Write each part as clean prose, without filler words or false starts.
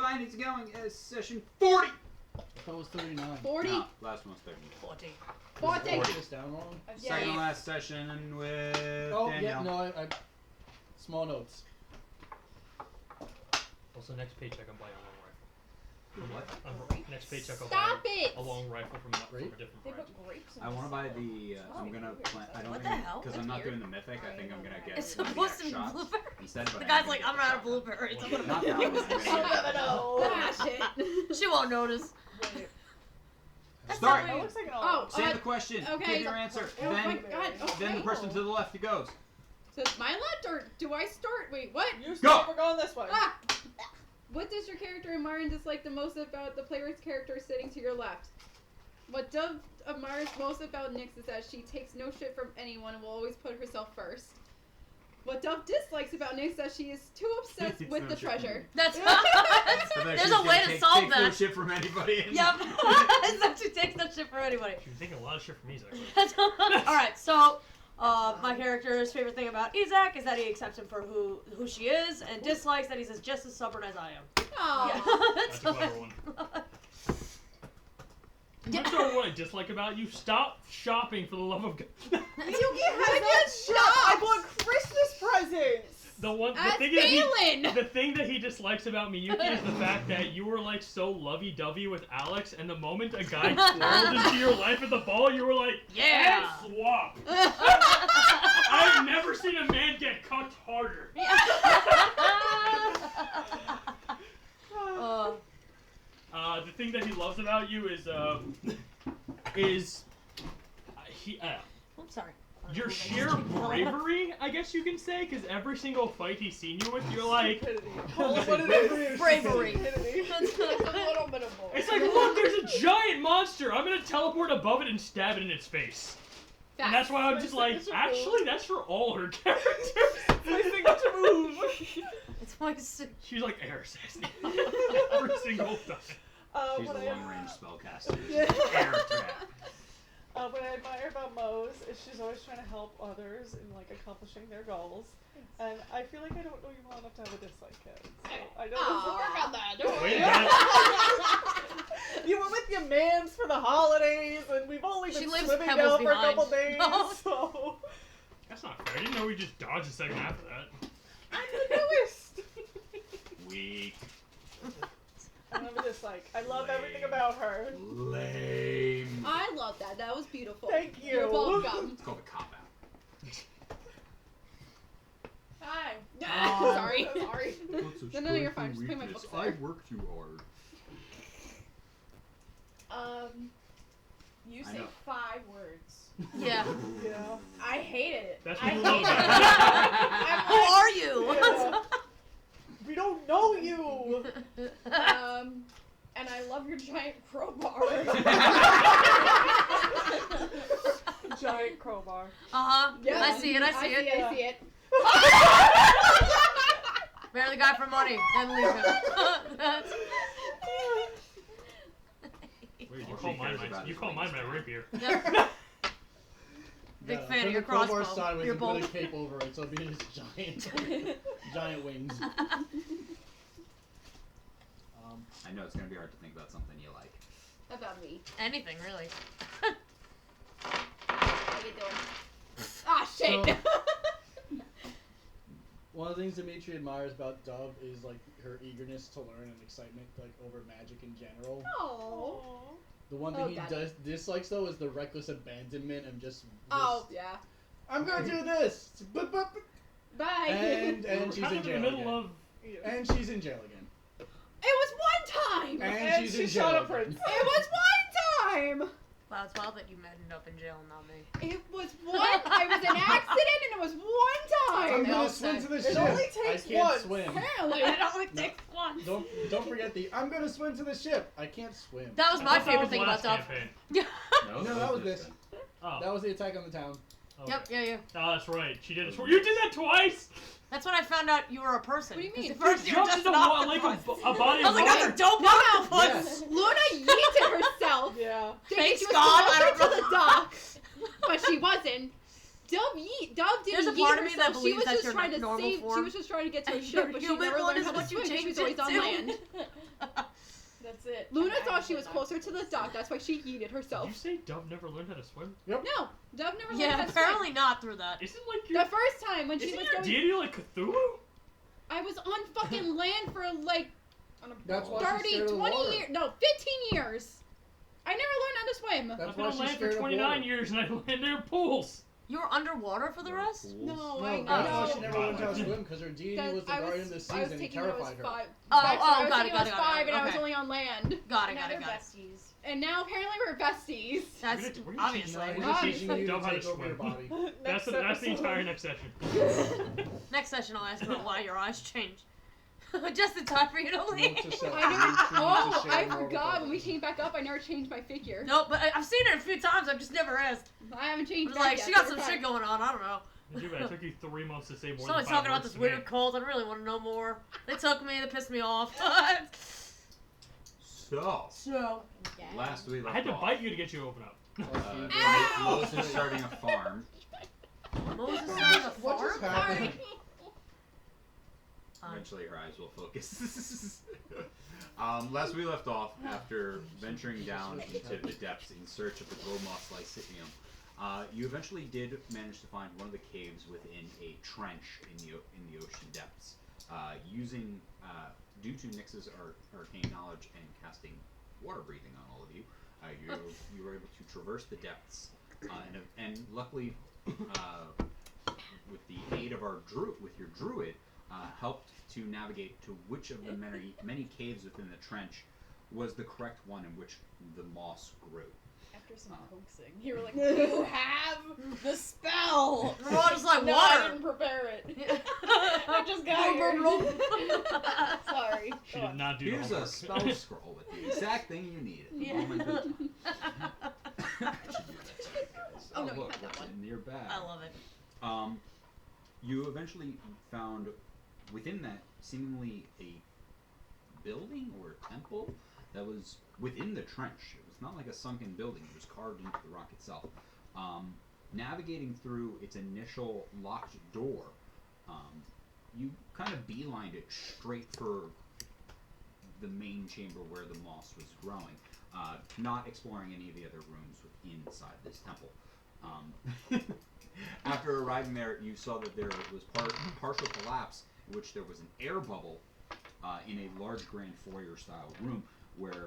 fine. It's going as session 40. That was 39. 40. No, last one's 30. 40. 40. This down wrong? Second to last session with Oh, Danielle. yeah, no, I small notes. Also, next paycheck I'm buying a long rifle. What? Next paycheck I'll Stop buy it! a long rifle from a different They brand. put grapes in I want to buy salad. the. I'm gonna plan. I don't What think the hell? because I'm not That's doing the mythic. I think I'm gonna get It's the supposed to be shots blueberries. instead. But The I'm guy's gonna like, get I'm the out of shot. blueberries. I'm Not gonna that one. I'm gonna get Ah, shit. She won't notice. Wait, Start. that looks like an Oh, olive. Say the question. okay. Give your answer. Oh my Then, god. Okay. then the person to the left goes. So it's my left, or do I start? Wait, what? You start, we're going this way. Ah! What does your character admire and dislike the most about the player's character sitting to your left? What Dove admires most about Nyx is that she takes no shit from anyone and will always put herself first. What Dove dislikes about Nyx is that she is too obsessed Takes with no the shit from treasure. That's So there's she's a gonna way to solve take no that. shit from anybody. And Yep. It's that she takes no shit from anybody. She was taking a lot of shit from me, actually. Alright, so my character's favorite thing about Izak is that he accepts him for who she is, and dislikes that he's just as stubborn as I am. Aww. Yeah. That's a clever one. I'm not sure what I dislike about you. Stop shopping for the love of God. You has not shop. I bought Christmas presents. That's the thing that he dislikes about Miyuki is the fact that you were like so lovey-dovey with Alex, and the moment a guy twirled into your life at the ball, you were like, Yeah. and swap. I've never seen a man get cucked harder. The thing that he loves about you is I'm sorry. your sheer bravery, I guess you can say, because every single fight he's seen you with, you're like, What it is. Bravery. It's a little bit of both. it's like, look, there's a giant monster. I'm gonna teleport above it and stab it in its face. And that's why I'm just like, actually, that's for all her characters. My signature move. It's my sick. She's like air assassin every single time. She's a What long-range spellcaster. Yeah. Air trap. what I admire about Mose is she's always trying to help others in like accomplishing their goals. And I feel like I don't know you well enough to have a dislike yet. So I don't know. Work on that. Wait, You were with your mans for the holidays, and we've only She been lives swimming Pebbles now for a behind. couple days, No. so... that's not fair. I didn't know we just dodged the second half of that. I'm the newest! Weak. I have a dislike. I love everything about her. Lame. I love that. That was beautiful. Thank you. You're welcome. It's called a cop-out. Hi. Oh. Sorry. Sorry. No, you're fine. Just put my books there. work too hard. You I say know. 5 words. Yeah. Yeah. I hate it. That's I what we hate love it. about Who are you? Yeah. We don't know you! And I love your giant crowbar. Giant crowbar. Yeah. I see it. I see it. I see it. Marry the guy for money, then leave him. That's... Wait, All she cares about you is call mine wings. my rapier. Yep. Big fan of turn your the crowbar crossbow. sideways Your and put bolt. a cape over it, so it'll be his giant wings. I know it's gonna be hard to think about something you like. About me. Anything, really. How you doing? Ah, shit. So- One of the things Dimitri admires about Dove is like her eagerness to learn and excitement like over magic in general. Oh. The one thing Oh, he God. dislikes though is the reckless abandonment and just Oh, yeah. I'm gonna do this. Bye. And she's kind in of in the jail middle again. of. And she's in jail again. It was one time. And she's in she shot jail a prince. again. It was one time. Wow, it's wild that you ended up in jail and not me. It was one. It was an accident, and it was one I'm time. They gonna all swim say. to the It ship. only I takes can't one. swim. Apparently, It only takes one. Don't forget the I'm gonna swim to the ship. I can't swim. That was my I thought that favorite was thing last about Dove. campaign. No, that was this. Oh. That was the attack on the town. Okay. Yep, yeah. Oh, that's right. She did it. You did that twice. That's when I found out you were a person. What do you mean? At first you were Jumped just into an wa- like octopus. a body I of was like, water. that's a dope No, octopus. Yes. Luna yeeted herself. Yeah. Thinking Thanks she was God, I closer don't to know. the dock, but she wasn't. Dove didn't There's a yeet part of me herself. that She believes was that's just your trying to normal save. form. She was just trying to get to a And ship, your but she human never one learned is how to what you swim. She change was always it on to. land. it. Luna thought she was closer to the dock. That's why she yeeted Did herself. you say Dove never learned how to swim? No, Dove never learned Yeah, how to apparently swim. not through that. Isn't like The your first time when she isn't was your going, deity like Cthulhu? I was on fucking land for like That's why 30, she's scared of the 20 water. years. No, 15 years. I never learned how to swim. That's I've been why on she's land for scared of 29 water. years and I land near pools. You were underwater for the rest? No, No, I that's know. why she never learned how to swim, because her deity That- was the I guardian of the I seas was and he thinking I was terrified her. 5. Oh, Back then, oh, I was got thinking it, I was got it, 5 and I was okay. only on land. Got it, Now got they're it, got it. besties. And now apparently we're besties. That's We're gonna obviously. No, he's We're just Obviously. teaching you to Dove how to take over your swim. body. That's the episode. entire next session. Next session, I'll ask about why your eyes changed. Just in time for you to leave. Note to self, I never. you need to Oh, share I more with forgot. When we others. came back up, I never changed my figure. Nope, but I've seen it a few times. I've just never asked. I haven't I changed. was back like, yet, she got so some we're shit fine. going on. I don't know. Too bad. It took you 3 months to say more Someone's than 5 talking about words this to me. weird cult. I really want to know more. They took me. They pissed me off. So, Yeah. last we I left had to off, bite you to get you to open up. Lois is starting a farm. Moses is on the What just farm? happened? Eventually her eyes will focus. Last we left off, after venturing down into the depths in search of the Glomos Lycitium, you eventually did manage to find one of the caves within a trench in the ocean depths. Using, due to Nyx's arcane knowledge and casting water breathing on all of you, you were able to traverse the depths, and luckily, with the aid of your druid, helped to navigate to which of the many caves within the trench was the correct one in which the moss grew. After some coaxing, you were like, "You have the spell." We're all just like, No, I water. didn't prepare it. I just got here. Sorry. She Go did on. not do Here's the a homework. spell scroll with the exact thing you need at the Yeah. moment of time. I should do that to you guys. Oh, no, you look, had that what's one. in your bag. I love it. You eventually found within that seemingly a building or a temple that was within the trench. It was not like a sunken building, it was carved into the rock itself. Navigating through its initial locked door, you kind of beelined it straight for the main chamber where the moss was growing, not exploring any of the other rooms inside this temple. After arriving there, you saw that there was partial collapse, in which there was an air bubble in a large grand foyer-style room, where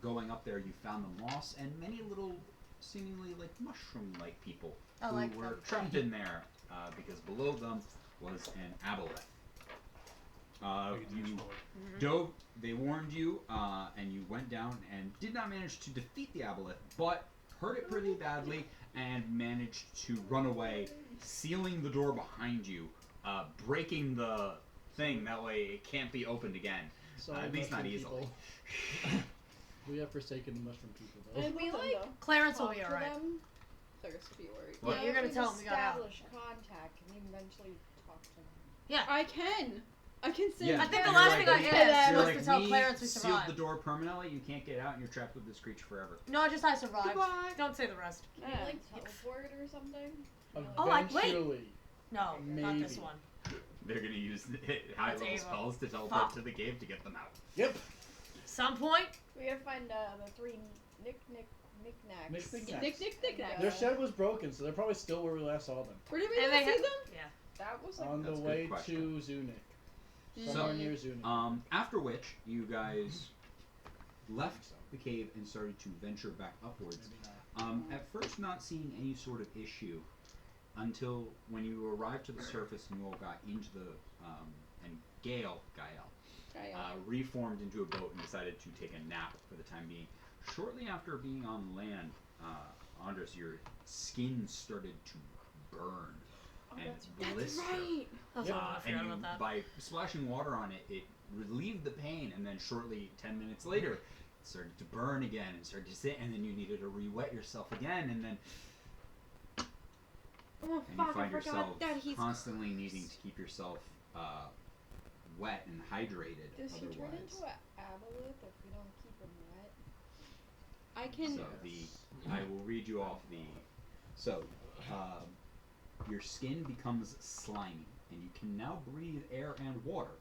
going up there you found the moss and many little, seemingly like mushroom-like people I who like were them. trapped in there because below them was an aboleth. You dove, they warned you, and you went down and did not manage to defeat the aboleth, but hurt it pretty badly and managed to run away, sealing the door behind you, breaking the thing, that way it can't be opened again. Sorry, At least not mushroom easily. people. We have forsaken the mushroom people, though. Did we like Clarence will talk be to alright. them? Clarence will be worried. What? Yeah, you're gonna tell him we got out. Establish contact and eventually talk to them. I can. I can send. Yeah. I think the You're last like- thing I you're asked You're was like, to tell we Clarence we sealed survived. the door permanently, you can't get out and you're trapped with this creature forever. No, just I survived. Goodbye. Don't say the rest. Can you like teleport or something? Oh, like, wait. Eventually. No, not this Maybe. one. They're gonna use high That's level Ava. spells to teleport Fuck. to the cave to get them out. Yep. Some point. We gotta find the 3 knickknacks. Knickknacks. Knick-knack. Their shed was broken, so they're probably still where we last saw them. Where did we And last they see them? Yeah. That was like On the That's a good way to question. Zunic. So, Somewhere near Zunic. After which, you guys left the cave and started to venture back upwards. Maybe not. At first, not seeing any sort of issue until when you arrived to the surface and you all got into the and Gael reformed into a boat and decided to take a nap for the time being. Shortly after being on land, Andres, your skin started to burn and blister. Right. That's Yeah. all I And forgot you, about that. by splashing water on it, it relieved the pain, and then shortly, 10 minutes later, it started to burn again and started to sit, and then you needed to re-wet yourself again, and then Oh and fuck! you I find forgot yourself that he's. constantly needing to keep yourself wet and hydrated. Does he turn otherwise, into an aboleth if we don't keep him wet? I can. so I will read you off the. So, your skin becomes slimy, and you can now breathe air and water,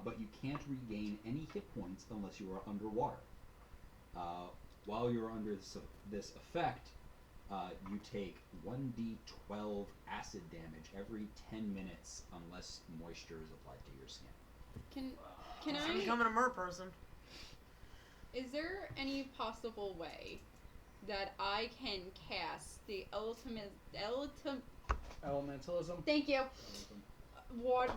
but you can't regain any hit points unless you are underwater. While you're under this effect, you take 1d12 acid damage every 10 minutes unless moisture is applied to your skin. Can I'm I? becoming a mer person. Is there any possible way that I can cast the Elementalism. Thank you.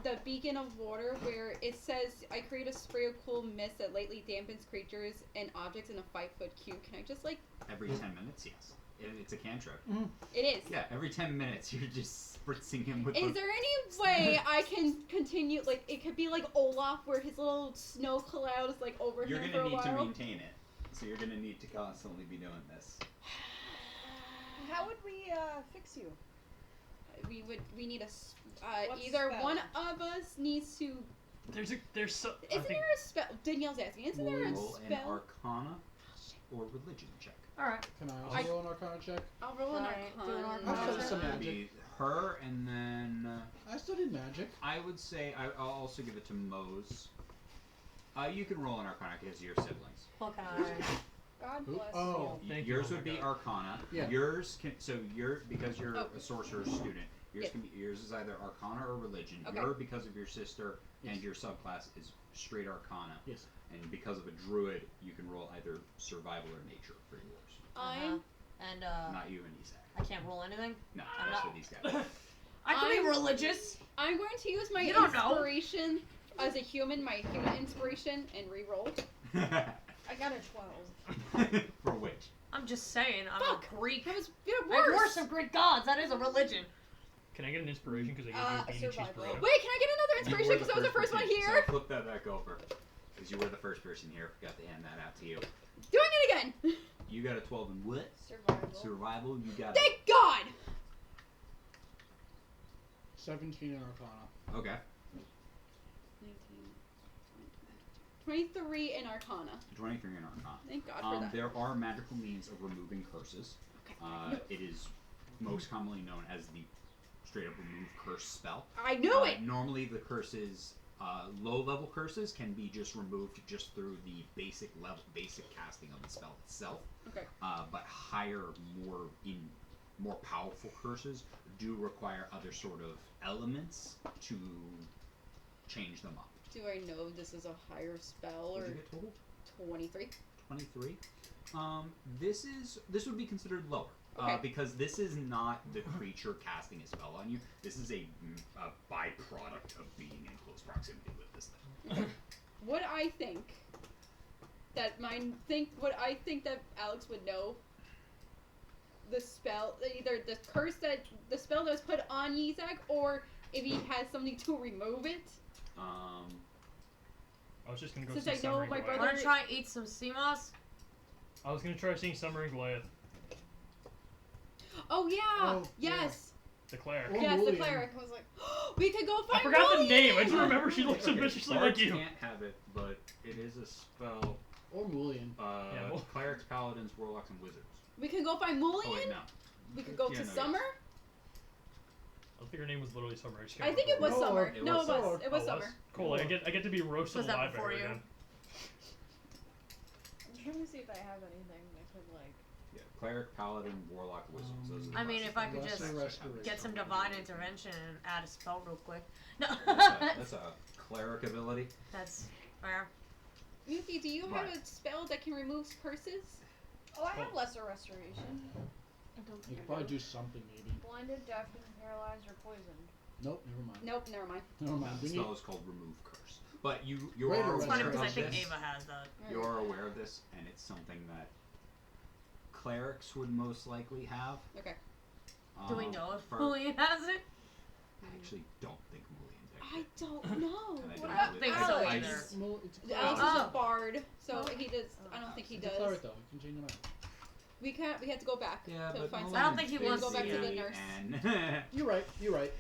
The beacon of water, where it says I create a spray of cool mist that lightly dampens creatures and objects in a 5-foot cube. Can I just like? Every 10 minutes, yes. It's a cantrip. It is. Yeah, every 10 minutes you're just spritzing him with. Is there any way I can continue? Like it could be like Olaf, where his little snow cloud is like over You're him gonna for a need to while. maintain it, so you're gonna need to constantly be doing this. How would we fix you? We need What either spell? one of us needs to. There's so. I Isn't think, there a spell? Danielle's asking. Isn't there a Roll an spell? Arcana or Religion check. Alright. Can I also roll an Arcana check? I'll roll an Alright, do an Arcana. Arcana I'll check. show some That'd magic. be her, and then I studied magic. I would say I'll also give it to Mose. You can roll an Arcana because you're siblings. What can I? God Who? bless Oh. you. Thank Yours you, oh would my be God. Arcana. Yeah. Yours can because you're Oh. a sorcerer's student. Yours Yeah. can be yours is either Arcana or Religion. Okay. Your because of your sister Yes. and your subclass is straight Arcana. Yes. And because of a druid, you can roll either Survival or Nature for yours. I'm And Not you and Isaac. I can't roll anything. No, I'm that's not- what these guys. I can be I'm- religious. I'm going to use my You don't know. inspiration as a human, my human inspiration, and re-roll. I got a 12. For which? I'm just saying. I'm Fuck. a Greek. That was I worse. worship Greek gods. That is a religion. Can I get an inspiration because I gave you a bean and cheese survival. burrito? Wait, can I get another inspiration because I was the first one person, here? So flip that back over. Because you were the first person here. Forgot to hand that out to you. Doing it again. You got a 12 in what? Survival. Survival. You got Thank God. 17 in Arcana. Okay. 23 in Arcana. 23 in Arcana. Thank God for that. There are magical means of removing curses. Okay. It is most commonly known as the straight up remove curse spell. I knew it. Normally the curses, low level curses can be just removed just through the basic casting of the spell itself. Okay. But higher, more powerful curses do require other sort of elements to change them up. Do I know this is a higher spell What or did you get total? 23? 23. This would be considered lower. Okay. Because this is not the creature casting a spell on you. This is a byproduct of being in close proximity with this thing. What I think that Alex would know, the spell, either the spell that was put on Yizak, or if he has something to remove it. I was just gonna go Since see I know Summer and my Goliath. brother- Wanna try and eat some sea moss? I was gonna try seeing Summer and Goliath, Oh yeah, Oh, yes, the cleric. Oh. yes, the Mullion. cleric. I was like, we could go find. I forgot the name. I just Mullion! remember she looks suspiciously like Bards you. can't have it, but it is a spell. Or Mullion. Yeah, well- Clerics, paladins, warlocks, and wizards. We can go find Oh wait, Mullion. no. We could go Yeah, to no, Summer. I think her name was literally Summer. just I can't think it was No, Summer. it No, was it was. Summer. It was Oh, Summer. Cool. I get to be roasted Was that alive by before her you? again. I'm trying to see if I have anything that could like. Yeah, cleric, paladin, warlock, wizards. Those are the I mean, classes if I that could you just actually have. Get some divine intervention and add a spell real quick. No. That's a cleric ability. That's fair. Yuki, do you have Right. a spell that can remove curses? Oh, I have lesser restoration. I don't You think could I probably do. do something, maybe. Blinded, deafened, paralyzed, or poisoned. Nope, never mind. Nope, never mind. Never The mind. We spell need, is called remove curse. But you Greater are It's aware funny Sure. because I of think this. Ava has that. You are aware of this, and it's something that clerics would most likely have. Okay. Do we know if for- Julian has it? I actually don't think Mullion picked I it. don't know. And I What don't about really- think I- so I either. just- it's a Alex cleric. is Oh. a bard, so Oh. he does. I don't think he It's a does. cleric, though. You can change them out. We had to go back Yeah, to but find Mullion I don't something. think he is wants to go back to the busy, nurse. And You're right. You're right.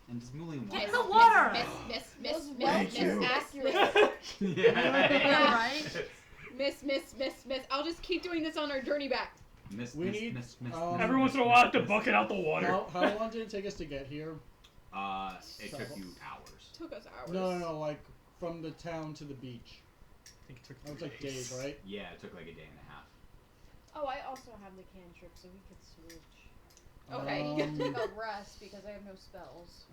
and does Mullion Miss, want the to- water! Miss, Thank you. yeah. Yeah, right? Miss. I'll just keep doing this on our journey back. Miss, We miss, need, miss, miss, um, miss, Every once in a while, I have to bucket out the water. How long did it take us to get here? It took you hours. Took us hours. No, like from the town to the beach. think it took That was 3 like days, right? Yeah, it took like a day and a half. Oh, I also have the cantrip, so we could switch. Okay. Take a rest because I have no spells.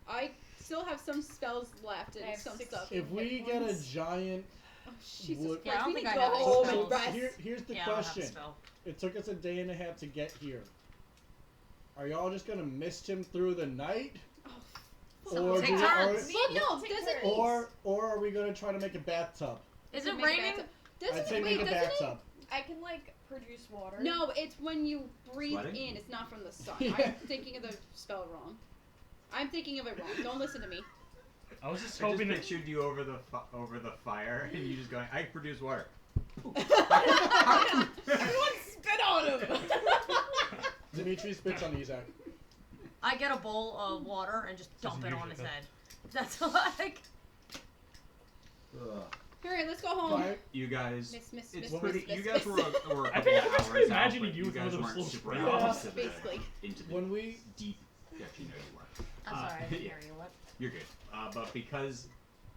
I still have some spells left I and have some 16 stuff. If we hit get a points. giant, Oh, Jesus Would- Yeah, I Christ, don't we think need I to go have home any and spells. rest. here's the Yeah, I don't have a question. spell. It took us a day and a half to get here. Are y'all just gonna mist him through the night, Oh, or take do- turns. Well, no, Take doesn't turns. or are we gonna try to make a bathtub? Is we it make a raining? bathtub? I'd Doesn't say it? make Wait, a doesn't it? bathtub. I can like produce water. No, it's when you breathe Sweating? in. It's not from the sun. Yeah. I'm thinking of the spell wrong. I'm thinking of it wrong. Don't listen to me. I was just I hoping just that. pictured you over the fire, and you just going, I produce water. Everyone spit on him. Dimitri spits on Isaac. I get a bowl of water and just dump it on his usually head. That's like. Ugh. Alright, let's go home. Right? You guys, Miss, it's miss, pretty. miss, You miss, guys miss. were a I couple think of I'm just hours out, imagining but you you with one guys of those weren't little super spray out bottles. into the- Basically. into the When we deep. Actually, no, you weren't. I'm sorry, I didn't yeah. hear you. What? You're good. But because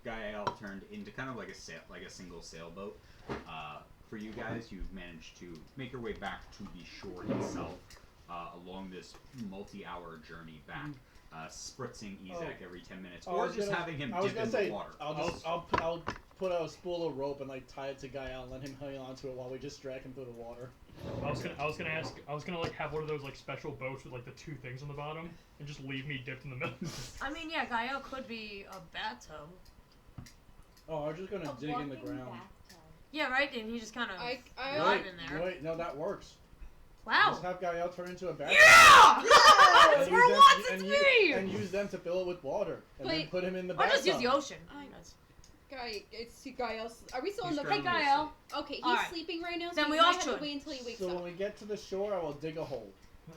Gael turned into kind of like a single sailboat, for you guys, you've managed to make your way back to the shore itself, along this multi-hour journey back, spritzing Isaac every 10 minutes, I or was just gonna- having him I was dip gonna in say, the water. I'll put a spool of rope and like tie it to Gael and let him hang onto it while we just drag him through the water. I was gonna like have one of those like special boats with like the 2 things on the bottom and just leave me dipped in the middle. I mean, yeah, Gael could be a bathtub. Oh, I was just gonna A dig in the walking ground. bathtub. Yeah, right. And he just kind of I live in there. Wait, no, that works. Wow. Just have Gael turn into a bathtub. Yeah! Yes! And For use them- once, it's and me! And use them to fill it with water, and then Wait. put him in the Or bathtub. just use the ocean. I- That's- Guy, it's Gael. Are we still in He's the? Hey, currently Gael. Okay, he's Alright. sleeping right now. So Then you we might all have should. to wait until he wakes So up. when we get to the shore, I will dig a hole.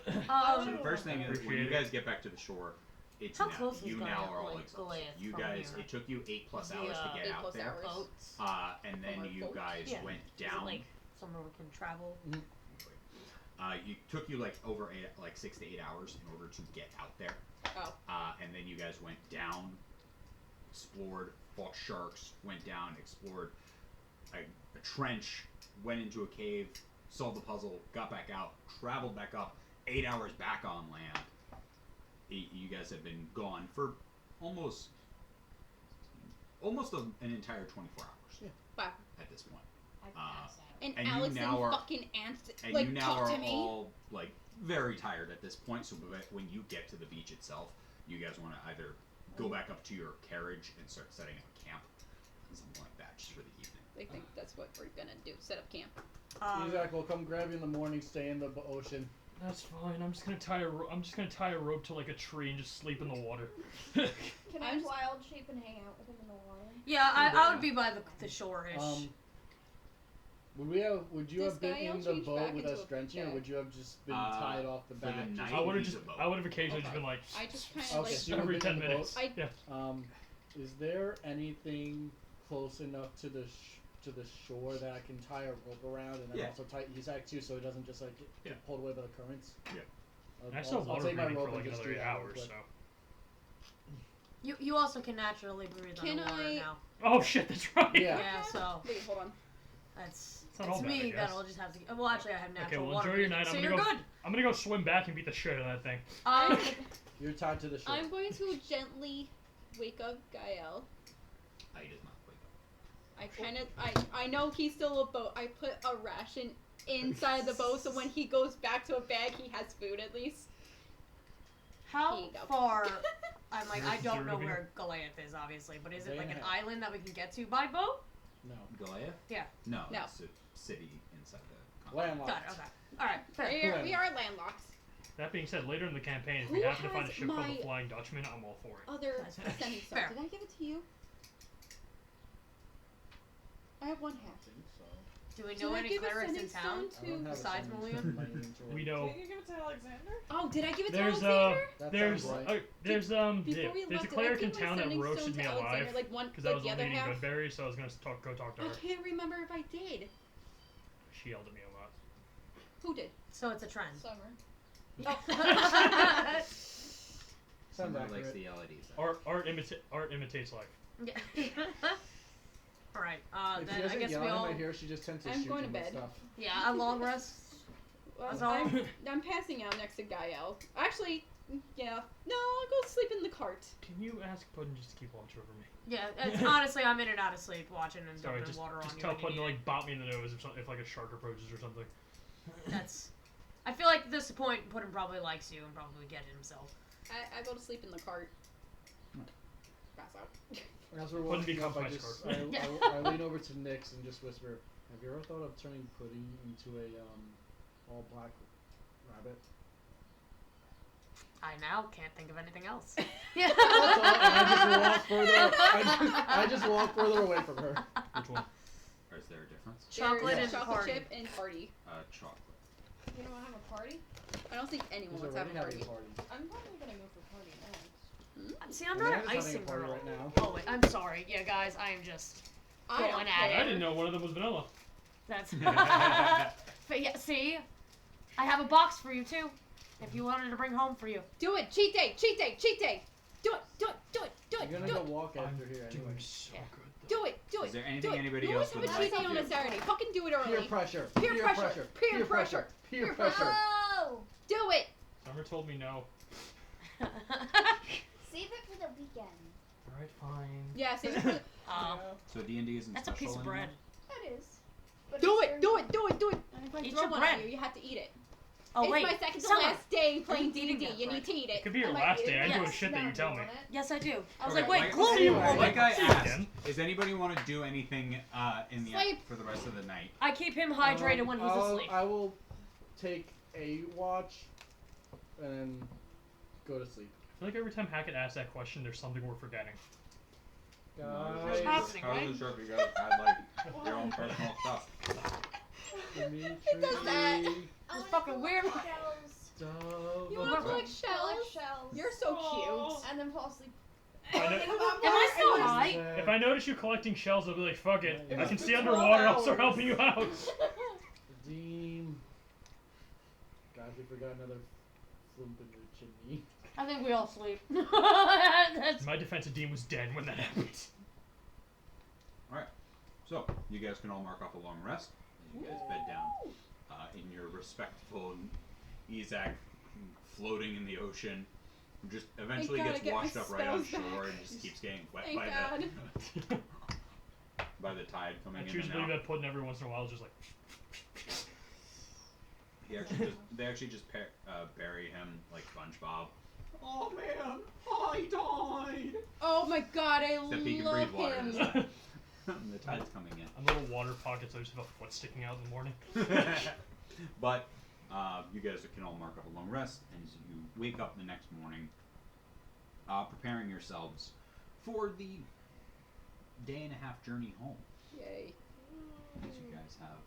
So Um, the first thing is when Appreciate you it. guys get back to the shore, it's How now close is you Gael, now are all like, exhausted. Goliath You from guys, here? it took you 8+ hours Yeah. to get 8+ out there. hours. boats. And From then our you boat? guys Yeah. went Is it, down. like somewhere we can travel? You took you like over 6 to 8 hours in order to get out there. Oh. And then you guys went down, explored, fought sharks, went down, explored a trench, went into a cave, solved the puzzle, got back out, traveled back up, 8 hours back on land. You guys have been gone for almost an entire 24 hours. Yeah. Wow. At this point. I Uh, pass out. And, And you Alex now and are- fucking ants And like you now talk are to me. all like very tired at this point. So when you get to the beach itself, you guys want to either go back up to your carriage and start setting up camp, something like that, just for the evening. I think that's what we're gonna do. Set up camp. Isaac will come grab you in the morning. Stay in the ocean. That's fine. I'm just gonna tie a rope to like a tree and just sleep in the water. Can I I'm s- wild shape and hang out with him in the water? Yeah, I would be by the shore-ish. Would you Does have been Gael in the change boat back with into us a drenching, or bag? would you have just been Uh, tied off the for the back? night- I would have he's just a boat. I would have occasionally Okay. just been like I just kind of Okay, like. so you every would've been 10 in the minutes. boat? Yeah. Is there anything close enough to the shore that I can tie a rope around, and then Yeah. also tie Isaac too, so it doesn't just like Yeah. get pulled away by the currents? Yeah. I still have I'll water take my breathing rope for like and just another do 8 that real hours. quick. So. You also can naturally breathe Can underwater I- now. Oh shit, that's right. Yeah. Yeah, so Wait, hold on. that's not all bad, I me guess. that'll just have to. Well, actually, I have natural Okay, well, water enjoy your breathing, night. so I'm you're gonna go. good. I'm gonna go swim back and beat the shit out of that thing. You're tied to the shore. I'm going to gently wake up Gael. He does not wake up. I kind of, I know he's still a boat. I put a ration inside the boat, so when he goes back to a bag, he has food at least. Here How you go. far? I'm like, I You're don't know observing. where Goliath is, obviously, but is it like an Goliath. island that we can get to by boat? No. Goliath? Yeah. No, No. it's a city inside the continent. Landlocked. Got it. Okay. All right. Fair. We are landlocked. That being said, later in the campaign, if we Who happen to find a has ship called my- the Flying Dutchman, I'm all for it. Other That's fair. ascending stone. Fair. Did I give it to you? I have one half. I think so. Do we Did know I any give clerics in ascending town? stone I don't to? have Besides ascending William? stone in my inventory. We know. Didn't you give it to Alexander? Oh, did I give it to There's Alexander? That there's sounds right. there's Before we there's a left, did I cleric in give my town that ascending roasted stone me to Alexander, alive like one, because I like was the only other eating half? goodberries, so I was gonna go talk to I her. can't remember if I did. She yelled at me a lot. Who did? So it's a trend. Summer. Sounds Somebody likes accurate. the LEDs. Art imitates life. Yeah. Alright, If she then I doesn't guess yell we in all... my ear, she just tends to I'm shoot going to him with bed. stuff. Yeah, a long rest. Well, That's all. I'm passing out next to Gael. Actually, yeah. No, I'll go sleep in the cart. Can you ask Puddin just to keep watch over me? Yeah, it's, honestly, I'm in and out of sleep watching and Sorry, dumping just, water on just you. tell when you Puddin to need like bop me in the nose if like a shark approaches or something. it. That's... I feel like at this point, Puddin probably likes you and probably would get it himself. I go to sleep in the cart. Pass out. As we're Puddin walking becomes up, my I just scarf. I lean over to Nyx and just whisper, "Have you ever thought of turning Pudding into a all black rabbit?" I now can't think of anything else. That's all, and I just walk further. I just walk further away from her. Which one? Or is there a difference? Chocolate There's and chocolate party. chip and party. Chocolate. You don't want to have a party? I don't think anyone He's wants to have already a having party. a party. I'm probably gonna go for party next. See, I'm not an Amanda's having a icing party girl. right now. Oh, wait, I'm sorry. Yeah, guys, I am just... I don't Going at care. I didn't know one of them was vanilla. That's... But yeah, see? I have a box for you, too. If you wanted to bring home for you. Do it. Cheat day. Cheat day. Cheat day. Do it. Do it. Do it. Do I'm it. gonna Do go it. walk after I'm here doing anyway. so Yeah. good. Do it. Do it. Is there Do anything it. anybody You else always would have a like cheat day to on a do? Saturday. Fucking do it Peer early. pressure. Peer Peer pressure. pressure. Peer pressure. Peer pressure. Oh! Do it. Summer told me no. Save it for the weekend. Alright, fine. Yeah. Save it for. Aw, So D&D isn't that's a special piece of anymore? bread. That is. But Do it's it. Do it. Do it. Do it. very- If I Eat throw your one bread. at you, you have to eat it. Oh, it's wait. my second to Summer. last day playing Keep eating D&D. that You bread. need to eat It it. could be your Am I last eating day. I'm it? doing shit that you Not tell me. doing it. Yes, I do. I was Okay, like, wait, like- glue See you, woman. Like I See you asked, again. does anybody want to do anything in the Sleep. for the rest of the night? I keep him hydrated when he's asleep. I will take a watch and go to sleep. I feel like every time Hackett asks that question, there's something we're forgetting. Guys, happening, I right? wasn't sure if you guys had like your own personal stuff. Dimitri, does that. I wanna fucking collect weird. Shells. Dove. You want to collect Collect shells? shells. You're so Aw. cute. And then fall asleep. I know- Am I still high? If I notice you collecting shells, I'll be like, fuck it. Yeah. I can see For 12 underwater, I'll start hours. helping you out. Redeem. Guys, we forgot another flump in the chimney. I think we all sleep. That's... My defensive team was dead when that happened. Alright. So, you guys can all mark off a long rest as you guys bed down in your respectful Izak floating in the ocean. Just eventually God, I gets get my washed up right on spells shore back. and just keeps getting wet Thank by God. the by the tide I coming choose in to and believe out. that Puddin every once in a while is just like. They actually just bury him like SpongeBob. Oh man, I died. Oh my god, I Except he can love breathe water him. this time. The tide's coming in. I'm little water pockets, I just have a foot sticking out in the morning. But you guys can all mark up a long rest, and as you wake up the next morning, preparing yourselves for the day and a half journey home. Yay. As you guys have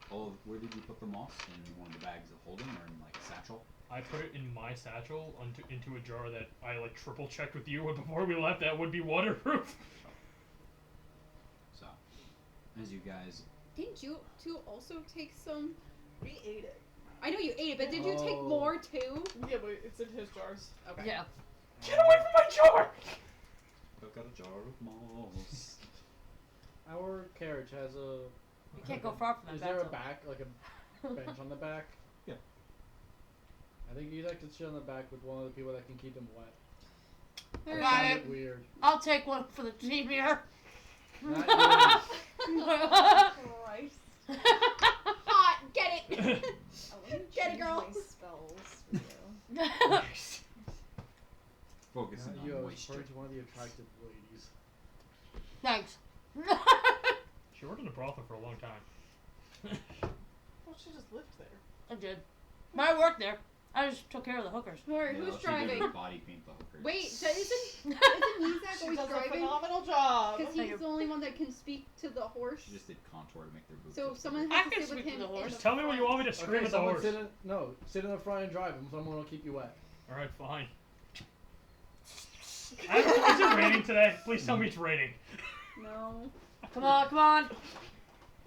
all of, where did you put them off? In one of the bags of holding, or in like a satchel? I put it in my satchel into a jar that I like triple checked with you before we left that would be waterproof. So, as you guys, Didn't you two also take some? We ate it. I know you ate it, but did you take Oh. more too? Yeah, but it's in his jars. Okay. Yeah. Get away from my jar! I've got a jar of moss. Our carriage has a. You can't go far from that Is there a bathtub. back, like a bench on the back? Yeah. I think you'd like to sit on the back with one of the people that can keep them wet. That Alright. Got sounded it. weird. I'll take one for the team here. Not Christ. Hot, get it. I wouldn't Get it, change girl. my spells for you. Focusing you. on I was moisture. referring to one of the attractive ladies. Thanks. She worked in a brothel for a long time. Well, she just lived there. I did. But I worked there. I just took care of the hookers. Alright, Yeah, who's all she did driving? was body paint the hookers. Wait, so isn't Izak She always does a driving? phenomenal job. Because he's the only one that can speak to the horse. She just did contour to make their boots. So look someone I has to can sit with speak to him. the in horse. Just tell me when you want me to scream Okay, at the someone horse. sit in the front and drive, and someone will keep you wet. Alright, fine. Is it raining today? Please tell me it's raining. No. Come on, come on.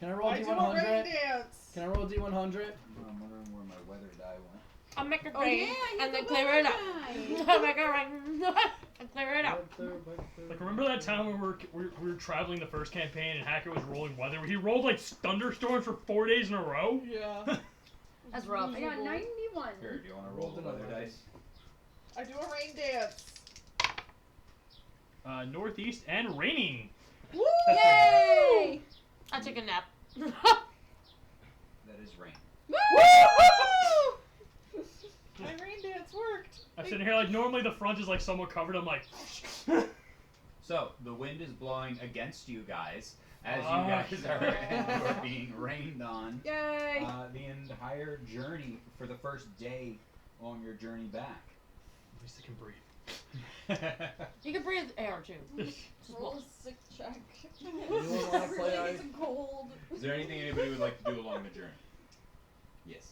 Can I roll I do a rain D100? dance. Can I roll D100? I'm wondering where my weather die went. I'll make it Oh rain yeah, and then you clear it up. guy. I'll make it rain and clear it out. Like, remember that time when we were traveling the first campaign and Hacker was rolling weather? He rolled like thunderstorms for 4 days in a row. Yeah. That's rough. I got 91. Here, do you want to roll the weather dice? I do a rain dance. Northeast and raining. Woo! Yay! I took a nap. That is rain. Woo! My rain dance worked. I'm sitting here like normally the front is like somewhat covered. I'm like, So the wind is blowing against you guys as you guys are being rained on. Yay! The entire journey for the first day on your journey back. at least I can breathe. You can breathe air too. Roll a sick check. Anyone want to play ice? It's cold. Is there anything anybody would like to do along the journey? Yes.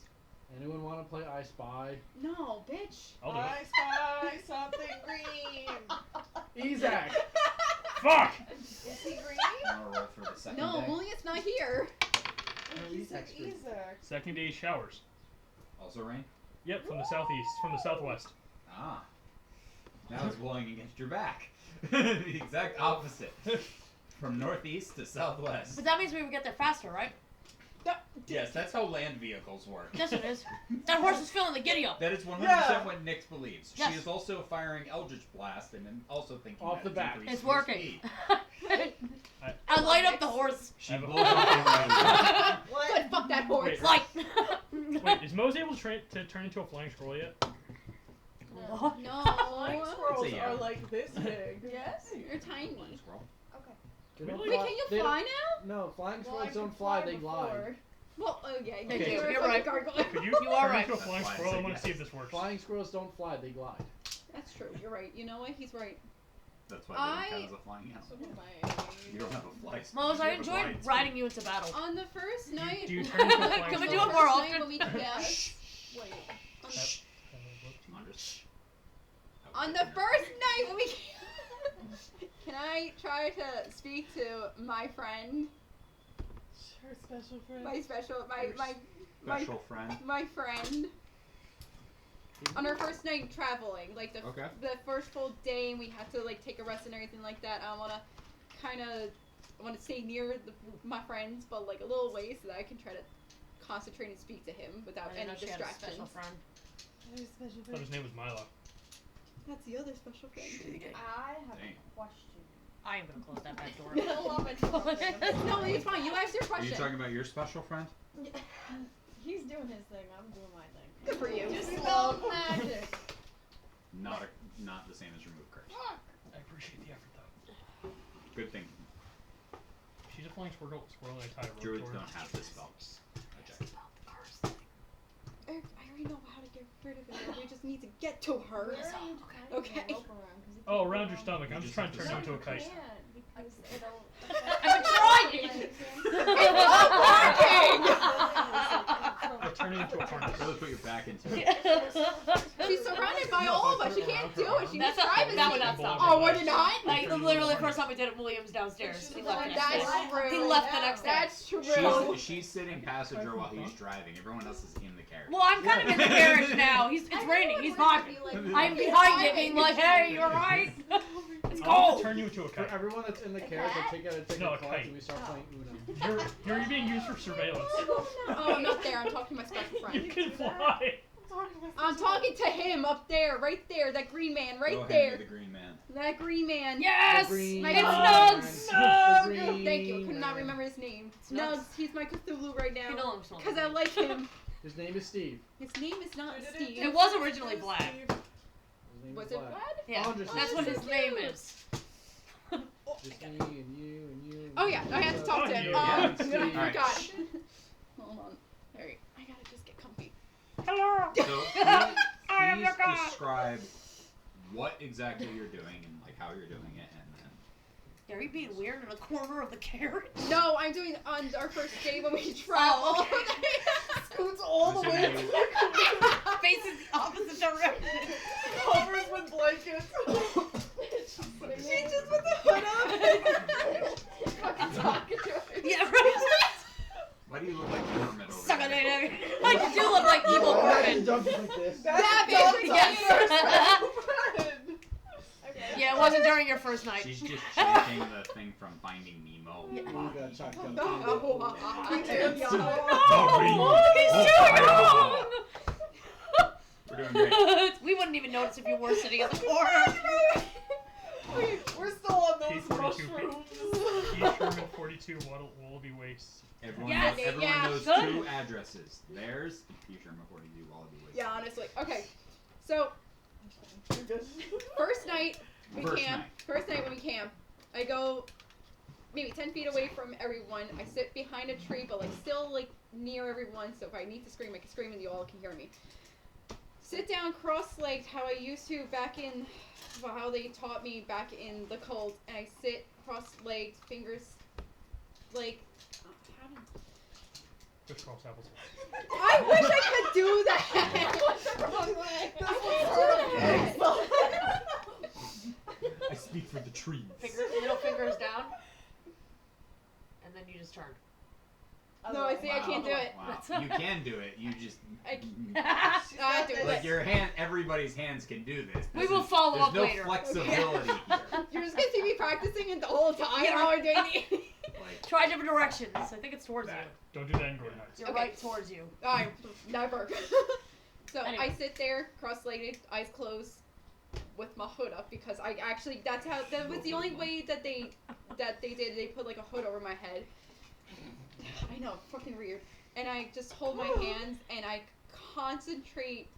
Anyone want to play I Spy? No, bitch. I'll do it. I spy something green. Ezak! Fuck! Is he green? Want to roll for the second No, day? William's not here. He said Ezak's green. Ezak. Second day showers. Also rain? Yep, from the southeast, from the southwest. Ah. Now it's blowing against your back. The exact opposite. From northeast to southwest. But that means we would get there faster, right? Yes, that's how land vehicles work. Yes, it is. That horse is feeling the giddy up. That is 100% Yeah. what Nyx believes. Yes. She is also firing Eldritch Blast and then also thinking Off that the bat. increases It's your working. speed. I light up the horse. She Have a- blows off Good, fuck that horse. Wait. Light. Wait, is Mose able to turn into a flying scroll yet? What? Flying No. squirrels It's a are yeah. like this big. Yes? You're tiny. Flying squirrel. They Really? don't Wait, fly- can you they don't- fly now? No, flying Well, I squirrels don't could fly, fly they glide. before. Well, yeah, Okay, you so were you're a right. gargoyle. Could you, You are turn right. into a flying That's why I scroll? I said want to yes. see if this works. Flying squirrels don't fly, they glide. That's true. You're right. You know what? He's right. That's why they don't count as a flying animal. You don't have a fly speed. Mose, you I have a enjoyed glide speed. riding you into battle. On the first night. Do you turn into a flying Can we scroll? do it more First night often? when we- yes. Wait. On the first night when we can I try to speak to my friend, Sure, special friend. my special, Your special friend. my friend, on our first night traveling, like the Okay. the first full day, and we had to like take a rest and everything like that. I want to stay near my friends, but like a little ways so that I can try to concentrate and speak to him without I didn't any know she had a distractions. special friend. Hey, special I thought his friend. name was Milo. That's the other special friend. I have Dang. a question. I am gonna close that back door. I love it. No, it's fine. You asked your Are you question. talking about your special friend? He's doing his thing. I'm doing my thing. Good for you. Dispel magic. Not the same as remove curse. I appreciate the effort though. Good thing. She's a flying squirrel and I tied a rope Druids to her. don't have this spell. Okay. Eric, I already know how to get rid of it. We just need to get to her. Where are you tying Okay. the rope around? 'Cause it Oh, can't around go your on. stomach. You I'm just just trying to have turn to you into a kite. Because it'll. I've been trying. I turn it into a harness. Really put your back into it. She's surrounded by all of us. She can't do it. She That's was driving. that would not stop. Oh, would it not? Like literally, the first time we did it, William's downstairs. He left the next That's day. true. He left the next day. That's true. She's sitting passenger while he's driving. Everyone else is in the carriage. Well, I'm kind of in the carriage now. It's raining. He's vibing. I'm behind it, being like, "Hey, you're right." It's I'll have cold. to turn you into a For kite. everyone that's in the carriage, I take out a ticket No, a cards kite. and we start playing Uno. You're being used for surveillance. Oh, I'm not there. I'm talking to my special You friend. can fly. I'm talking to him up there, right there. That green man, right Go ahead, there. you're the green man. That green man. Yes, The green my it's God. Nugs. The green Thank you. I could not man. remember his name. Nugs. Nugs. He's my Cthulhu right You now. know him, Because I like him. His name is Steve. His name is not Steve. It was originally Vlad. His name Was is it Vlad. Vlad? Yeah, Oh, just- that's what his name is. Just me and you and you. Oh yeah, I have to talk to him. Yeah, Steve. I Alright. forgot. Hold on. Alright, I gotta just get comfy. Hello. So am please your god. describe what exactly you're doing and like how you're doing it, and then Are you being weird in a corner of the carriage? No, I'm doing on our first day when we travel. Oh, Scoots all the way Assuming to you- the Faces the opposite direction. covers with blankets. She just put the hood up. Fucking talking to her. Yeah, right. why do you look like Kermit over Suck on there? it. I do look like evil Imagine Corbin. jumping like this. That That's bitch, Doug's yes. other special friend. Okay. Yeah, first night. She's just chanting the thing from Finding Nemo. You got shotgun. We're doing great. We wouldn't even notice if you were sitting in the corner. We're still on those P42, mushrooms. East Sherman 42 Wallaby Wastes. Everyone, Yes, knows, everyone yeah, knows good. 2 addresses. Theirs, P. Sherman 42 Wallaby Way. Yeah, honestly. Okay. So, You're good. first night we First camp. night. First night when we camp, I go maybe 10 feet away from everyone. I sit behind a tree, but like still like near everyone. So if I need to scream, I can scream and you all can hear me. Sit down cross-legged how I used to back in, well, how they taught me back in the cult. And I sit cross-legged, fingers like, how do Just cross apples. I wish I could do that. I speak for the trees. Middle fingers down. And then you just turn. No, I say I can't do it. Wow. You can do it. You just I do it. like your hand. Everybody's hands can do this. We will follow There's up no later. flexibility here. You're just gonna see me practicing it the whole time Yeah. while I'm doing it. Like Try different directions. I think it's towards That. you. Don't do that in Gordon Heights. You're Okay. right towards you. I never. So Anyway. I sit there, cross-legged, eyes closed, with my hood up because I actually that was the only way that they did. They put like a hood over my head. I know, fucking weird. And I just hold my hands and I concentrate.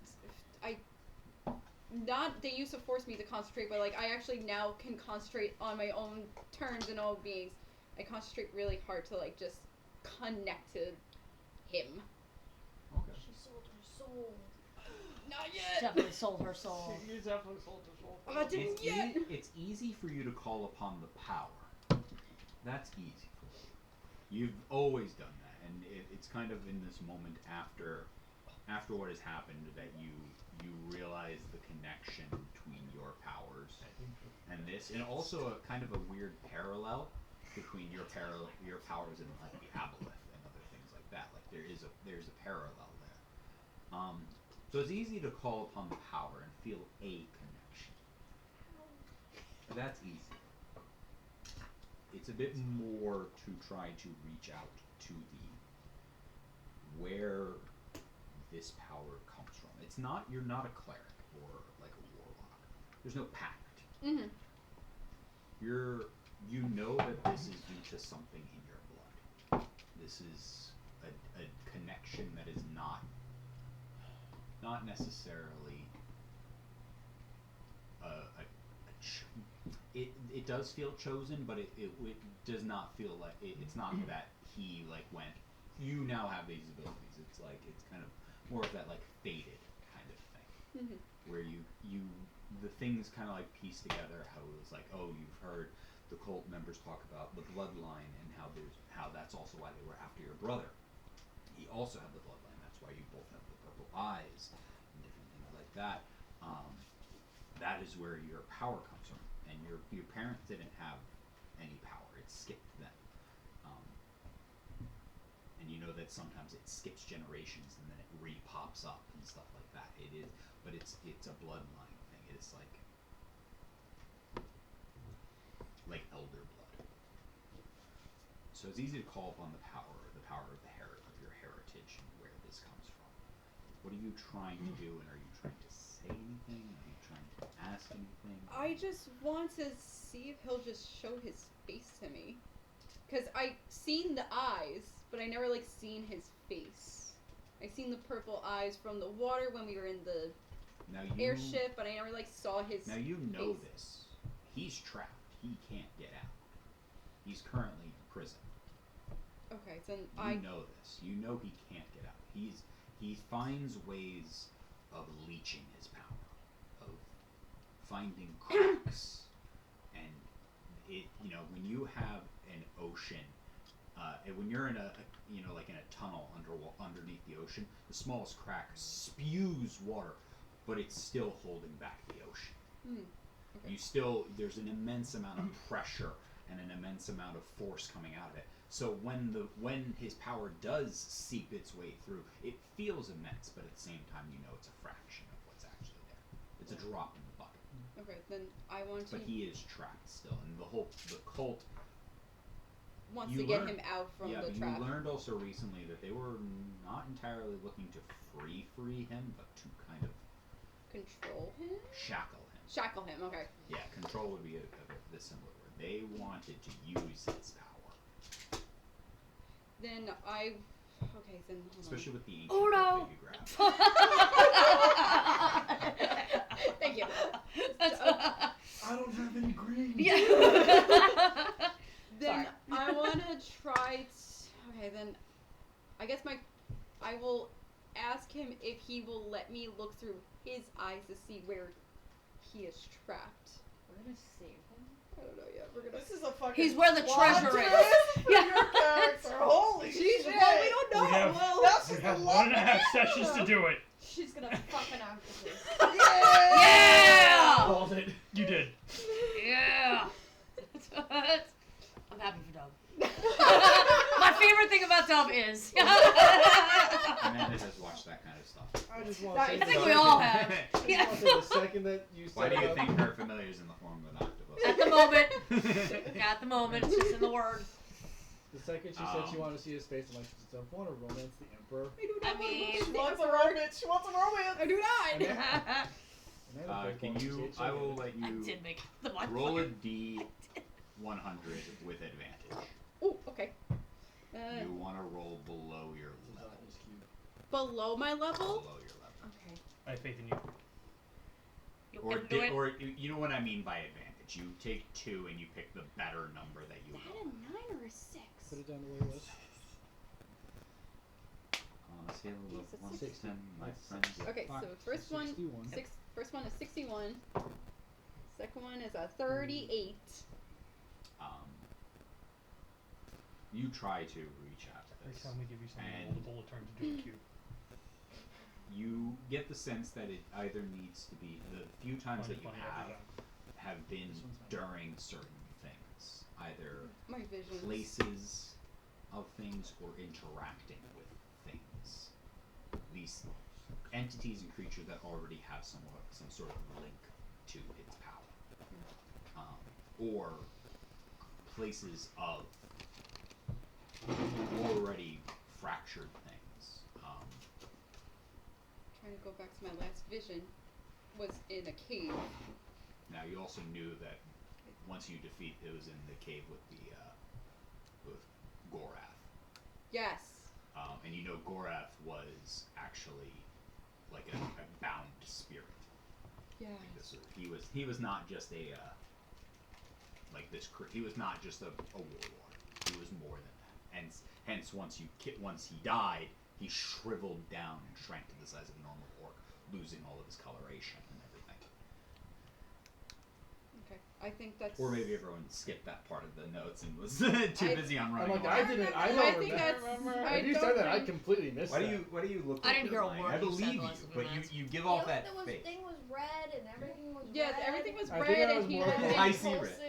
They used to force me to concentrate, but like I actually now can concentrate on my own terms and all beings. I concentrate really hard to like just connect to him. okay. She sold her soul. Not yet. Definitely sold her soul. You definitely sold your soul. I didn't yet. It's easy for you to call upon the power. That's easy for you. You've always done that, and it's kind of in this moment after what has happened that you realize the connection between your powers and this, and also a kind of a weird parallel between your powers and like the aboleth and other things like that. Like there's a parallel there. So it's easy to call upon the power and feel a connection. That's easy. It's a bit more to try to reach out to where this power comes from. It's not, you're not a cleric or like a warlock. There's no pact. Mm-hmm. You know that this is due to something in your blood. This is a connection that is not necessarily it does feel chosen, but it does not feel like it's not that he like went, you now have these abilities. It's like it's kind of more of that like fated kind of thing, where you the things kind of like piece together how it was like, oh, you've heard the cult members talk about the bloodline and how that's also why they were after your brother. He also had the bloodline. That's why you both have the purple eyes and different things like that. That is where your power comes from. And your parents didn't have any power. It skipped them. And you know that sometimes it skips generations and then it re-pops up and stuff like that. It is, but it's a bloodline thing. It's like elder blood. So it's easy to call upon the power of of your heritage and where this comes from. What are you trying to do, and are you trying to say anything? Are you trying to ask anything? I just want to see if he'll just show his face to me. Because I seen the eyes, but I never like seen his face. I seen the purple eyes from the water when we were in the airship, but I never like saw his Now you know face. this. He's trapped. He can't get out. He's currently in prison. Okay, so You know this. You know he can't get out. He finds ways of leeching his power, of finding cracks, and when you have an ocean, and when you're in like in a tunnel underneath the ocean, the smallest crack spews water, but it's still holding back the ocean. Okay. There's an immense amount of pressure and an immense amount of force coming out of it. So when his power does seep its way through, it feels immense, but at the same time, you know it's a fraction of what's actually there. It's a drop in the bucket. Okay, then I want to But he is trapped still, and the cult. wants you to get learn- him out from yeah, the but trap. you learned also recently that they were not entirely looking to free him, but to kind of Control him? shackle him. Shackle him, okay. Yeah, control would be the similar word. They wanted to use his power, Then I. Okay, then hold especially with the ancient Uno. book that you grabbed. Thank you. That's I don't have any green. yeah. Then Sorry. I want to try. Okay, then I guess I will ask him if he will let me look through his eyes to see where he is trapped. We're gonna save him. I don't know yet. We're gonna. This is a fucking. He's where the plot treasure is. twist for Yeah. your character. Holy Jeez, shit! well, we don't know. We have- Well, That's We just have the 1.5 love sessions to do it. She's gonna fucking after this. Yeah! Yeah. Called it. You did. Yeah. I'm happy for Dub. My favorite thing about Dub is. Amanda has watched that kind of stuff. I just want Nice. to say I think the we second- all have. I just Yeah. want to say the second that you said Why do you that- think her familiar is in the form of an octopus? At the moment. At the moment. It's just in the word. The second she said she wanted to see his face, I'm like, does Dub want to romance the Emperor? I do I not want mean- to She wants a romance. She wants a romance. I do And not. then- and then the Can both you? want to see I each will other. let I you did make the mind roll a flayer. D100 with advantage. Oh, okay. You want to roll below your This is level. Ice Cube. Below my level. Below your level. Okay. I have faith in you. You Or, can do it. or you know what I mean by advantage. You take 2 and you pick the better number that you Is that roll. a 9 or a 6? Put it down the way it was. On a scale of It's a 1 to 60. 10, my Yes. friends. Okay, so first one, 61. first one is 61. Second one is a 38. You try to reach out to Every this. time we give you something, And- roll the bullet turn to do a cube. You get the sense that it either needs to be the few times that you Funny every have been This one's mine. during certain things, either My vision. places of things or interacting with things. These entities and creatures that already have some sort of link to its power, or places of already fractured things. Trying to go back to my last vision was in a cave. Now you also knew that once you defeat, it was in the cave with with Gorath. Yes. And you know Gorath was actually like a bound spirit. Yeah. Like this, he was not just a he was not just a warlord. He was more than that. Hence once he died, he shriveled down and shrank to the size of a normal orc, losing all of his coloration and everything. Okay. I think that's. Or maybe everyone skipped that part of the notes and was too busy on I'm running like, away. I didn't. I I don't think remember. that's. I If you don't said that, I think- completely missed Why that. do you look I like didn't you're hear a lying? word I you said believe the you, last but minutes. you give off that There was faith. thing was red and everything was Yeah, red. everything was I think red I was and he more was. like- I see red. Pulsing.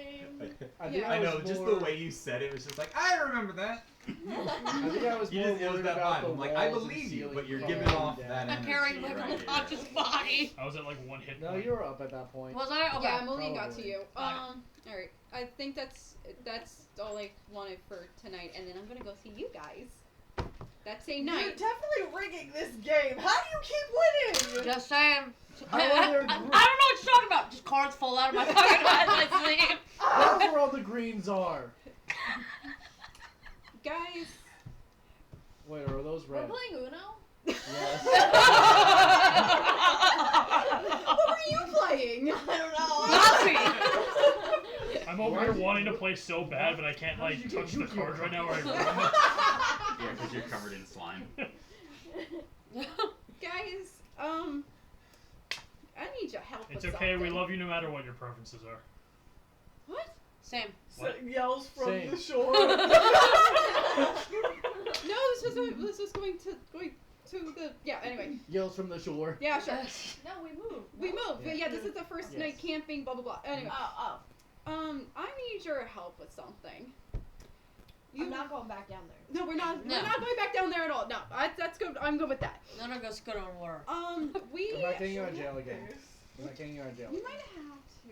I think Yeah. I was know, just more- the way you said it was just like, I remember that. I think I was You more just, it was worried that about vibe. the I'm like, I walls and believe you, ceiling but you're falling giving off down. that I'm energy carrying my right unconscious here. body. I was at like 1 hit No, point. you were up at that point. Was I? Okay. Yeah, Moline got to Probably. you. Got All right. I think that's all I wanted for tonight, and then I'm gonna go see you guys that same You're night. definitely rigging this game. How do you keep winning? Just saying. How I are don't there know what you're talking about. Just cards fall out of my pocket as I sleep. That's where all the greens are. Guys, Wait, are those We're red? playing Uno? Yes. what were you playing? I don't know. I'm over Why here did you- wanting to play so bad, but I can't How did like you get touch the Yu-Gi-Oh cards right now or I cards? ruin them. Yeah, because you're covered in slime. Guys, I need your help It's with okay, we something. love you no matter what your preferences are. What? Same. So yells from Same. the shore. No, this was going to the anyway. Yells from the shore. Yeah, sure. No, we moved. We No. moved. But yeah, this is the first Yes. night camping, blah blah blah. Anyway. Oh. I need your help with something. I'm not going back down there. No, we're not. No. We're not going back down there at all. No, that's good. I'm good with that. None of us good on water. We. I'm not getting you out of jail again. We're not getting you out of jail. You might have to.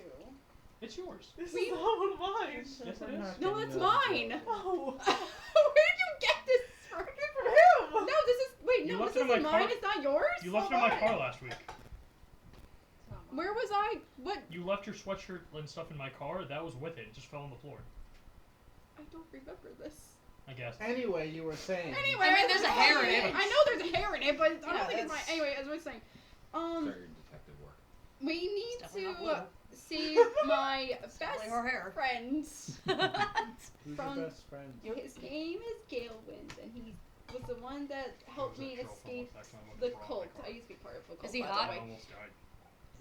It's yours. This We- is all mine. Yes, it We're is. not No, getting it's you out of mine. jail. Oh. Where did you get this from? From him. No, this is wait. You No, left this it in my isn't car. mine. It's not yours. You left it Oh, in my why? car last week. Where was I? What? You left your sweatshirt and stuff in my car. That was with it. It just fell on the floor. I don't remember this. I guess. Anyway, you were saying. Anyway, I mean, there's a hair in it. I know there's a hair in it, but I don't Yeah, think it's mine. that's- Anyway, as I was saying, Start your detective work. we need It's definitely to not save my best Definitely her hair. friend. Who's From- your best friend? His name is Galewind, and he was the one that helped me escape the cult. I used to be part of the cult. Is he by the hot? way. I almost died.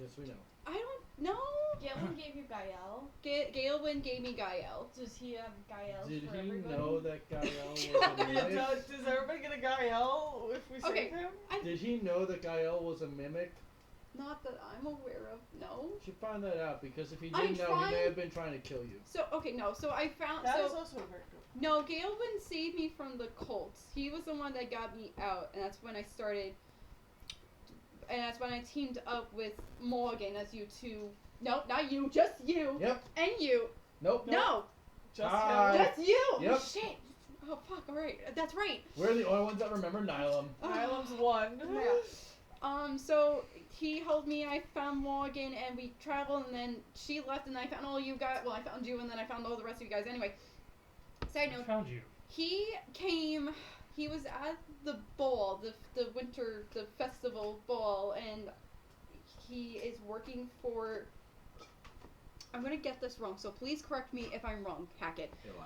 Yes, we know. I don't know. Galen gave you Gael. Galewind gave me Gael. Does he have Gael Did for he everybody? know that Gael was a Yeah, mimic? does everybody get a Gael if we Okay. save him? Did he know that Gael was a mimic? Not that I'm aware of. No. You should find that out because if he I'm didn't know, he trying- may have been trying to kill you. So okay, no. So I found That so. is also a very good. No, Galewind saved me from the cults. He was the one that got me out, and that's when I started. And that's when I teamed up with Morgan as you two. No, not you, just you. Yep. And you. Nope. No, Just Hi. him. just you. Yep. Shit. Oh fuck. All right, that's right. We're the only ones that remember Nylum. Nylum's one. Yeah. So he helped me. I found Morgan, and we traveled, and then she left, and I found all you guys. Well, I found you, and then I found all the rest of you guys. Anyway. Side I note. found you. He came. He was at the ball, the winter, the festival ball, and he is working for. I'm gonna get this wrong, so please correct me if I'm wrong, Hackett. Elira.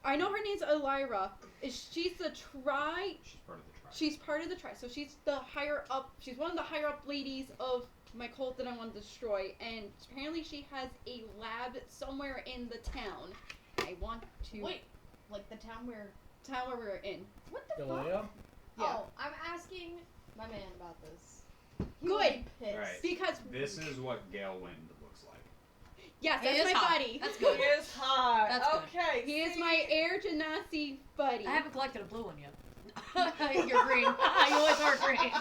I know her name's Elira. She's the tri. She's part of the tribe. She's part of the tri. So she's the higher up. She's one of the higher up ladies of my cult that I want to destroy, and apparently she has a lab somewhere in the town. I want to. Wait, like the town where? Town where we're in. What the fuck? Galea? Yeah. Oh, I'm asking my man about this. He Good. would be pissed. Right. Because This is what Galewind looks like. yes, He that's is my hot. buddy. That's He good. is hot. That's good. Okay. He is see? my Air Genasi buddy. I haven't collected a blue one yet. You're green. You always are green.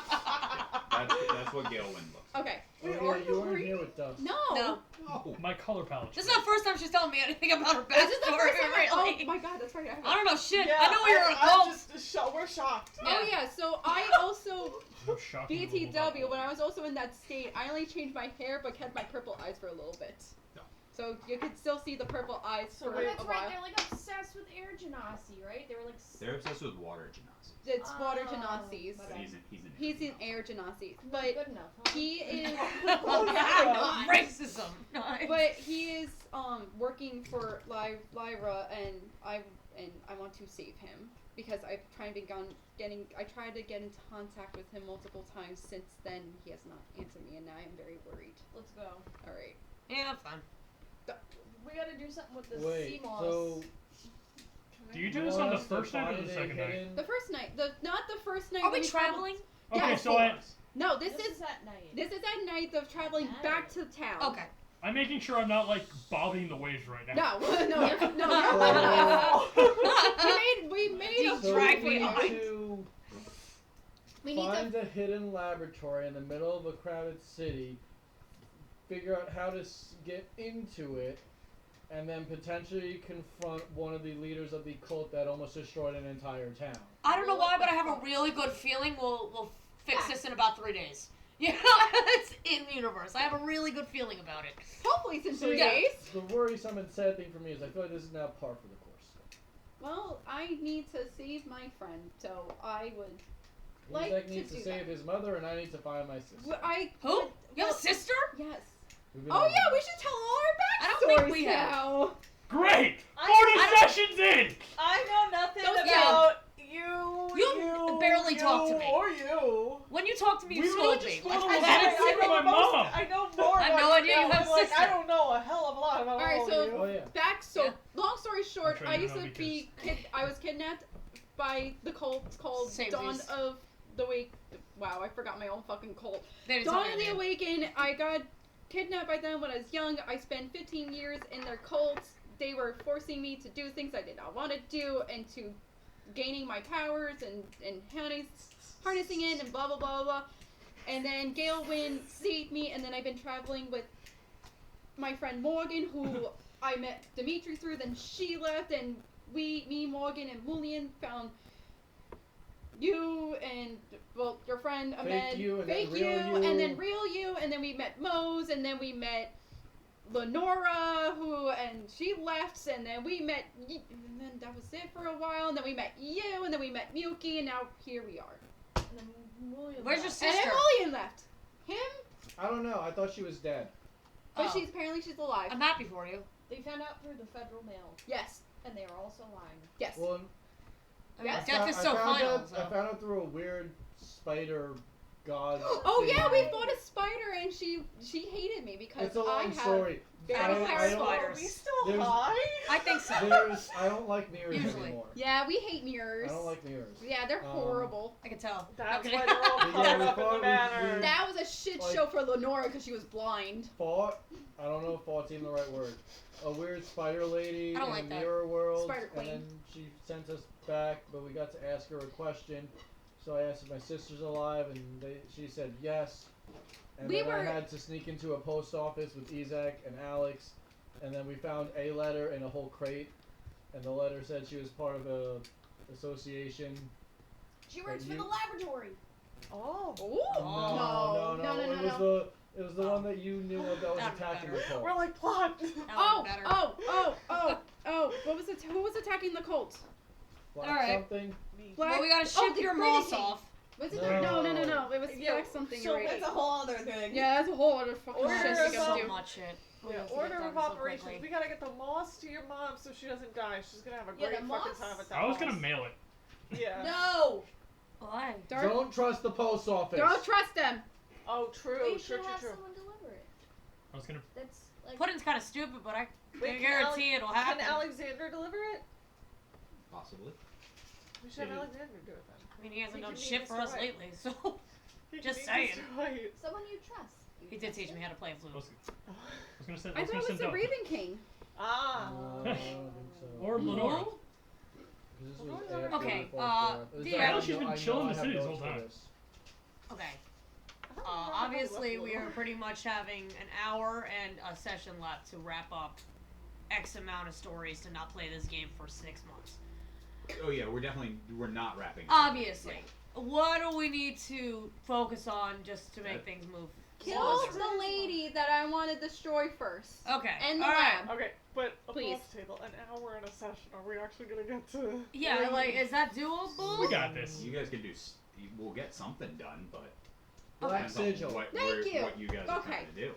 That's what Galewind looks like. Okay. Oh, Wait, yeah, are you you weren't green? here with Dust. No. No. No. My color palette. This is not the first time she's telling me anything about her This is the backstory, first time really. Oh my god, that's right. I don't know shit. Yeah, I know you're in a I'm cult. just we're shocked. Oh yeah, so I also No shocking little BTW when bubble. I was also in that state, I only changed my hair but kept my purple eyes for a little bit. No. So you could still see the purple eyes So for wait, a That's right. while. They're like obsessed with Air Genasi, right? They were like. They're obsessed with water genasi. It's water Oh, Genasi's. my But bad. he's an He's in genasi. Air Genasi's. Not But good enough. Huh? he is Oh, Yeah, yeah. racism. Nice. but he is working for Lyra and I want to save him because I've tried to I tried to get into contact with him multiple times since then. He has not answered me, and now I'm very worried. Let's go. All right. Yeah, fine. We gotta do something with this Wait, sea moss. so Do you do this on want the us to first night or find the a second night? hidden- The first night, not the first night. Are when we traveled- traveling? Okay, Yeah, so No, this This is is at night. this is at night of traveling back to town. Okay. I'm making sure I'm not like bobbing the waves right now. No, no, you're Oh. fine. We made a So drag we me need on. to We need find to. a hidden laboratory in the middle of a crowded city, figure out how to get into it, and then potentially confront one of the leaders of the cult that almost destroyed an entire town. I don't know why, but I have a really good feeling we'll fix this in about 3 days. You know, it's in the universe. I have a really good feeling about it. Hopefully, since So 3 yeah. days. The worrisome and sad thing for me is I feel like this is now par for the course. Well, I need to save my friend, so I would. Like Isaac to needs to do save that. his mother, and I need to find my sister. Who? You have a sister? Yes. We've been Oh on- yeah, we should tell all our I backstories don't think we have. now. Great! I 40 sessions in! I know nothing Don't- about You barely talk to me. Or you. When you talk to me, you We scold really me. just Like, flew I to haven't Los seen Angeles you. with my mom. I know more. I have about no idea you now, have a but, like, sister. I don't know a hell of a lot about All right, all so of you. Oh yeah. back. So Yeah. long story short, I'm sure I you used know to be. I was kidnapped by the cult called Same Dawn piece. of the Wake. Wow, I forgot my own fucking cult. They didn't tell Dawn me of the their name. Awakened. I got kidnapped by them when I was young. I spent 15 years in their cult. They were forcing me to do things I did not want to do, and to gaining my powers and harnessing it and blah blah blah blah. And then Galewind saved me, and then I've been traveling with my friend Morgan, who I met Dimitri through, then she left, and me, Morgan, and Mulian found you and, well, your friend Ahmed. Fake you, and Fake then real you. and then real you, and then we met Mose, and then we met Lenora, and she left, and then we met, and then that was it for a while, and then we met you, and then we met Miyuki, and now here we are. And then William Where's your left. And sister? then Mulian left. Him? I don't know. I thought she was dead. But Oh. apparently she's alive. I'm happy for you. They found out through the federal mail, Yes. and they were also lying. Yes. Well, I mean, Yes. death is so final. I found out through a weird spider god. Oh thing. yeah, we fought a spider, and she hated me because It's a I long have story. very I don't powerful. like Are spiders. we still There's- high? I think so. I don't like mirrors Usually. anymore. Yeah, we hate mirrors. I don't like mirrors. Yeah, they're horrible. I can tell. That's Okay. why they're all Yeah, caught we up in thought the we- manor. That was a shit Like- show for Lenora because she was blind. Fought. I don't know if faught's even the right word. A weird spider lady I don't in like a that. mirror world, Spider and queen. then she sent us back, but we got to ask her a question. So I asked if my sister's alive, and she said yes. And We then I were- had to sneak into a post office with Isaac and Alex, and then we found a letter in a whole crate, and the letter said she was part of a association. She works for you- the laboratory. Oh. Ooh. No. It was the one that you knew of that was That'd be attacking better. the cult. We're like plot. That would Oh, be better. oh. What was it? Who was attacking the cult? Black Alright. something. Black. Well, we gotta ship the your Brady moss King. off. Was it? No. No. It was Yeah, Black something. so You're right. That's a whole other thing. Yeah, that's a whole other fucking Order shit us you up. gotta So do. much shit. We Yeah, have to get order done of so operations. quickly. We gotta get the moss to your mom so she doesn't die. She's gonna have a Yeah, great the fucking moss? time at that I was gonna house. mail it. Yeah. No. Why? Dark. Don't trust the post office. Don't trust them. Oh, true. They True, should true, have true. someone deliver it. I was gonna. That's like. Pudding's kind of stupid, but I Wait, can guarantee it'll Can happen. Alexander deliver it? Possibly. We should have Maybe. Alexander do it then. I mean, he hasn't He done can shit meet for Mr. us White. lately, so He Just can meet saying. Mr. White. Someone you trust. You he did trust teach me him? how to play I flute. was gonna send. I thought it was the Raven King. Ah. I don't think so. Or Lenora. Because this was Okay, after okay, we fought for it. It was the- like, I know she's been I chilling I the have city this notes whole for time. this. Okay. I don't remember how Obviously, left we are Lenora. pretty much having an hour and a session left to wrap up X amount of stories to not play this game for 6 months. Oh yeah, we're not wrapping. up. Obviously. What do we need to focus on just to make things move? Kill forward? the lady that I want to destroy first. Okay. And the alright. lab. Okay, but Please. above table, an hour in a session. Are we actually gonna get to? Yeah, like, is that doable? We got this. You guys can do. We'll get something done, but Black depends on Sigil. what Thank you. what you guys are Okay. trying to do.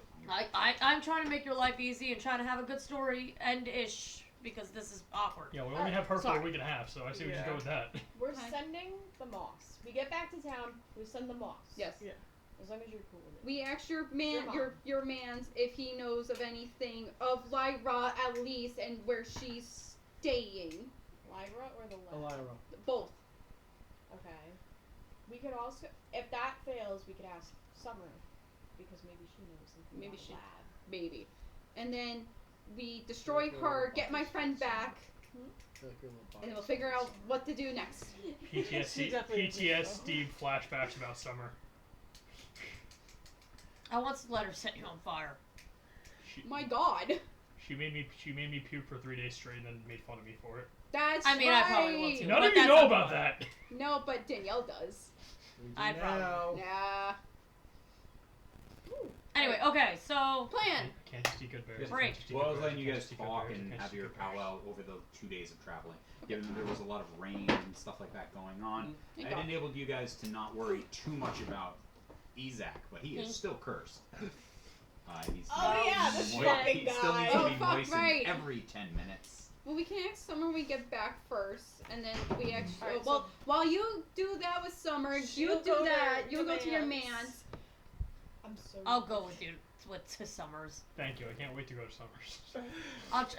I'm trying to make your life easy and trying to have a good story end-ish because this is awkward. Yeah, we only have her for Sorry. a week and a half, so I say we just Yeah. go with that. We're Okay. sending the moss. We get back to town. We send the moss. Yes. Yeah. As long as you're cool with it. We asked your Your your mom. man's if he knows of anything of Lyra at least and where she's staying. Lyra or the lab? Elira. Both. Okay. We could also, if that fails, we could ask Summer because maybe she knows something. Maybe about she- the lab. Baby. And then we destroy her, get my friend back, and then we'll figure out what to do next. She PTSD, definitely did PTSD flashbacks about summer. I once let her set you on fire. She, My God. she made me puke for 3 days straight and then made fun of me for it. That's I mean, right. I probably will too. None but of you that's know not about the that. No, but Danielle does. I probably- Yeah. Anyway, okay, so Plan. Can't just eat good berries. Right. Can't just eat Well, I good was berries, letting you can't guys just eat good talk berries, and can't have just your eat good berries. powwow over the 2 days of traveling. Given that there was a lot of rain and stuff like that going on, Thank I God. enabled you guys to not worry too much about Isaac, but he is still cursed. He's Oh, yeah, this fucking he still needs guy. to be Oh, fuck, moistened right. every 10 minutes. Well, we can ask Summer when we get back first, and then we actually. Alright, well, so- while you do that with Summer, you She'll do go that. to You'll go to your man's. man's. I'm so. I'll go with you to Summers. Thank you. I can't wait to go to Summers.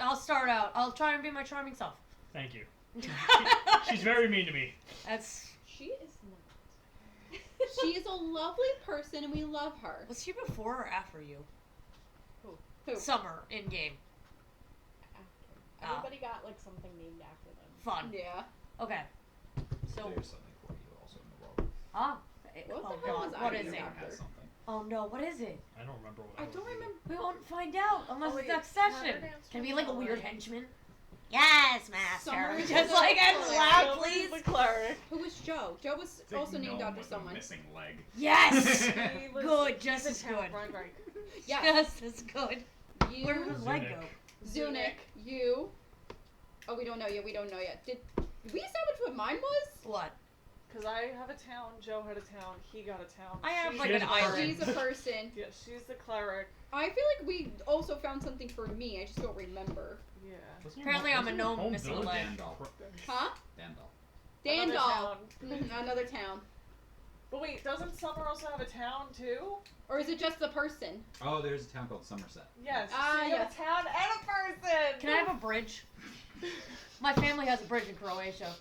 I'll start out. I'll try and be my charming self. Thank you. She's very mean to me. That's She is not. She is a lovely person, and we love her. was she before or after you? Who? Summer in game. After. Everybody got like something named after them. Fun. Yeah. Okay. So There's something for you also in the world. What oh the hell god, was what I is doing it? after? Has something. Oh no, what is it? I don't remember what I was don't either. remember. We won't find out unless Oh, it's wait, next session. Saturday Can it be like a weird Night. henchman? Yes, master. Summer is Just the like as cleric. loud, Joe please. is the cleric. Who was Joe? Joe was It's like also named gnome after with a someone. missing leg. Yes. He was Good, just the as town- good. Right. Yeah. Just as good. You, Where did his leg go? Zunic, you. Oh, we don't know yet. We don't know yet. Did we establish what mine was? What? Because I have a town, Joe had a town, he got a town. I have, she's like, She an has a island. She's a person. Yeah, she's the cleric. I feel like we also found something for me. I just don't remember. Yeah. Wasn't Apparently your- I'm a wasn't your gnome home missing a village leg. Dandal. Huh? Dandal. Another Dandal. town. Another town. But wait, doesn't Summer also have a town too? Or is it just the person? Oh, there's a town called Somerset. Yes. Ah, so you have yes. a town and a person! Can I have a bridge? My family has a bridge in Croatia.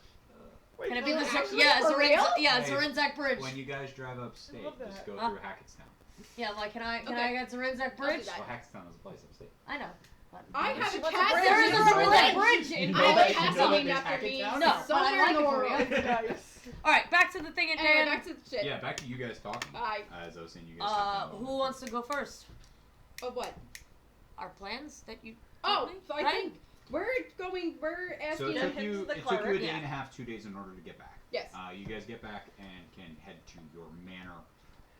Wait, Can it be no, the actually, yeah, for real? Hey, Zarinzak Bridge? When you guys drive upstate, love just that. go Huh? through Hackettstown. Yeah, like can I Okay. get Zarinzak I'll do Bridge? that. Well, Hackettstown is a place upstate. I know. But I have a What's castle. bridge? there is a There's a Zarinzak bridge. Bridge in I have a You know castle that named there's after me. Hackettstown? No, but I Somewhere like in the it for world. real. Nice. All right, back to the thing at Anyway, Dan. back to the shit. Yeah, back to you guys talking. Bye. As I was saying, you guys have Who wants to go first? Of what? Our plans that you. Oh, told me, so I right? think we're asking. So it Yeah, took him you, to the it took you a cleric. day Yeah. and a half, 2 days in order to get back. Yes. You guys get back and can head to your manor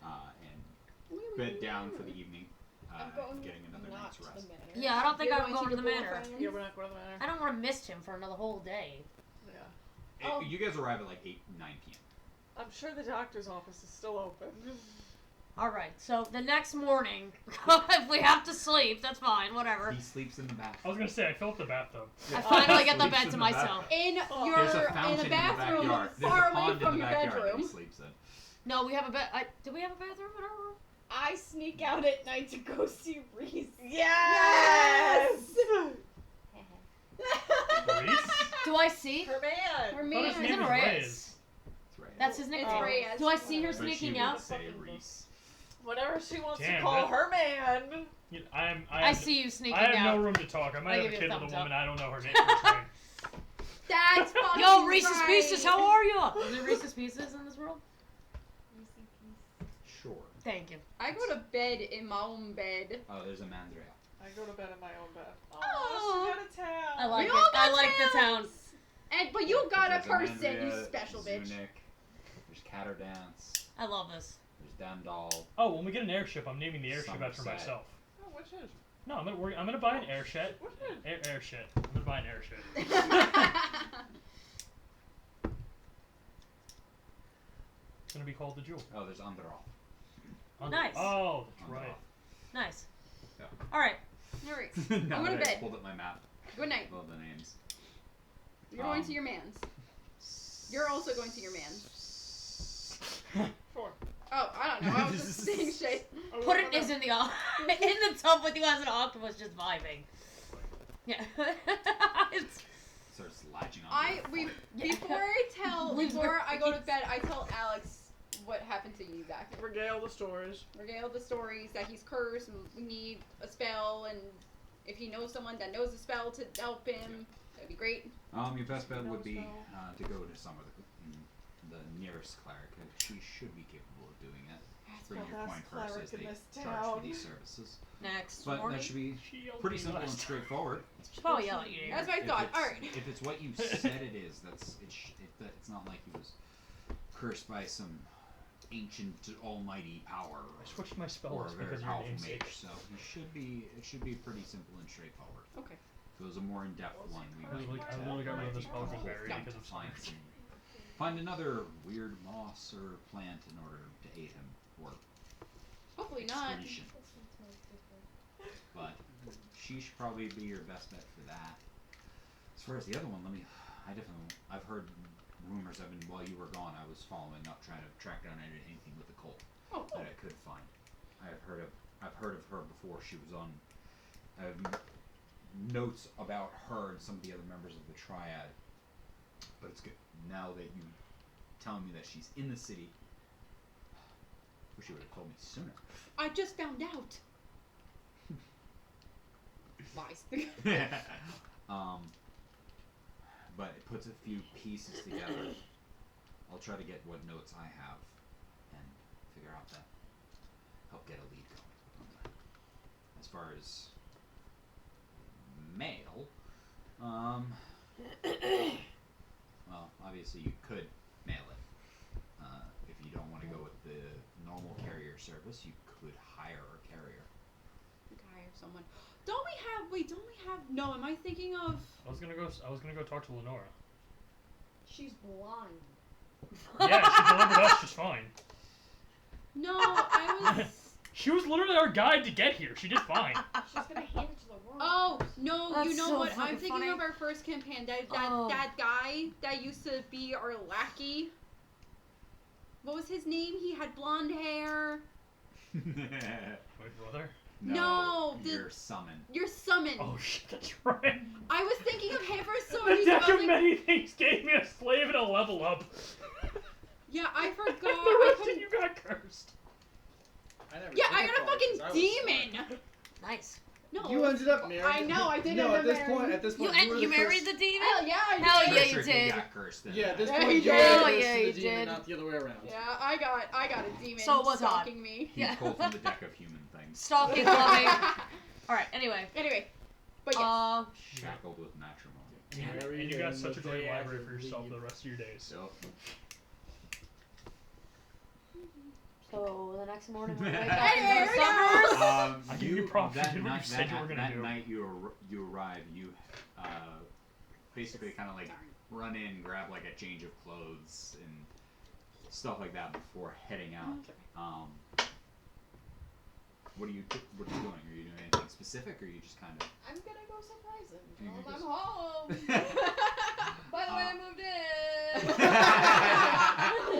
and bed down for the evening, I'm going getting another Not night's to the rest. manor. Yeah, I don't think You're I'm going to the your manor. boyfriend? Yeah, we're not going to the manor. I don't want to miss him for another whole day. Yeah. Oh. You guys arrive at like 8, 9 p.m. I'm sure the doctor's office is still open. All right, so the next morning, if we have to sleep, that's fine. Whatever. He sleeps in the bathroom. I was gonna say I filled the bathtub. I finally get the Sleeps bed in to the myself. In Oh. your There's a in fountain a in the bathroom backyard. There's far a away pond from in the your backyard that bedroom. he sleeps in. No, we have a bed. Do we have a bathroom in our room? I sneak out at night to go see Reese. Yes! Reese? Do I see? Her man! Her I thought man. his Is name it was Reyes? Reyes. That's right. That's his It's nickname. Reyes. Do I see her But she sneaking would out? say Reese. Whatever she wants to Damn, call that- her man. You know, I see you sneaking I have out. no room to talk. I might I have give a you a kid with a thumbs woman. up. I don't know her name. Her name. That's fucking Yo, Reese's right. Pieces, how are you? Is there Reese's Pieces in this world? Sure. Thank you. I go to bed in my own bed. Oh, there's a Mandriel. I go to bed in my own bed. Aw. Oh, she got a town. I like We it. all I got like the town. towns. And but you got a There's person, you Mandria, special bitch. Zunic, there's Catterdance, I love this. there's Dandal. Oh, when we get an airship, I'm naming the airship after Somerset. myself. Oh, which is? No, I'm gonna buy an airship. Which is? Airship. I'm gonna buy an airship. It's gonna be called the Jewel. Oh, there's Andral. Nice. Oh, that's right. Nice. Yeah. All right. Alright, Now I'm going that to I bed. pulled up my map Good night. with all the names. You're going Um, to your man's. You're also going to your man's. Four. Oh, I don't know. I was just saying shit. Put it is in the in the tub with you as an octopus, just vibing. Yeah. It's- Starts latching on. Before I go to bed, I tell Alex what happened to you, Zach. Regale the stories. Regale the stories that he's cursed and we need a spell, and if he knows someone that knows a spell to help him, that'd be great. Your best bet would be spell. to go to some of the nearest cleric. She should be capable of doing it. Bring the your best coin purse cleric as in they this charge for town. these services. Next But morning. that should be She yelled pretty at me simple and last time. straightforward. She'll probably yell at you. That's what I If thought. it's- Alright. If it's what you said it is, it's not like he was cursed by some ancient almighty power I switched my or spells a very because of your powerful namesake. mage. So it should be pretty simple and straightforward. Okay. If it was a more in-depth one, we I literally got rid of the spell with Barry because of find science. find another weird moss or plant in order to aid him or Hopefully not. excretion. But she should probably be your best bet for that. As far as the other one, I've heard rumors. While you were gone, I was following up, trying to track down anything with the cult Oh, that I could find. I've heard of her before. She was on notes about her and some of the other members of the triad. But it's good now that you tell me that she's in the city. Wish you would have told me sooner. I just found out. Lies. But it puts a few pieces together. I'll try to get what notes I have and figure out that. Help get a lead going on that. As far as mail, well, obviously you could mail it. If you don't want to go with the normal carrier service, you could hire a carrier. We could hire someone. Don't we have? Wait, don't we have? No, am I thinking of? I was gonna go talk to Lenora. She's blind. Yeah, she delivered us just fine. No, I was. She was literally our guide to get here. She did fine. She's gonna hand it to the world. Oh no! That's you know so what? I'm fucking thinking funny. of our first campaign. That Oh. guy that used to be our lackey. What was his name? He had blonde hair. My brother? No, you're summoned. You're summoned. Oh shit, that's right. I was thinking of him for some The reason. I deck was of like, many things gave me a slave and a level up. yeah, I forgot. The I rest of couldn't. you got cursed. I never Yeah, took I a got a card fucking 'cause I was demon. Nice. No, You ended up married. I know, I did No, end at up this marrying- point, You were you the married first- the demon? Hell yeah, I did. Hell yeah, Pretty you sure did. got cursed in Yeah, at this Yeah, point, he you were did. the Oh, first yeah, to you the demon, did. not the other way around. Yeah, I got a demon So it was hot. stalking me. He Yeah. pulled from the deck of human things. Stalking, loving. Alright, anyway. Anyway, but yes. Shackled with matrimony. Damn it. Married And you got him such a the great day library after for yourself leave. the rest of your days. So, So the next morning we wake up Hey, and here go we to go. Summers. I give you props, you that did what you night, said you were gonna that do. night you arrive, you basically kind of like run in, grab like a change of clothes and stuff like that before heading out. What are you doing? Are you doing anything specific, or are you just kind of? I'm gonna go surprise him. You Tell him just- I'm home. By the way, I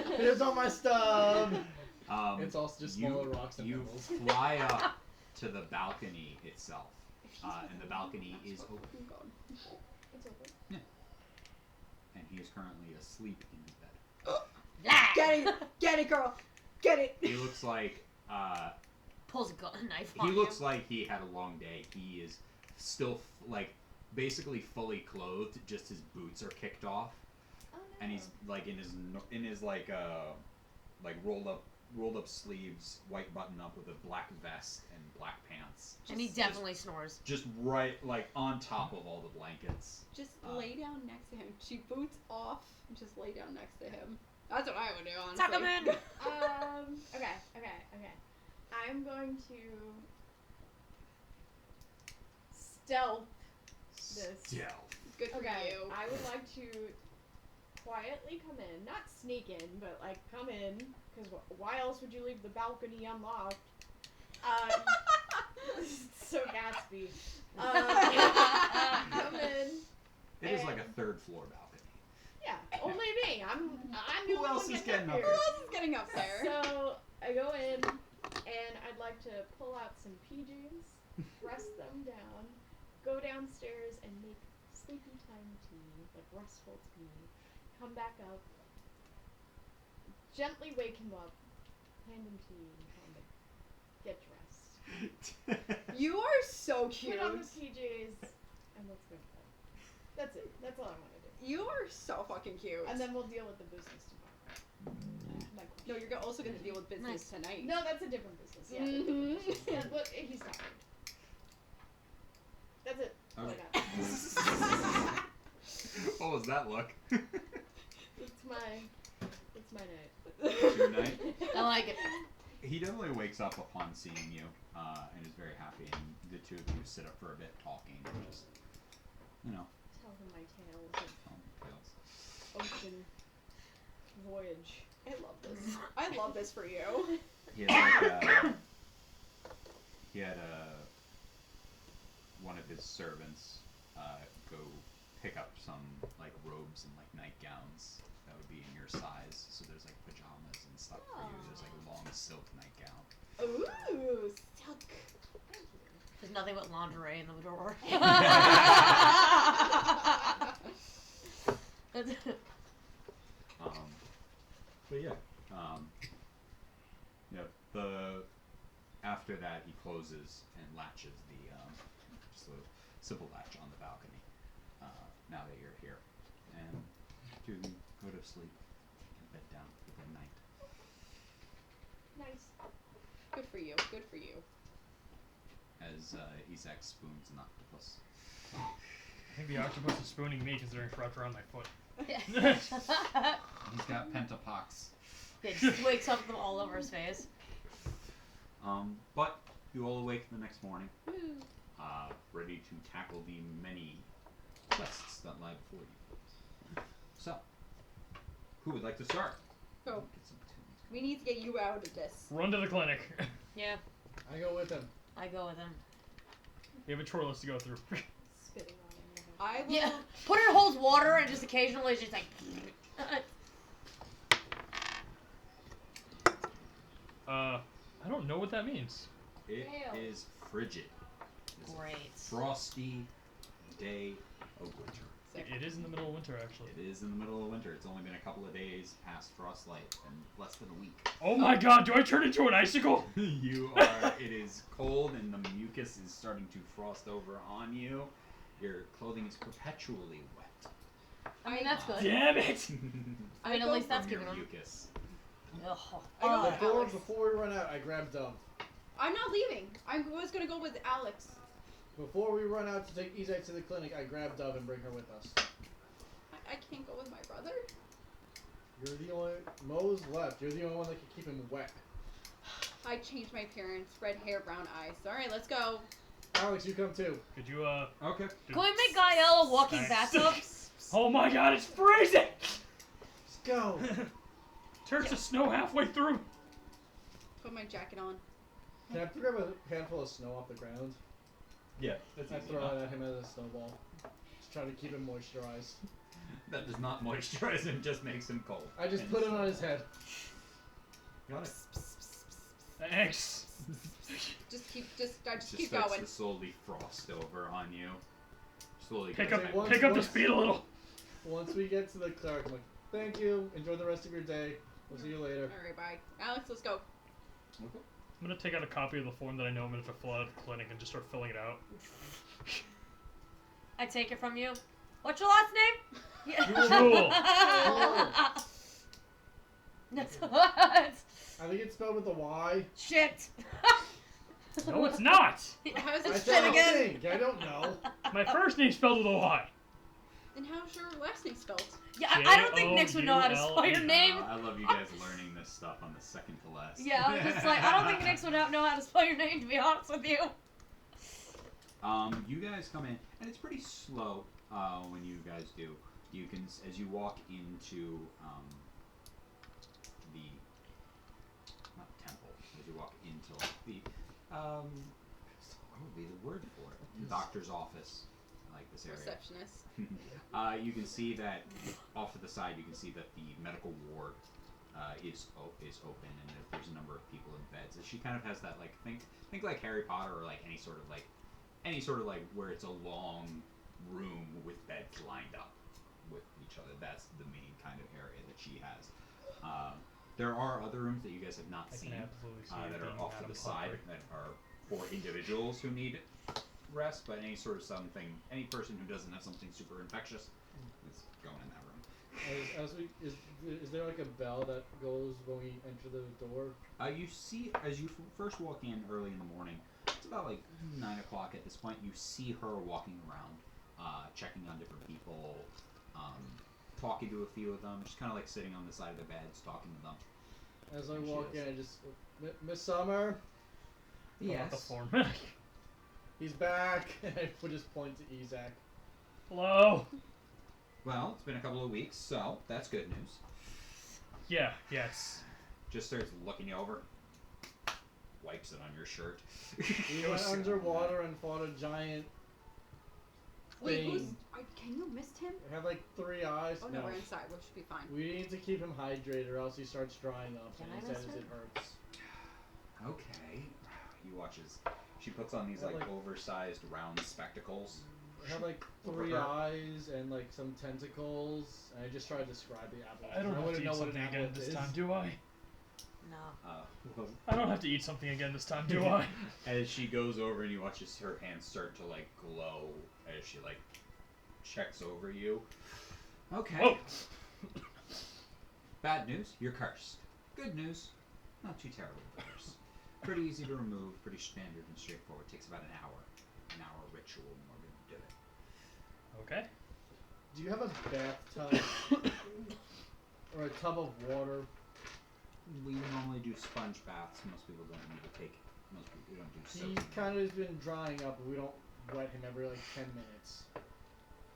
moved in. Here's all my stuff. It's It's all just smaller rocks and you pebbles. fly up to the balcony itself, and the balcony is open, Oh, God. It's open. and he is currently asleep in his bed. Get it, girl. Get it. He looks like Pulls a knife on he you. looks like he had a long day. He is still like basically fully clothed, just his boots are kicked off, Oh no. and he's like in his like rolled up sleeves, white button up with a black vest and black pants. And he definitely snores. Just right like on top of all the blankets. Just lay down next to him. She boots off and just lay down next to him. That's what I would do, honestly. Tuck him in. Okay. I'm going to stealth this. Stealth. Good for Okay, you. I would like to quietly come in, not sneak in, but like come in, because why else would you leave the balcony unlocked? So Gatsby. Come in. It is like a And- third floor balcony. Yeah, only me. I'm the Who only else one is getting getting up up here. Who else is getting up there? So I go in, and I'd like to pull out some PJs, rest them down, go downstairs and make sleepy time tea, like restful tea, come back up, gently wake him up, hand him tea, and tell him to get dressed. You are so cute. Put on the PJs, and let's go to bed. That's it. That's all I want to do. You are so fucking cute. And then we'll deal with the business tomorrow. My question. No, you're also going to deal with business tonight. No, that's a different business. Yeah. Mhm. Yeah, but he's not. That's it. That's all Okay. I got. What was that look? It's my night. Your night? I like it. He definitely wakes up upon seeing you, and is very happy. And the two of you sit up for a bit talking, and just, Tell him my tales tales. of ocean voyage. I love this. I love this for you. He had one of his servants go pick up some like robes and like nightgowns that would be in your size. So there's like pajamas and stuff for you. There's like a long silk nightgown. Ooh, silk. There's nothing but lingerie in the drawer. But yeah, after that he closes and latches the just a simple latch on the balcony. Now that you're here, and to go to sleep and bed down for the night. Nice. Good for you. Good for you. As Isaac spoons an octopus. I think the octopus is spooning me because they're wrapped around my foot. He's got pentapox. It just wakes up them all over his face. But you all awake the next morning, Woo. ready to tackle the many quests that lie before you. So, who would like to start? Go. Get some tunes. We need to get you out of this. Run to the clinic. Yeah, I go with him. I go with him. We have a chore list to go through. Spitting on him. I will. Yeah, put it holds water and just occasionally it's just like. I don't know what that means. It Hail. is frigid. It's a Great. frosty day of winter. Sick. It is in the middle of winter, actually. It is in the middle of winter. It's only been a couple of days past frostlight and less than a week. Oh my god, do I turn into an icicle? You are. It is cold and the mucus is starting to frost over on you. Your clothing is perpetually wet. I mean, that's good. Damn it! I mean, at go least that's from your giving him. mucus. Ugh. I go with Before, Alex. before we run out, I grab Dove. I'm not leaving. I was gonna go with Alex. Before we run out to take Isaac to the clinic, I grab Dove and bring her with us. I can't go with my brother. You're the only... Mo's left. You're the only one that can keep him wet. I changed my parents. Red hair, brown eyes. Alright, let's go. Alex, you come too. Could you, Okay. Can we make Gael a walking Thanks. bathtub? Oh my god, it's freezing! Let's go. Turns to snow halfway through. Put my jacket on. Can I grab a handful of snow off the ground? Yeah, that's I easy throw enough. it at him as a snowball. Just trying to keep him moisturized. That does not moisturize him, just makes him cold. I just And put it on his head. Got it. Thanks. Just keep Just keep starts going. to slowly frost over on you. Slowly Pick goes up, Say back. once- pick up the once- speed a little. Once we get to the cleric, I'm like, thank you. Enjoy the rest of your day. We'll see you later. Alright, bye. Alex, let's go. Okay. I'm gonna take out a copy of the form that I know I'm gonna have to fill out at the clinic and just start filling it out. I take it from you. What's your last name? Jewel. That's I think it's spelled with a Y. shit. No, it's not. How is I it Shit don't again. think. I don't know. My first name's spelled with a Y. And how's your last name spelled? Yeah, I don't think Nix would know how to spell your J-O-U-L-E. name. I love you guys learning this stuff on the second to last. Yeah, I was just like, I don't think Nix would know how to spell your name, to be honest with you. You guys come in, and it's pretty slow when you guys do. You can, as you walk into the, not temple, as you walk into like the, what would be the word for it? The doctor's office, like this area. Receptionist. You can see that off to the side. You can see that the medical ward is open, and that there's a number of people in beds. And she kind of has that like think like Harry Potter or like any sort of like where it's a long room with beds lined up with each other. That's the main kind of area that she has. There are other rooms that you guys have not I seen can absolutely see it that being are off to Madam the side Pomfrey. that are for individuals who need rest, but any sort of something, any person who doesn't have something super infectious is going in that room. As we is there like a bell that goes when we enter the door? You see, as you first walk in early in the morning, it's about like 9 o'clock at this point, you see her walking around, checking on different people, talking to a few of them, just kind of like sitting on the side of the beds, talking to them. As I She walk is. in, I just Miss Summer, Fill out the form. he's back. And I would just point to Isaac. Hello. Well, it's been a couple of weeks, so that's good news. Yeah. Yes. Just starts looking you over, wipes it on your shirt. We Go went sit underwater and fought a giant Wait, who's? thing. Can you missed him? It had like 3 eyes. Oh no, we're inside. We should be fine. We need to keep him hydrated, or else he starts drying up. Can And I he says miss it hurts. Okay. You watch as she puts on these like oversized round spectacles. It had like 3 eyes and like some tentacles. And I just tried to describe the apple. I don't have to wouldn't eat know what something an again apple this is. time, do I? No. Well, I don't have to eat something again this time, do I? as she goes over and you watch as her hands start to like glow as she like checks over you. Okay. Whoa. Bad news, you're cursed. Good news, not too terrible curse. Pretty easy to remove, pretty standard and straightforward. Takes about an hour ritual in order to do it. Okay. Do you have a bathtub or a tub of water? We normally do sponge baths. Most people don't need to take. Most people don't do He soap. kind of has been drying up, but we don't wet him every like 10 minutes.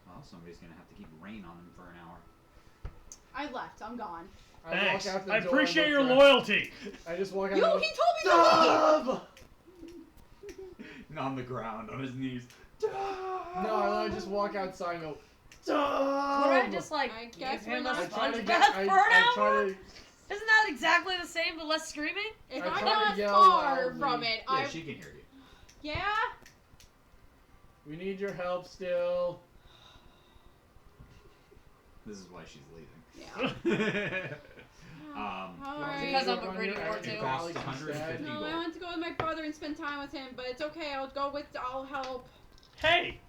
Well, somebody's gonna have to keep rain on him for an hour. I left. I'm gone. I Thanks. walk out the I door appreciate and your look loyalty. I just walk out. Yo, and he told me to leave. Dove! On the ground, on his knees. No, I just walk outside and go. Would I just like I give guess him we're a not- I try to sponge get. bath I for an hour? try to. Isn't that exactly the same but less screaming? If I I'm try to not yell far loudly. from it, Yeah, I she can hear you. yeah. We need your help still. This is why she's leaving. Yeah. Alright. Because I'm a greedy whore It too. costs 150 No, gold. I want to go with my brother and spend time with him, but it's okay. I'll help. Hey,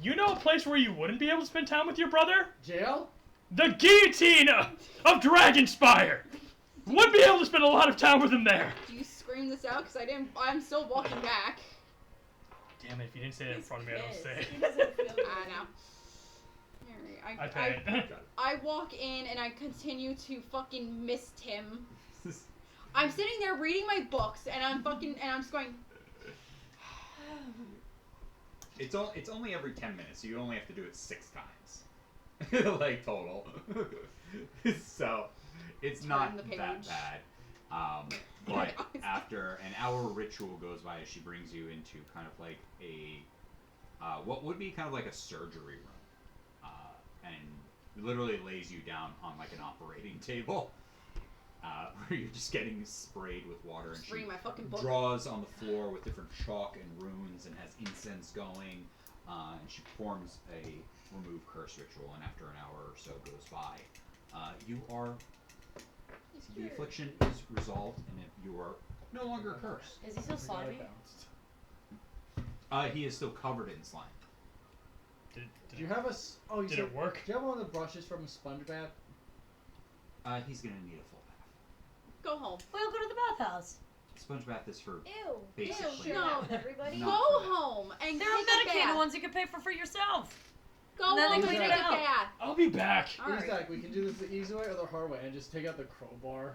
you know a place where you wouldn't be able to spend time with your brother? Jail? The guillotine of Dragonspire. Would be able to spend a lot of time with him there. Do you scream this out? Cause I'm still walking back. Damn it! If you didn't say that in He's front of me, I don't pissed. say it. He doesn't feel good. I know. Alright, I pay it. I walk in and I continue to fucking mist him. I'm sitting there reading my books and I'm just going. It's only every 10 minutes, so you only have to do it 6 times. Like, total. So, it's not the that page. bad. But after an hour ritual goes by, she brings you into kind of like a, what would be kind of like a surgery room. And literally lays you down on like an operating table. Where you're just getting sprayed with water, and Just she reading my fucking book. draws on the floor with different chalk and runes and has incense going, and she performs a remove curse ritual, and after an hour or so goes by, the affliction is resolved, and you are no longer cursed. Is he still I forgot I slimy? bounced. He is still covered in slime. Did Do you have a? Oh, you Did said, it work? Do you have one of the brushes from a sponge bath? He's gonna need a full bath. Go home. We'll go to the bathhouse. Sponge bath is for Ew. Basically. Share No. that with everybody. No. Go home and There are take a medicated bath. ones you can pay for free yourself. Go And then home they and clean take it a out. bath. I'll be back. Alright. Zach, we can do this the easy way or the hard way, and just take out the crowbar.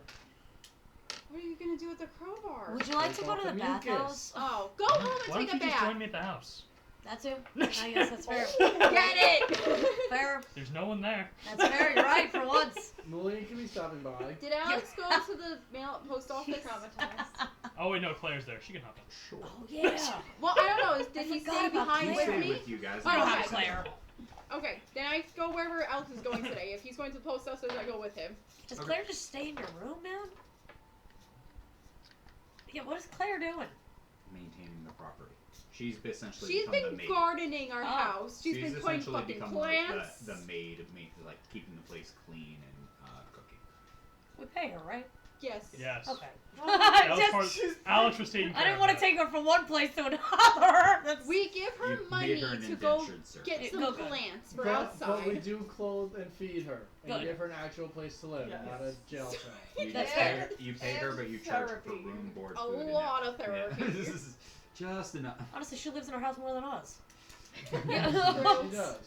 What are you gonna do with the crowbar? Would you like to Take go off to the the bathhouse? Oh, go home and Why take don't a you just bath. join me at the house? That too? I guess that's fair. Get it. Fair. There's no one there. That's fair. You're right for once. Mully can be stopping by. Did Alex go to the post office? Traumatized. Oh wait, no, Claire's there. She can hop in. Sure. Oh yeah. Well, I don't know. Did I he forgot stay about behind He with stayed me? with you guys. I don't and have you guys Claire. went Okay, then I go wherever Alex is going today. If he's going to the post office, I go with him. Does Okay. Claire just stay in your room, man? Yeah, what is Claire doing? maintaining the property. She's essentially She's become the been maid. gardening our Oh. house. She's been putting essentially fucking become plants. like the maid of like keeping the place clean and cooking. We pay her, right? Yes. Yes. Okay. That was Just- part, Alex was taking care I didn't of want to that. take her from one place to another. That's We give her You money made her an to go indentured servant. get Yeah, some go good. plants for But outside. we do clothe and feed her, and Good. give her an actual place to live, Yes. not a jail cell. You, That's pay fair. her, you pay her, but you charge her for Therapy. room, board, A food, and lot of everything. Yeah. therapy. This is just enough. Honestly, she lives in our house more than us. She does.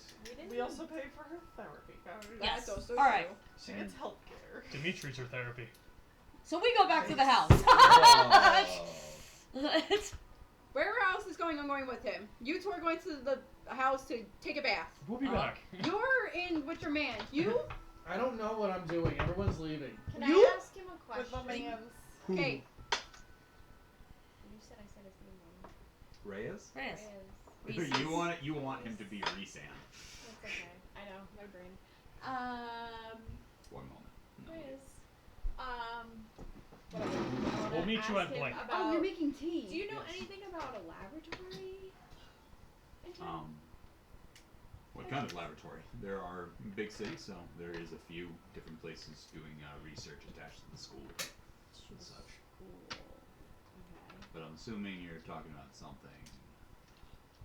We also pay for her therapy, guys. Yes. That's also All right. true. She gets health care. Dimitri's her therapy. So we go back to the house. Oh. It's- Wherever Alex is going, I'm going with him. You two are going to the house to take a bath. We'll be Oh. back. You're in with your man. You? I don't know what I'm doing. Everyone's leaving. Can You? I ask him a With my question? mans. Okay. You said I said his name wrong. Reyes? Reyes. Reyes. You want him to be Resan. That's okay. I know, my brain. One moment. No. Reyes. Whatever. I wanna We'll meet you ask at him blank. About, Oh, you're making tea. do you know Yes. anything about a laboratory? in town? What kind of laboratory? There are big cities, so there is a few different places doing research attached to the school and such. Cool. Okay. But I'm assuming you're talking about something.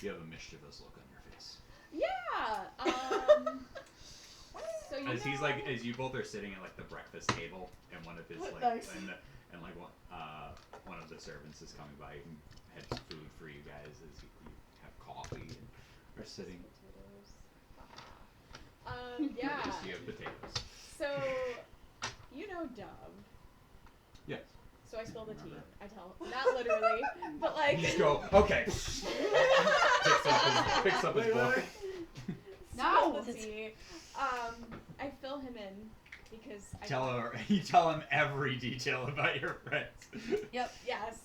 You have a mischievous look on your face. Yeah. So you As he's know- like, as you both are sitting at like the breakfast table, and one of his like, Nice. and and like one of the servants is coming by and has food for you guys as you have coffee and are sitting. Yeah. Yes, you have potatoes. So, you know Dove. Yes. So I spill the tea. Remember. I tell him. Not literally, but like. You just go, okay. picks up his book. Spill the tea. I fill him in because You tell him every detail about your friends. Yes,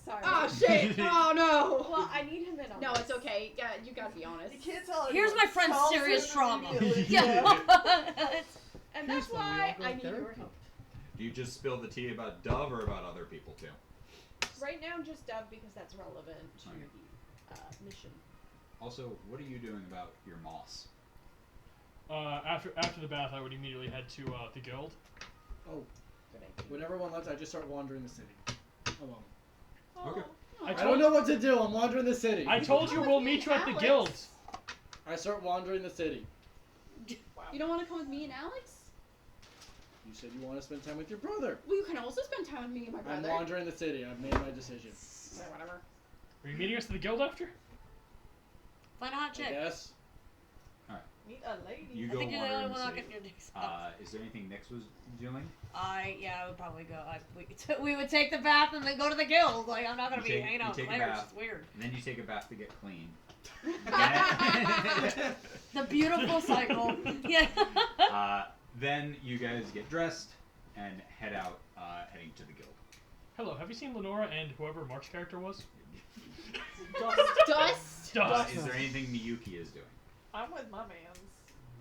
sorry. Oh shit! Oh no! Well, I need him in on No, this. it's okay. Yeah, you gotta be honest. You can't tell Here's anyone. my friend's Tells serious him trauma. immediately. Yeah. And that's Here's when we why all go I need your therapy. help. Do you just spill the tea about Dove or about other people too? Right now, just Dove because that's relevant to Okay. the mission. Also, what are you doing about your moss? After the bath, I would immediately head to the guild. Oh, Good idea. when everyone left, I just start wandering the city. Alone. Okay. I I told don't know what to do. I'm wandering the city. I told you we'll meet you at the Alex. guild. I start wandering the city. You don't want to come with me and Alex? You said you want to spend time with your brother. Well, you can also spend time with me and my I'm brother. wandering the city. I've made my decision. Whatever. Are you meeting us at the guild after? Find a hot I chick. guess. Meet a lady. You I go think you're the wandering only one the not city. getting your dicks up. Is there anything Nix was doing? I would probably go. We would take the bath and then go to the guild. Like I'm not gonna You be take- hanging you out with take a Claire. bath. It's weird. And then you take a bath to get clean. The beautiful cycle. Yeah. Then you guys get dressed and head out, heading to the guild. Hello, have you seen Lenora and whoever Mark's character was? Dust. Dust. Is there anything Miyuki is doing? I'm with my mans.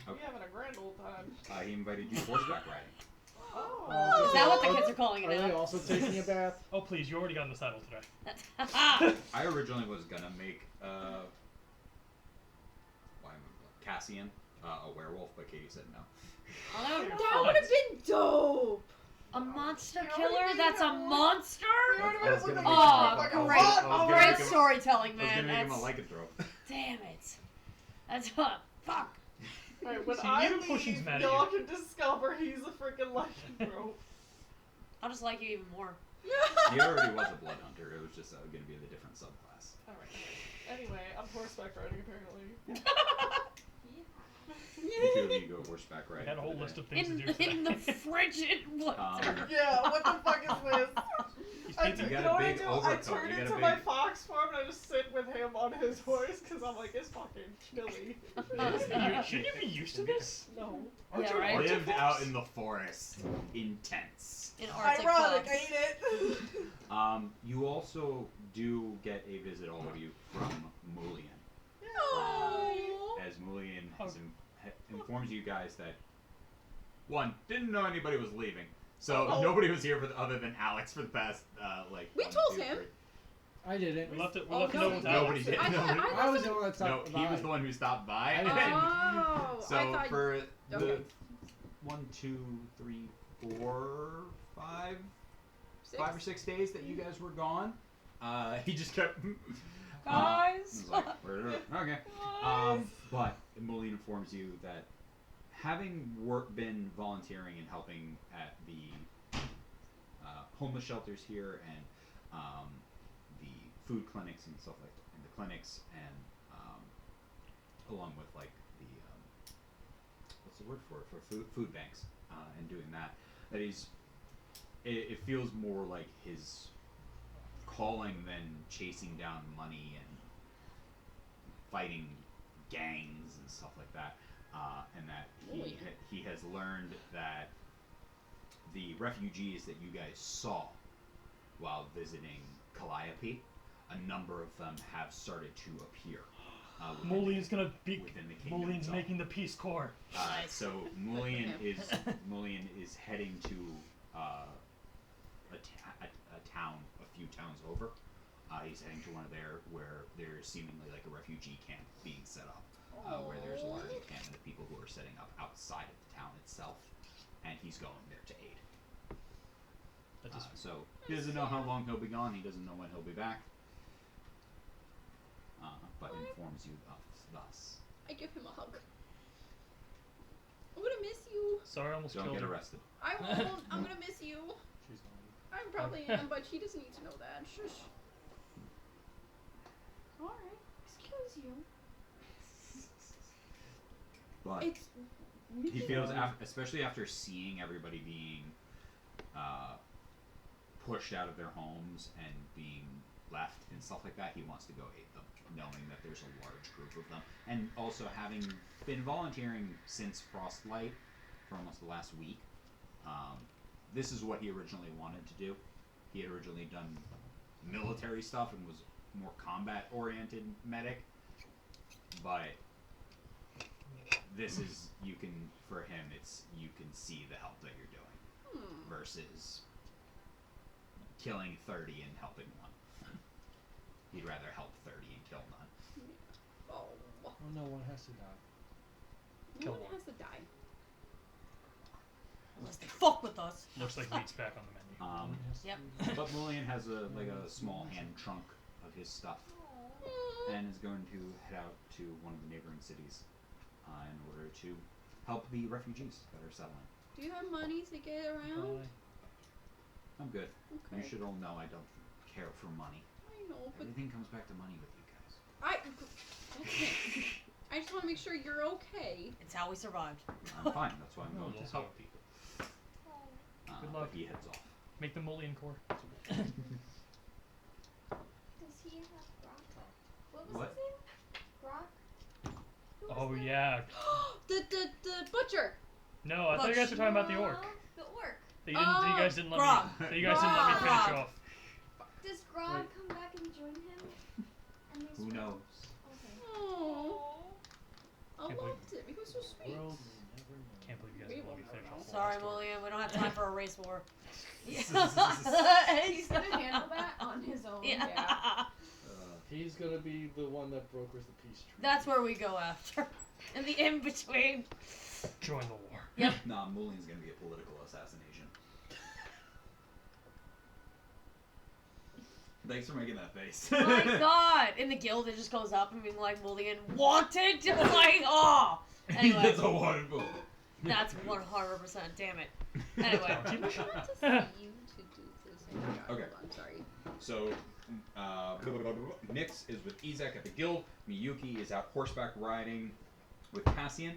We Okay. having a grand old time. He invited you horseback riding. Oh. Is that what the kids are calling it Are they now? also taking a bath? Oh please, you already got in the saddle today. I originally was gonna make Cassian a werewolf, but Katie said no. Oh, That would have been dope. a monster You killer? already That's a made it. monster? I was gonna make him Oh, a- great. I was gonna Great make him- storytelling, I was man. gonna make him a That's, lycanthrope. damn it. That's fuck. Alright, when See, I even Pushing's leave, mad at y'all you. can discover he's a freaking lycanthrope. I'll just like you even more. He already was a blood hunter. It was just gonna be a different subclass. Alright. Anyway, I'm horseback riding apparently. The two of you go horseback I riding. had a for whole the list day. of things to do today. In the frigid winter. Yeah, what the fuck is this? He's I painting- You got know a what I big do? overcoat, I turn you got a into big- my fox form and I just sit with him on his horse because I'm like, it's fucking chilly. Shouldn't you be used to this? No. Aren't Yeah, you right. an Arctic Lived fox? out in the forest. Intense. In Arctic Ironic, Fox. ain't it? You also do get a visit, all of you, from Mulian. Oh. As Mulian informs you guys that, one, didn't know anybody was leaving. So Oh. nobody was here other than Alex for the past, We 1, told 2, him. 3. I didn't. We left it. We Oh, left no, it we with didn't. Alex. Nobody did. I thought- Nobody- I I was the one that No, stopped he was by. the one who stopped by. I didn't. Oh, So I thought. for the okay. 1, 2, 3, 4, 5, Six? 5 or 6 days that you guys were gone, he just kept. Guys. was like, okay. But Mulian informs you that having been volunteering and helping at the homeless shelters here and the food clinics and stuff like that, and the clinics and along with like the what's the word for it, for food banks and doing that it feels more like his calling than chasing down money and fighting gangs and stuff like that, and that he has learned that the refugees that you guys saw while visiting Calliope, a number of them have started to appear. Mulian's gonna be. within the kingdom Mulian's itself. making the Peace Corps. So Mulian is heading to a town a few towns over. He's heading to one of where there's seemingly like a refugee camp being set up, where there's a large encampment of people who are setting up outside of the town itself, and he's going there to aid. That just So he doesn't know how long he'll be gone. He doesn't know when he'll be back, but informs you of thus. I give him a hug. I'm gonna miss you. sorry, I almost Don't killed get her. arrested. I won't. I'm gonna miss you. She's I probably am, but she doesn't need to know that. Shush. Alright, excuse you. But It's. he feels, especially after seeing everybody being pushed out of their homes and being left and stuff like that, he wants to go aid them, knowing that there's a large group of them. And also having been volunteering since Frostlight for almost the last week, this is what he originally wanted to do. He had originally done military stuff and was more combat-oriented medic, but this is, for him, you can see the help that you're doing versus killing 30 and helping one. He'd rather help 30 and kill none. Oh. Oh no, one has to die. No Kill one one. has to die. Unless they fuck with us. Looks like meat's back on the menu. One has to Yep. die. But Mulian has a small hand trunk of his stuff and is going to head out to one of the neighboring cities in order to help the refugees that are settling. Do you have money to get around? I'm good. Okay. You should all know I don't care for money. I know, but Everything comes back to money with you guys. okay. I just want to make sure you're okay. It's how we survived. I'm fine. That's why I'm No, going to also- help people. Good But luck. he heads off. Make the Molian core. Does he have Brock? What was What? his name? Brock? Who was Oh that? yeah. the butcher. No, I thought you guys were talking about the orc. No, the orc. That you guys didn't let Grog. me. That you guys didn't let me finish Grog. off. Does Grog come back and join him? And they Who swap? knows? Okay. Oh, I Can't believe- loved him. He was so sweet. World will never know. Can't believe you guys We didn't let me will finish never off. the Sorry, last orc. William. We don't have time for a race war. He's gonna handle that on his own. Yeah. He's gonna be the one that brokers the peace treaty. That's where we go after. In the in between. Join the war. Yep. Nah, Mulian's going to be a political assassination. Thanks for making that face. My God! In the guild, it just goes up and being like, William wanted. Just like, oh. Anyway, That's a wonderful. that's 100%. Damn it. Anyway. I want to see you to do this. Okay. Hold on, sorry. So, Nyx is with Izak at the guild. Miyuki is out horseback riding with Cassian.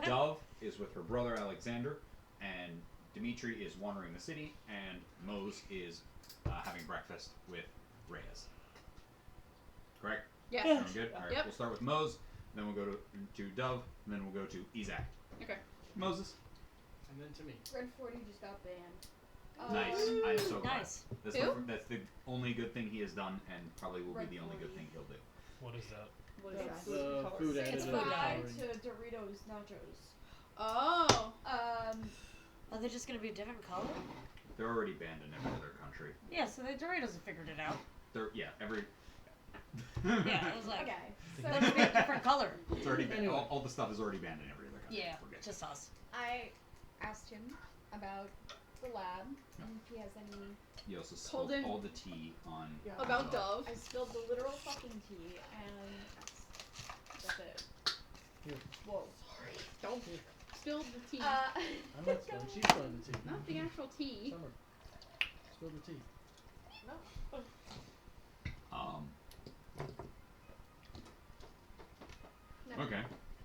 Dove is with her brother Alexander. And Dimitri is wandering the city. And Mose is having breakfast with Reyes. Correct? Yes. Sound good? Alright, Yep. we'll start with Mose. Then we'll go to Dove. And then we'll go to Izak. Okay. Moses. And then to me. Red 40 just got banned. Nice. I am so glad. Nice. That's Who? that's the only good thing he has done, and probably will Red be the only good 40. thing he'll do. What is that? What is That's that? The food It's It's additive food tied coloring. to Doritos Nachos. Oh. Are they just gonna be a different color? They're already banned in every other country. Yeah, so the Doritos have figured it out. They're every. Yeah, it was like, Okay. they'll just be a So different color. It's already banned. Anyway. All the stuff is already banned in every other country. Yeah, We're good. just us. I asked him about the lab and if he has any. You also Told spilled him- all the tea on. Yeah. About Dove. I spilled the literal fucking tea, and that's it. Here. Whoa, sorry. Don't spill the tea. I'm not spilling. She's spilling the tea. Not the actual tea. Summer. Spill the tea. Um. not, Okay.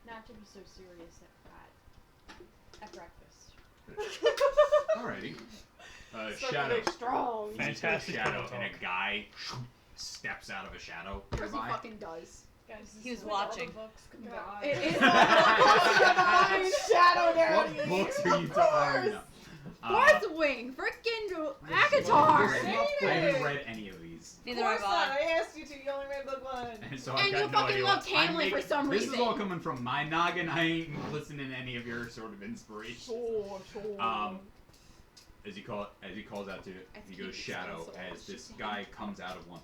not to be so serious at breakfast. Alrighty. Start Shadow. really strong. You just go Fantastic shadow, pillow and a talk. guy steps out of a shadow Of course he nearby. fucking does. Guys, this He was is like all watching. the books God. combined. It is Shadow there. What books are you talking about? Fourth Wing, frickin' Akatar. I haven't read any of these. Of Neither course have not. I. I asked you to. You only read book one. And so And I've got you no fucking idea love what- I'm Tamlin for making- some This is all reason. coming from my noggin. I ain't listening to any of your sort of inspiration. Sure. As he calls out to it, I he keep goes it shadow so as this shitty. guy comes out of one.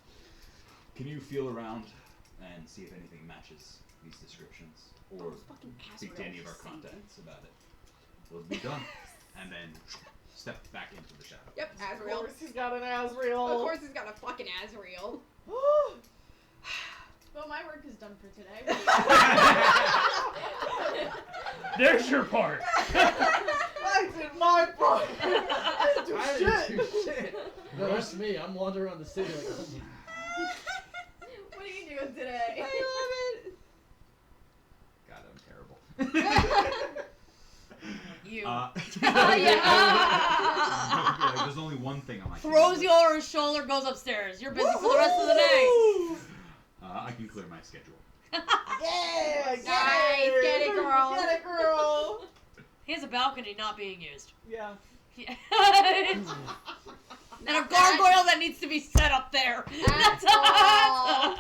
Can you feel around and see if anything matches these descriptions, or Those fucking speak to Azrael any of our Satan. contacts about it? Will be done, and then step back into the shadow. Yep, Of Azrael. course he's got an Azrael. Of course he's got a fucking Azrael. Well, my work is done for today. There's your part. I did my part. I didn't do I shit. didn't do shit. just me. I'm wandering around the city like, oh my. What are you doing today? I love it. God, I'm terrible. You. Yeah. Like, there's only one thing on my Throws you calendar. over his shoulder, goes upstairs. You're busy for the rest of the day. I can clear my schedule. Yeah, Nice, get it, girl. Get it, girl. He has a balcony not being used. Yeah. Yeah. And a gargoyle that needs to be set up there. That's all.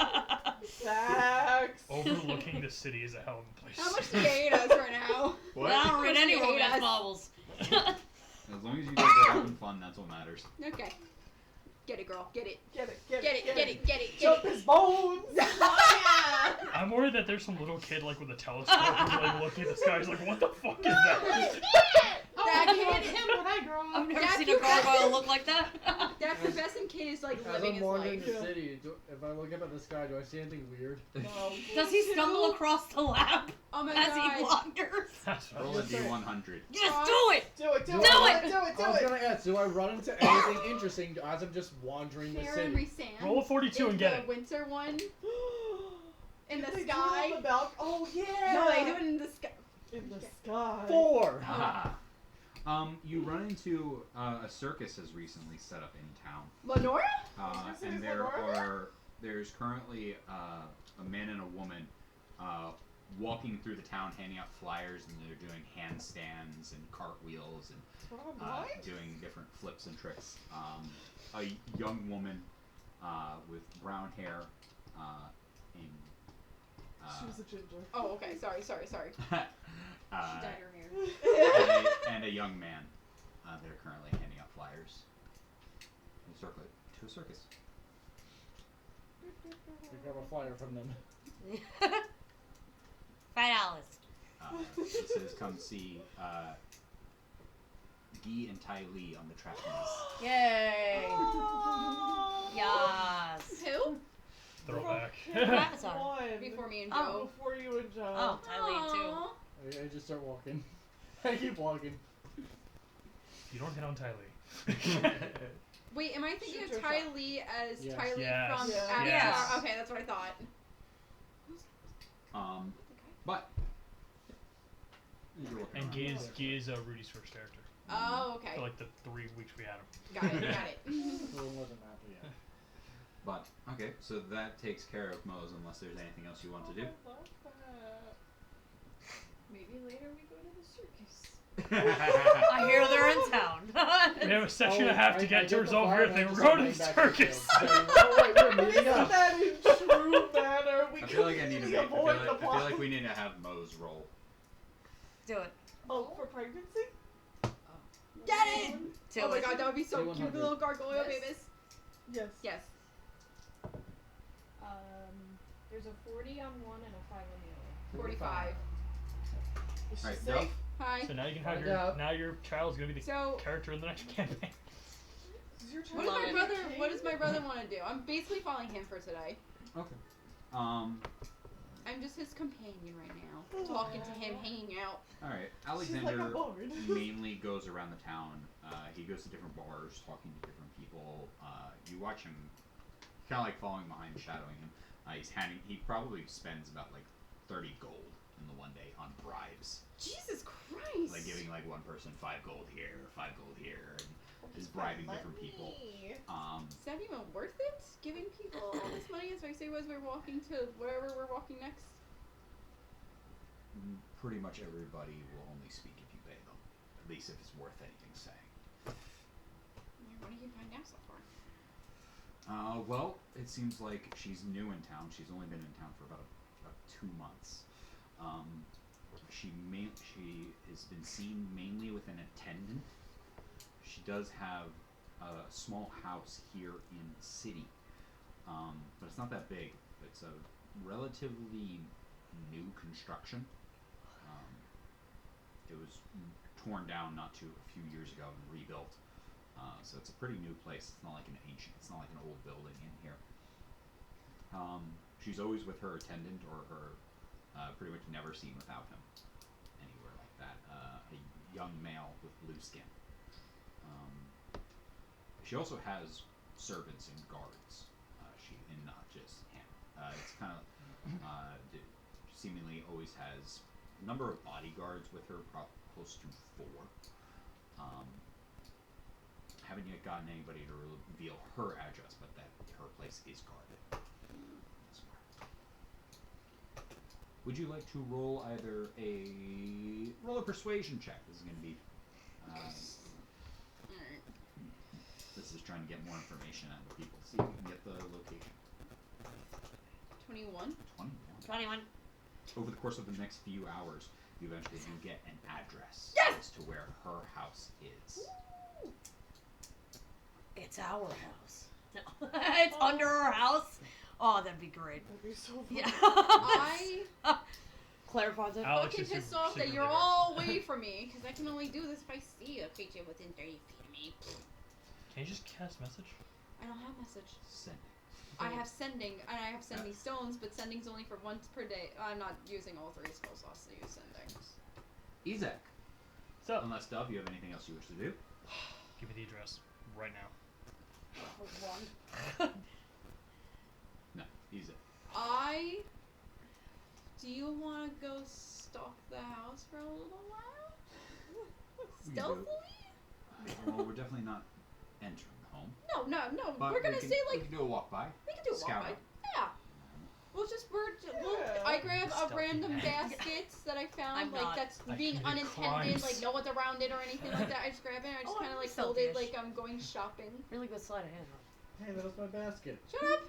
Facts. Overlooking the city is a hell of a place. How much do you hate us right now? What? I don't read any Hate romance us. novels. As long as you guys are having fun, that's what matters. Okay. Get it, girl. Get it. Get it, Get it, get it, get it, Jump get it. his bones. Oh, I'm worried that there's some little kid like with a telescope who's like looking at the sky. He's like, "What the fuck is that?" That Get kid, him when I grow I've up. never That's seen your a gargoyle look like that. that professing kid is like As living I'm his wandering life. the city, if I look up at the sky, do I see anything weird? No. Does he stumble across the lap Oh my as he god. wanders? That's I Roll was a gonna say, D100. Just do it! Do it, do Do it, it. do it, I do was it. gonna ask, do I run into anything interesting as I'm just wandering the Sharon city? Resand. Roll a 42 in and get the it. winter one in Did the they do it sky. on the balcony? Oh yeah. No, they do it in the sky. In the sky. 4! You run into a circus has recently set up in town. Lenora? Is And Lenora there's currently a man and a woman walking through the town handing out flyers, and they're doing handstands and cartwheels and What? doing different flips and tricks. A young woman with brown hair in She was a ginger. Oh, okay. Sorry. uh, Dyed her hair. and a young man that are currently handing out flyers to a circus. We grab a flyer from them. $5. It says, "Come see Guy and Tai Lee on the trapeze." Yay! Oh. Yes. Who? Throwback. Avatar. One. Before me and Oh. Joe. Before you and Joe. Oh, Tylee too. Aw. I just start walking. I keep walking. You don't hit on Tylee. Wait, am I thinking Shoot of your Ty shot. Lee as Yes. Ty Lee Yes. from Yeah. Avatar? Yes. Okay, that's what I thought. But you're looking And around. Guy is Rudy's first character Oh, okay. for like the 3 weeks we had him. Got it. So it wasn't that, but yeah. But okay, so that takes care of Moe's, unless there's anything else you want to do. I love that. Maybe later we go to the circus. I hear they're in town. We have a section and a half to I get get to the resolve flyer here. and They I were just going to start the running back to circus. the field. Oh wait, we're meeting Isn't up. that in true manner? We I feel like I need to completely make. I avoid the feel plot. like we need to have Moe's roll. Do it. Oh, for pregnancy? Get it! Do Oh my it. god, that would be so Do cute, 100. the little gargoyle Yes. babies. Yes. Yes. There's a 40 on one and a 5 on the other. 45. Is she Alright, safe? Dove. Hi. So now you can have Find out. now your child's gonna be the So, character in the next campaign. Is your what child does my it. brother? What does my brother want to do? I'm basically following him for today. Okay. I'm just his companion right now, talking to him, hanging out. All right. She's like a Alexander bard. mainly goes around the town. He goes to different bars, talking to different people. You watch him, kind of like following behind, shadowing him. He probably spends about like 30 gold in the one day on bribes, Jesus Christ! like giving like one person 5 gold here, 5 gold here, and is bribing different people. Is that even worth it? Giving people all this money as I say as we're walking to wherever we're walking next? Pretty much everybody will only speak if you pay them, at least if it's worth anything saying. What do you find out so far? Well, it seems like she's new in town. She's only been in town for about 2 months. She has been seen mainly with an attendant. She does have a small house here in the city, but it's not that big. It's a relatively new construction. It was torn down a few years ago and rebuilt. So it's a pretty new place. It's not like it's not like an old building in here. She's always with her attendant or her, pretty much never seen without him anywhere like that. A young male with blue skin. She also has servants and guards. And not just him. It's kind of seemingly always has a number of bodyguards with her, close to 4. Haven't yet gotten anybody to reveal her address, but that her place is guarded. Would you like to roll either roll a persuasion check? This is going to be. This is trying to get more information out of people. See if you can get the location. 21. 21. Over the course of the next few hours, you eventually do get an address as to where her house is. It's our house. No. It's under our house. Oh, that'd be great. That'd be so fun. Yeah. I Claire finds it. Alex fucking is pissed super off that secret you're leader. all away from me, because I can only do this if I see a creature within 30 feet of me. Can you just cast message? I don't have message. Sending. I have sending, and I have sending stones, but sending's only for once per day. I'm not using all 3 spell slots to use sending. Isaac. So, Unless, Dove, you have anything else you wish to do? give me the address right now. No, Isaac. Do you want to go stalk the house for a little while? We Stealthily? Well, we're definitely not entering the home. No. But We're gonna we can, stay we like can do a walk by. we can do a walk scout by. out. Yeah. I grab a Stealthy random man. basket that I found, I'm like not. that's I being committed unintended, crimes. like no one's around it or anything like that. I just grab it and I just Oh, kind of I'm like hold it selfish. like I'm going shopping. Really good sleight of hand. Hey, that was my basket. Shut up!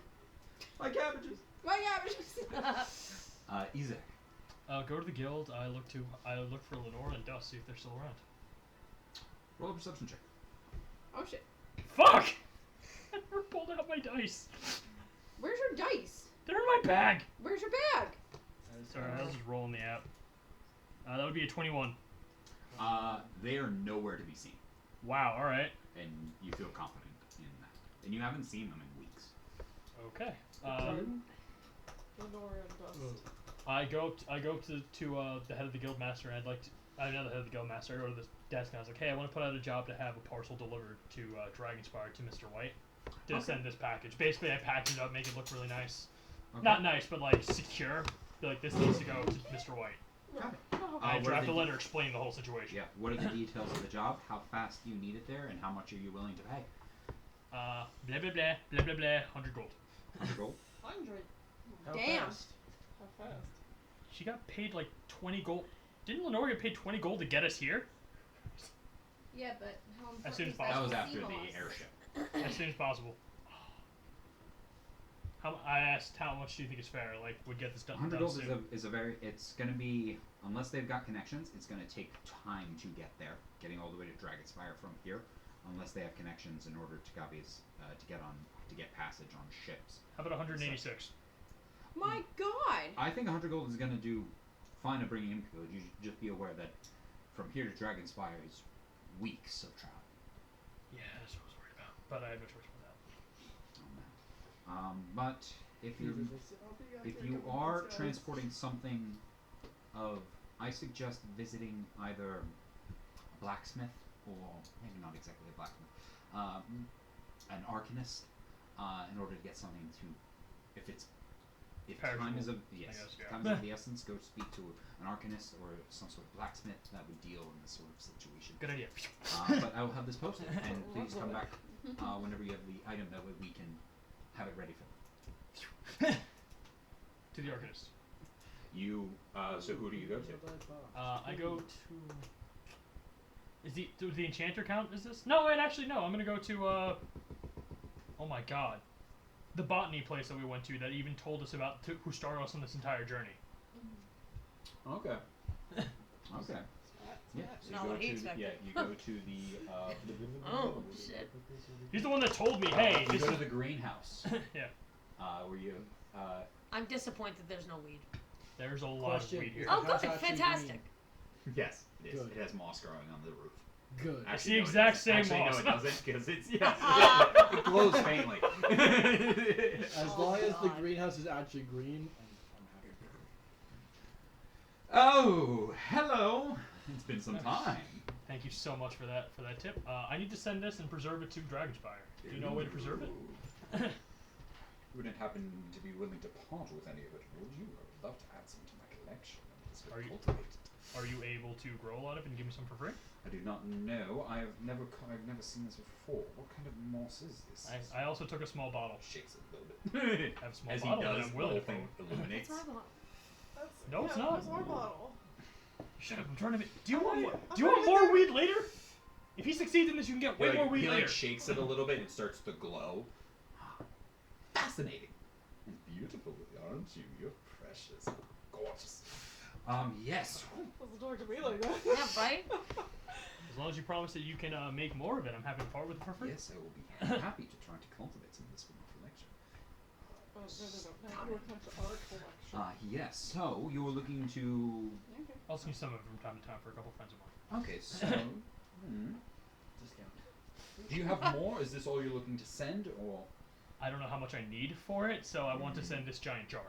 My cabbages. Well, yeah, Isaac. Go to the guild. I look for Lenore and Dust, see if they're still around. Roll a perception check. oh shit. Fuck! I never pulled out my dice. Where's your dice? They're in my bag. Where's your bag? Sorry, I was just rolling the app. That would be a 21. They are nowhere to be seen, Wow. All right. and you feel confident in that. And you haven't seen them in weeks. Okay. Lenore and Dust. I go to the head of the guild master, and I'd like to. I'm not the head of the guild master. I go to the desk, and I was like, "Hey, I want to put out a job to have a parcel delivered to Dragonspire to Mr. White to Okay. send this package. Basically, I package it up, make it look really nice. Okay. Not nice, but like secure. Be like, this needs to go to Mr. White. Got it. I what are draft the a letter explaining the whole situation. Yeah. What are the details of the job? How fast do you need it there, and how much are you willing to pay? Blah blah blah blah blah blah. 100 gold. 100 gold. 100. How Damn. fast? How fast? She got paid like 20 gold. Didn't Lenore get paid 20 gold to get us here? Yeah, but how As soon as important That was is after sea the moss? airship. As soon as possible. I asked how much do you think is fair? Like, would get this done 100 done gold soon. is a very. It's going to be, unless they've got connections, it's going to take time to get there. Getting all the way to Dragonspire from here, unless they have connections in order to get passage on ships. How about 186? My God! I think 100 gold is going to do fine at bringing in people. You should just be aware that from here to Dragonspire is weeks of travel. Yeah, that's what I was worried about. But I have no choice about that. But if you are transporting something of, I suggest visiting either a blacksmith or maybe not exactly a blacksmith, an arcanist, in order to get something to, if time is of guess, yeah. time is of the essence, go speak to an arcanist or some sort of blacksmith that would deal in this sort of situation. Good idea. But I will have this posted, and please come back whenever you have the item. That way we can have it ready for them. To the arcanist. You. So who do you go to? I go to. Is the enchanter count? Is this? No, wait. Actually, no. I'm gonna go to. Oh my God, the botany place that we went to that even told us about who started us on this entire journey. Okay. Okay. Yeah. So Not you go what he to expected. you go to the. Oh shit. He's the one that told me, hey, you this go is to the greenhouse. yeah. Where you. I'm disappointed there's no weed. There's a lot Question. of weed here. Oh, house good, actually fantastic. Yes, it is. Good. It has moss growing on the roof. Good. It's the exact same Actually, moss. no, it doesn't, because it's it glows faintly. As Oh, long as the God. greenhouse is actually green, I'm happy. Oh, hello. It's been some time. Thank you so much for that tip. I need to send this and preserve it to Dragonspire. Do you know a way to preserve it? You wouldn't happen to be willing to part with any of it, would you? I would love to add some to my collection. Are you- Cultivate it. Are you able to grow a lot of it and give me some for free? I do not know. I've never seen this before. What kind of moss is this? I also took a small bottle. Shakes it a little bit. I have a small As bottle he and does, I'm the willing whole to thing illuminates. That's my bottle. That's, No, it's yeah, not. Where's our bottle? Shut up! I'm trying to. Do you I'm want not- more? I'm Do you not want even more there. weed later? If he succeeds in this, you can get way more weed he later. shakes it a little bit and it starts to glow. Fascinating. And beautiful, aren't you? You're precious. Gorgeous. Yes. Doesn't talk to me like that. Yeah, right? As long as you promise that you can make more of it, I'm happy to part with it for free. Yes, I will be happy to try to cultivate some of this for my collection. Oh, no. Now you come to our collection. Yes. So you were looking to. Okay. I'll send you some of it from time to time for a couple friends of mine. Okay. So. Do you have more? Is this all you're looking to send, or? I don't know how much I need for it, so I want to send this giant jar.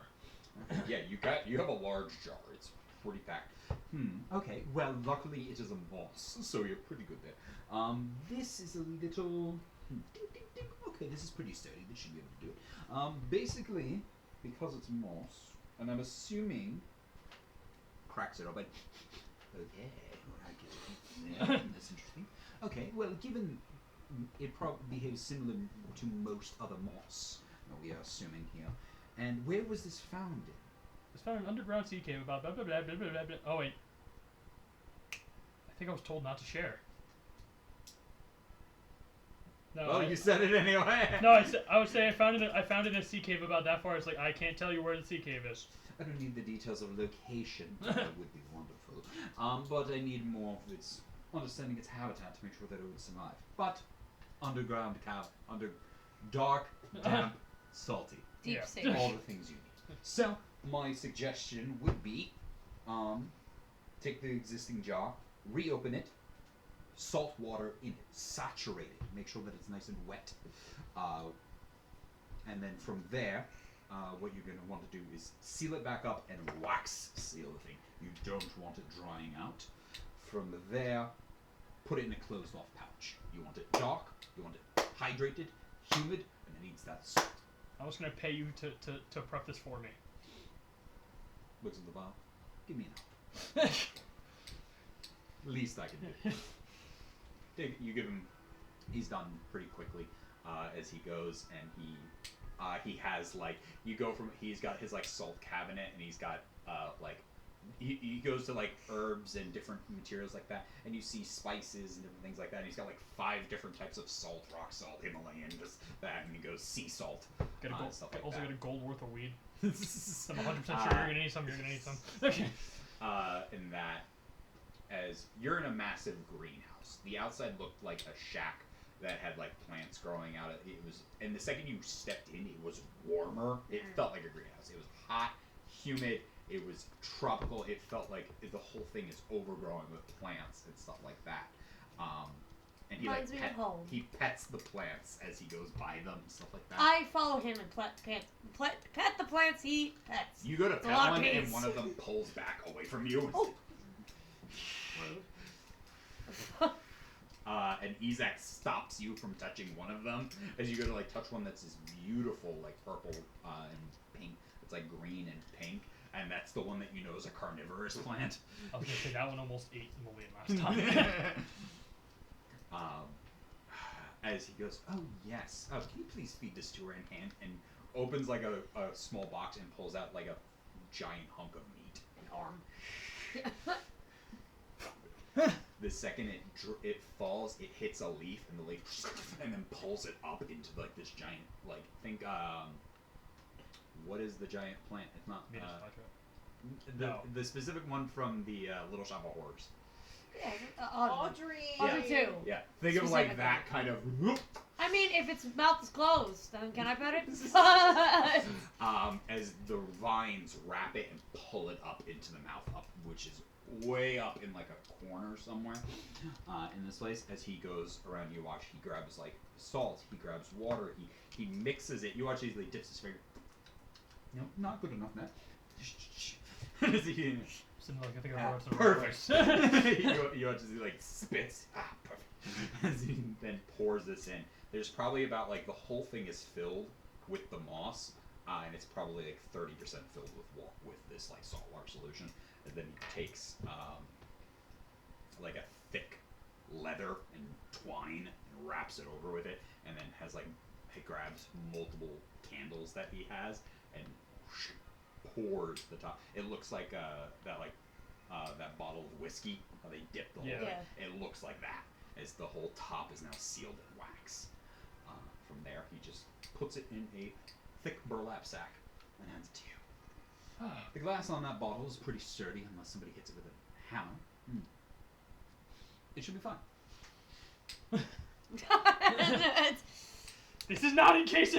Yeah, you have a large jar. It's pretty packed. Okay. Well, luckily it is a moss, so you're pretty good there. This is a little. Ding, ding, ding. Okay, this is pretty sturdy. This should be able to do it. Basically, because it's moss, and I'm assuming cracks it open. Okay, I get it. Yeah, that's interesting. Okay, well, given it probably behaves similar to most other moss that we are assuming here. And where was this found in? It's found in an underground sea cave about blah blah blah blah blah blah blah. Oh wait. I think I was told not to share. No. Well, you said it anyway. No, I would say I found it in a sea cave about that far. It's like I can't tell you where the sea cave is. I don't need the details of location. That would be wonderful. But I need more of its understanding its habitat to make sure that it would survive. But underground dark, damp, salty. Deep Yeah. sea. All the things you need. So my suggestion would be, take the existing jar, reopen it, salt water in it, saturate it, make sure that it's nice and wet, and then from there, what you're going to want to do is seal it back up and wax seal the thing. You don't want it drying out. From there, put it in a closed off pouch. You want it dark, you want it hydrated, humid, and it needs that salt. I was gonna pay you to prep this for me. Looks at the vial. Give me an hour. Least I can do. You give him. He's done pretty quickly as he goes, and he has like you go from he's got his like salt cabinet, and he's got like he goes to like herbs and different materials like that, and you see spices and different things like that. And he's got like 5 different types of salt: rock salt, Himalayan, this that, and he goes sea salt. Get a gold, stuff like also that. get a gold worth of weed. I'm 100% sure you're gonna need some. You're gonna need some. Okay. In that, as you're in a massive greenhouse, the outside looked like a shack that had like plants growing out of it. It was, and the second you stepped in, it was warmer. It felt like a greenhouse. It was hot, humid. It was tropical. It felt like the whole thing is overgrowing with plants and stuff like that. And he Reminds me of home. he pets the plants as he goes by them and stuff like that. I follow him and pet the plants he pets. You go to It's a pet lot of one, and peace. one of them pulls back away from you. Oh. And Izak stops you from touching one of them as you go to like touch one that's this beautiful like purple and pink. It's like green and pink, and that's the one that you know is a carnivorous plant. I was gonna say that one almost ate Molian last time. As he goes, oh yes, can you please feed this to her in hand? And opens like a small box and pulls out like a giant hunk of meat. An arm. The second it falls, it hits a leaf, and the leaf and then pulls it up into like this giant like think what is the giant plant? It's not Venus flytrap. the specific one from the Little Shop of Horrors. Yeah, Audrey. Audrey too. Yeah, think of like Specifically. that kind of. I mean, if its mouth is closed, then can I pet it? As the vines wrap it and pull it up into the mouth, up which is way up in like a corner somewhere. In this place, as he goes around, you watch. He grabs like salt. He grabs water. He mixes it. You watch as he dips his finger. No, not good enough, Matt. As he Something like I think I Ah, wrote some perfect. perfect. you watch as he like spits. Ah, perfect. As he then pours this in. There's probably about like the whole thing is filled with the moss, and it's probably like 30% filled with this like saltwater solution. And then he takes like a thick leather and twine and wraps it over with it, and then has like he grabs multiple candles that he has and pours the top. It looks like that bottle of whiskey how they dip the whole Yeah. thing. It looks like that as the whole top is now sealed in wax. From there, he just puts it in a thick burlap sack and hands it to you. The glass on that bottle is pretty sturdy unless somebody hits it with a hammer. It should be fun. This is not in case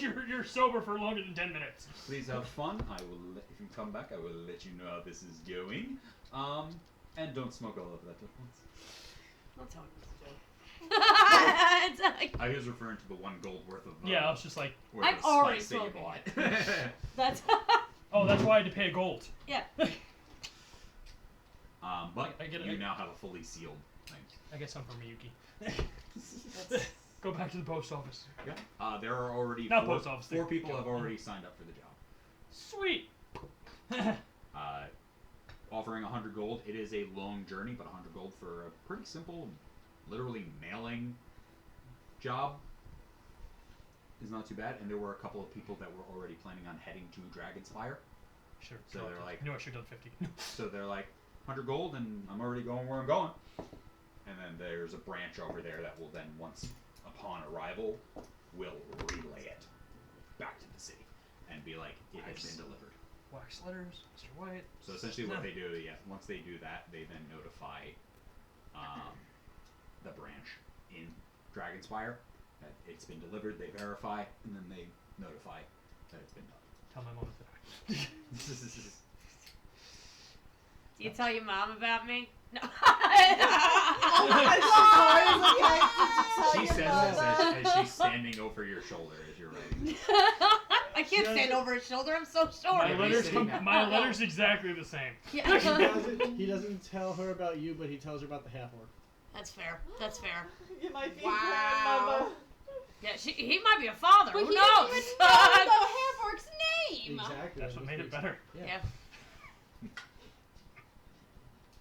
you're sober for longer than 10 minutes. Please have fun. I will if you come back, I will let you know how this is going. And don't smoke all of that at once. Don't tell me it's a joke. I was referring to the 1 gold worth of Yeah, I was just like, worth I'm of already spice that you smoking bought. That's oh, that's why I had to pay a gold. yeah. But I get it. you now have a fully sealed thing. I get some from Miyuki. Go back to the post office. Yeah. There are already Not post office, 4 the people job. have already signed up for the job. Sweet. Offering 100 gold. It is a long journey, but 100 gold for a pretty simple, literally mailing job is not too bad. And there were a couple of people that were already planning on heading to Dragonspire. Sure. So no, they're like- no, I should have done 50. So they're like, 100 gold, and I'm already going where I'm going. And then there's a branch over there that will then, once upon arrival, will relay it back to the city and be like, it has Nice. been delivered. Wax letters, Mr. White. So essentially what No. they do, once they do that, they then notify the branch in Dragonspire that it's been delivered, they verify, and then they notify that it's been Tell my mom that. done. Do you tell your mom about me? No. She says this as she's standing over your shoulder as you're writing. I can't stand over his shoulder. I'm so short. My Yeah, letter's sitting there. my letter's exactly the same. Yeah. He doesn't tell her about you, but he tells her about the half orc. That's fair. That's fair. You might be Wow. grandmother. Yeah, he might be a father. But Who he knows? didn't even know the half-orc's name! Exactly. That's what made it better. Yeah.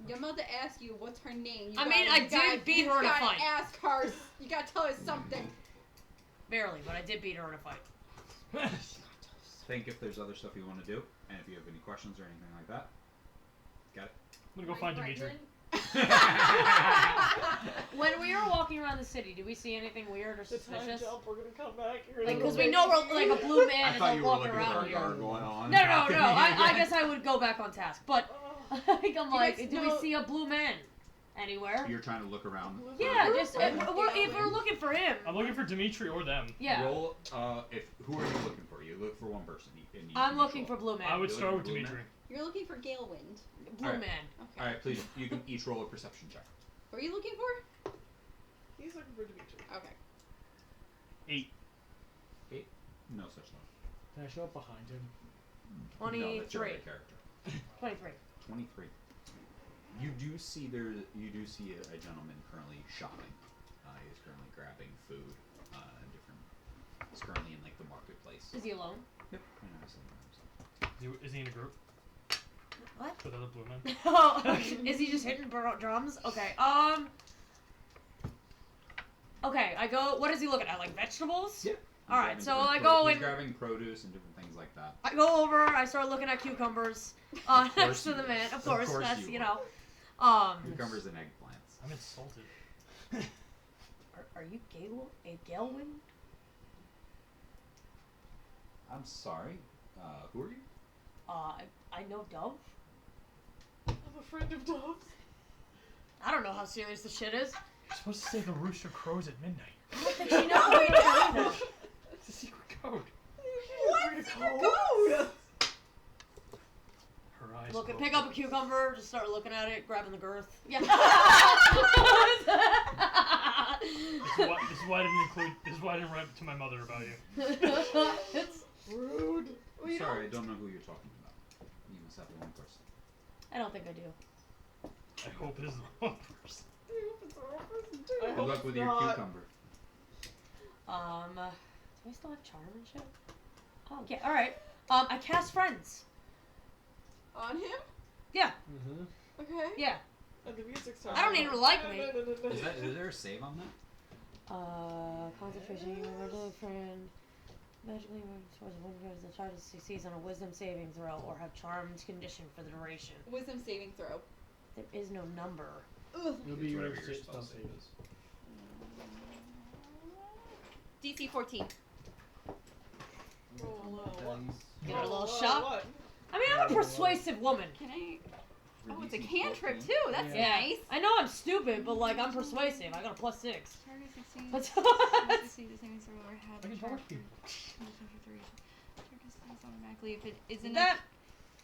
Your mother asked you what's her name. You I mean, I did beat her in a fight. You gotta ask her. You gotta tell her something. Barely, but I did beat her in a fight. Think if there's other stuff you want to do, and if you have any questions or anything like that. Got it? I'm gonna go find Dimitri. When we were walking around the city, did we see anything weird or The time suspicious? jump, we're gonna come back. You're Like, gonna because go we know back. we're like a blue man I is thought like you were walking looking for around a here. guard going on. No. I guess I would go back on task. But Oh. like, I'm like, guys do we know- see a blue man anywhere? You're trying to look around. Yeah, for- just if we're looking for him. I'm looking for Dimitri or them. Yeah, Roll. Who are you looking for? You look for one person. I'm looking for blue man. I would You're start with looking for Dimitri. You're looking for Galewind. Blue Alright. man. Okay. All right, please. You can each roll a perception check. What are you looking for? He's looking for Dimitri. Okay. 8. No such thing. Can I show up behind him? No, that's your 23. other character. 23. 23. You do see a gentleman currently shopping. He's currently grabbing food. He's currently in like the marketplace. Is he alone? Yep. Is he in a group What? with other blue men? Oh, is he just hitting drums? Okay. Okay, I go. What is he looking at? Like vegetables? Yep. All right, so I go He's and grabbing produce and different things like that. I go over. I start looking at cucumbers Of next course to you the would. man. Of Of course, course that's you you would. know. Cucumbers and eggplants. I'm insulted. Are you a Galwin? I'm sorry. Who are you? I know Dove. I'm a friend of Dove's. I don't know how serious the shit is. You're supposed to say the rooster crows at midnight. I don't think she knows. It's a secret code. What's code? Her eyes. Look, glow. pick up a cucumber, just start looking at it, grabbing the girth. Yeah. This is why I didn't include. This is why I didn't write to my mother about you. It's Rude. Sorry, I don't know who you're talking about. You must have the wrong person. I don't think I do. I hope it is the wrong person. I Good hope luck it's with your not. cucumber. Do I still have charm and shit? Oh, okay, alright. I cast friends. On him? Mm-hmm. Okay. Yeah. And the music starts. I don't need her to like me. Is there a save on that? Concentration, you remember a friend. Magically, towards one goes the child succeeds on a wisdom saving throw or have charmed condition for the duration. Wisdom saving throw. There is no number. Ugh. It'll be It's your whatever your spell spell save save. is. DC 14. Roll low. Give it a little Roll shot. low, what? I mean, I'm a persuasive woman. Can I? For Oh, it's a DC cantrip 14. too. That's Yeah. nice. I know I'm stupid, but like I'm persuasive. I got a +6. Target succeeds. That's Succeed the saving throw or have I can a charm. talk to you. Target succeeds automatically if it is in that.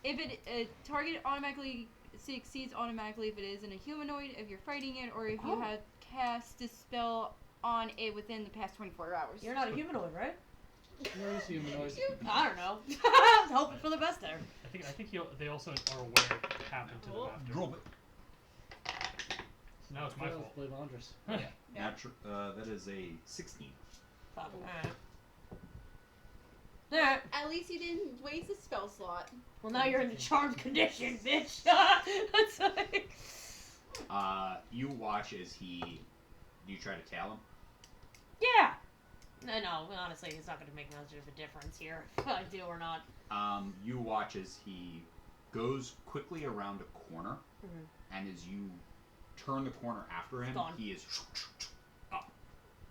If it target automatically succeeds automatically if it is in a humanoid, if you're fighting it, or if you Oh. have cast a spell on it within the past 24 hours. You're not a humanoid, right? No, he's humanoid. I don't know. I was hoping for the best there. I think they also are aware it happened to them after. Drop it. So now it's my fault. Play Vondrous. Yeah. That is a 16. Fuck. Alright. At least you didn't waste a spell slot. Well, now you're in the charmed condition, bitch. That's like... You watch as he. Do you try to tail him? Yeah. No, honestly, it's not going to make much of a difference here if I do or not. You watch as he goes quickly around a corner, Mhm. and as you turn the corner after him, Gone. he is up.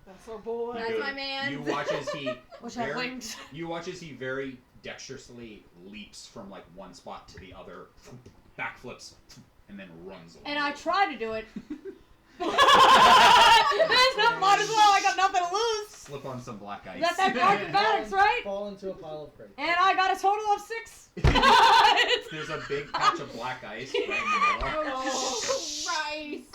That's our boy. That's He my man. You watch as he Wish I had very, wings. you watch as he very dexterously leaps from like one spot to the other, backflips, and then runs away. And I try to do it. Might as well, I got nothing to lose. Slip on some black ice. That's that acrobatics, right? Fall into a pile of crates. And I got a total of 6. There's a big patch of black ice right in the middle. Oh, Christ.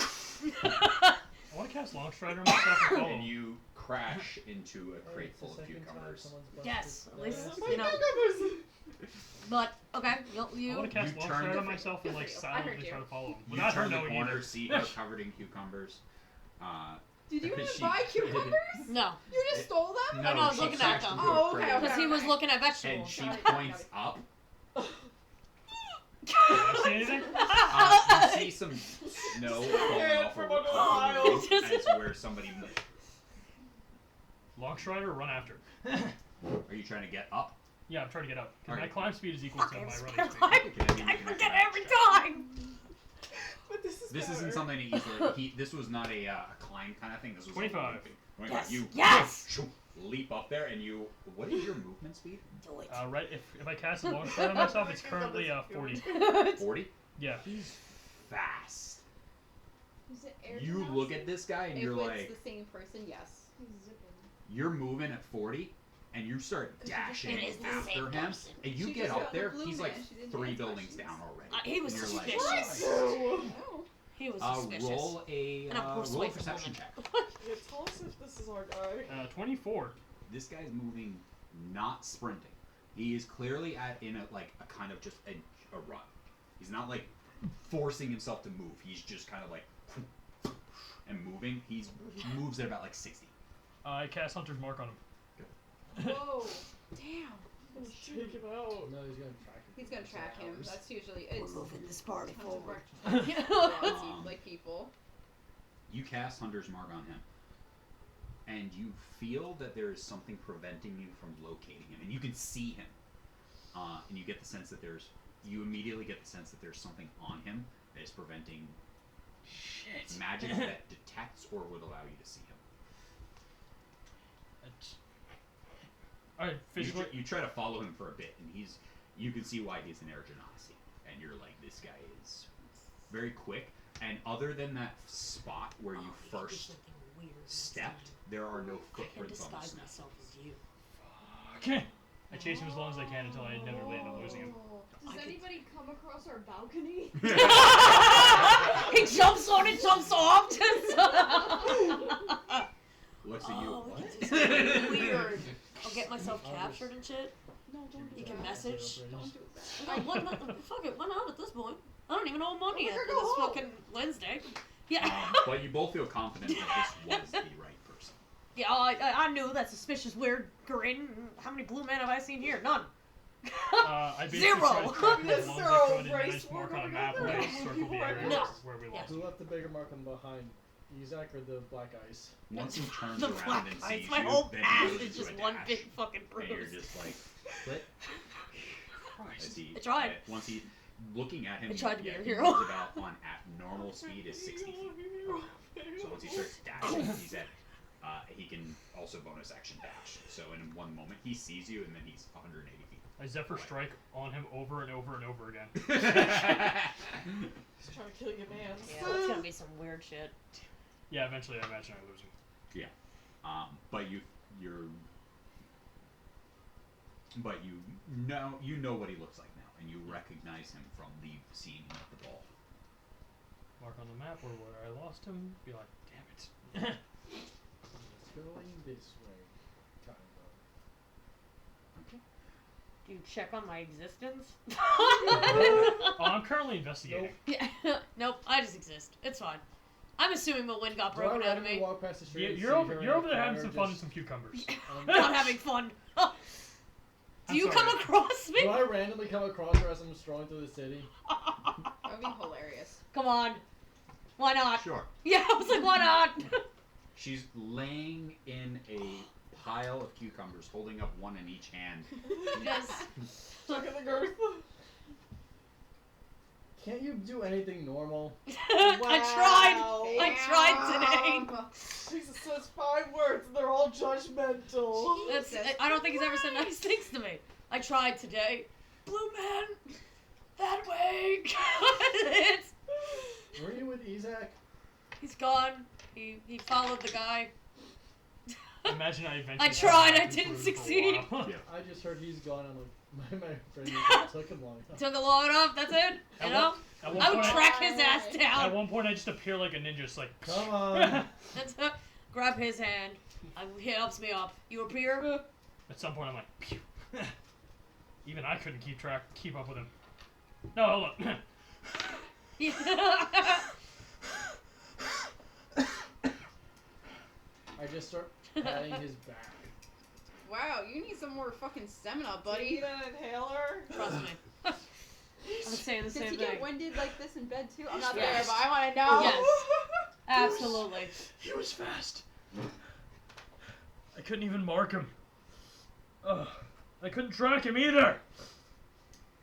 I want to cast Longstrider on myself and follow. And you crash into a crate It's the full of second time cucumbers. someone's busted Yes, at the least, last- you know. But, okay, I you. want to cast You turned Longstrider on it- myself and like Good for you. I heard silently you. try to follow him. You Without her turn the knowing corner, either. see her covered in cucumbers. Did you even She- buy cucumbers? No, You just stole them? No, I know, I was she looking at crashed them. into a Oh, okay, crate, because he was looking at And vegetables. she Got it, points up. Did I see anything? You see some snow falling Yeah, off from of under the the aisle. roof as where somebody moved. Longstrider, run after. Are you trying to get up? Yeah, I'm trying to get up. 'Cause my Alright. climb speed is equal to Fucking my scared. running speed. Okay, I then you can forget acrobatics every check. time. But this is This better. isn't something that easily. This was not a climb kind of thing. This was 25. Leaping. Yes, You yes! leap up there and you. What is your movement speed? Do it. Right, if I cast a Longstrider on myself, it's currently 40. 40. Yeah. He's fast. Is it air You look at this guy and If you're it's like, the same person, yes. He's zipping. you're moving at 40, and you start dashing It is the after same him, person. and you She get just up got the there. blue He's like man. She didn't 3 ask buildings questions. down already. He was And you're like, suspicious. Oh. He was suspicious. roll a And a roll a persuasive perception woman. check. Yeah, tell us if this is our guy. 24. This guy's moving, not sprinting. He is clearly in a kind of just a run. He's not like forcing himself to move. He's just kind of like and moving. He moves at about like 60. I cast Hunter's Mark on him. Whoa. Damn. Let's take him out. No, he's gonna track him. He's gonna track him. Hours. That's usually We're it's moving this party tons of forward. work. Like people. You cast Hunter's Mark on him, and you feel that there is something preventing you from locating him, and you can see him, and you get the sense that you immediately get the sense that there's something on him that is preventing Shit. magic that detects or would allow you to see him. Alright, physically. You try to follow him for a bit, and you can see why he's an Air Genasi, and you're like, this guy is very quick, and other than that spot where you first stepped, there are no I can footprints on the disguise snow. myself as you. Okay. I chase him as long as I can until I inevitably end up losing him. Does I could- anybody come across our balcony? He jumps on it, jumps off. Looks at you. Oh, we What? can do something weird. I'll get myself captured and shit. No, don't do You that. can message. Don't do that. No, why not? Fuck it, why not at this point? I don't even owe money Let her after go this home. fucking Wednesday. Yeah. But you both feel confident that this was the right person. Yeah, I knew that suspicious weird grin. How many blue men have I seen here? None. I basically Zero. tried to track them as Yes, long as zero I could, and then I race just mark war on a going map on where there. I circle the People are areas No. where we Yeah. lost. Who left the bigger mark on behind? Isaac or the black ice? Once he turns The around black and ice. sees My you, whole then path he goes is into just a one dash, big fucking and you're bruise. just like, split. As he, I tried. Once he, looking at him, I tried to be yeah, your he hero. moves about on at normal speed is 60 feet. So once he starts dashing, he's at, he can also bonus action dash. So in one moment, he sees you, and then he's 180 feet. I Zephyr Strike on him over and over and over again. He's trying to kill you, man. Yeah, that's gonna be some weird shit. Yeah, eventually I imagine I lose him. But you know what he looks like now, and you recognize him from the scene at the ball. Mark on the map where I lost him. Be like, damn it. It's going this way. Kind of. Do you check on my existence? Oh, I'm currently investigating. Yeah. Nope, I just exist. It's fine. I'm assuming the wind got Do I broken out of randomly me. walk past the street? Yeah, and you're see over her in there the having corner some fun and just- some cucumbers. Not having fun. Do I'm you sorry. come across me? Do I randomly come across her as I'm strolling through the city? That would be hilarious. Come on. Why not? Sure. Yeah, I was like, why not? She's laying in a pile of cucumbers, holding up one in each hand. Yes. Stuck in the girth. Can't you do anything normal? I tried today. Jesus says 5 words and they're all judgmental. That's, I don't think he's ever said nice things to me. I tried today. Blue man, that way. It's- Were you with Isaac? He's gone. He followed the guy. Imagine I eventually. I tried, I got didn't through for a succeed. while. Yeah. I just heard he's gone. I'm like, my friend it took him long enough. Took a long enough. That's it. You At know. At one I would point, track his ass at down. one point, I just appear like a ninja, just like. Come on. That's it. Grab his hand. He helps me up. You appear. At some point, I'm like, pew. Even I couldn't keep up with him. No, hold on. I just start patting his back. Wow, you need some more fucking stamina, Do you buddy. need an inhaler? Trust me. I'm saying the Does same he thing. get winded like this in bed too? I'm not Yes. there, but I want to know. Yes. Absolutely. He was fast. I couldn't even mark him. Ugh. I couldn't track him either.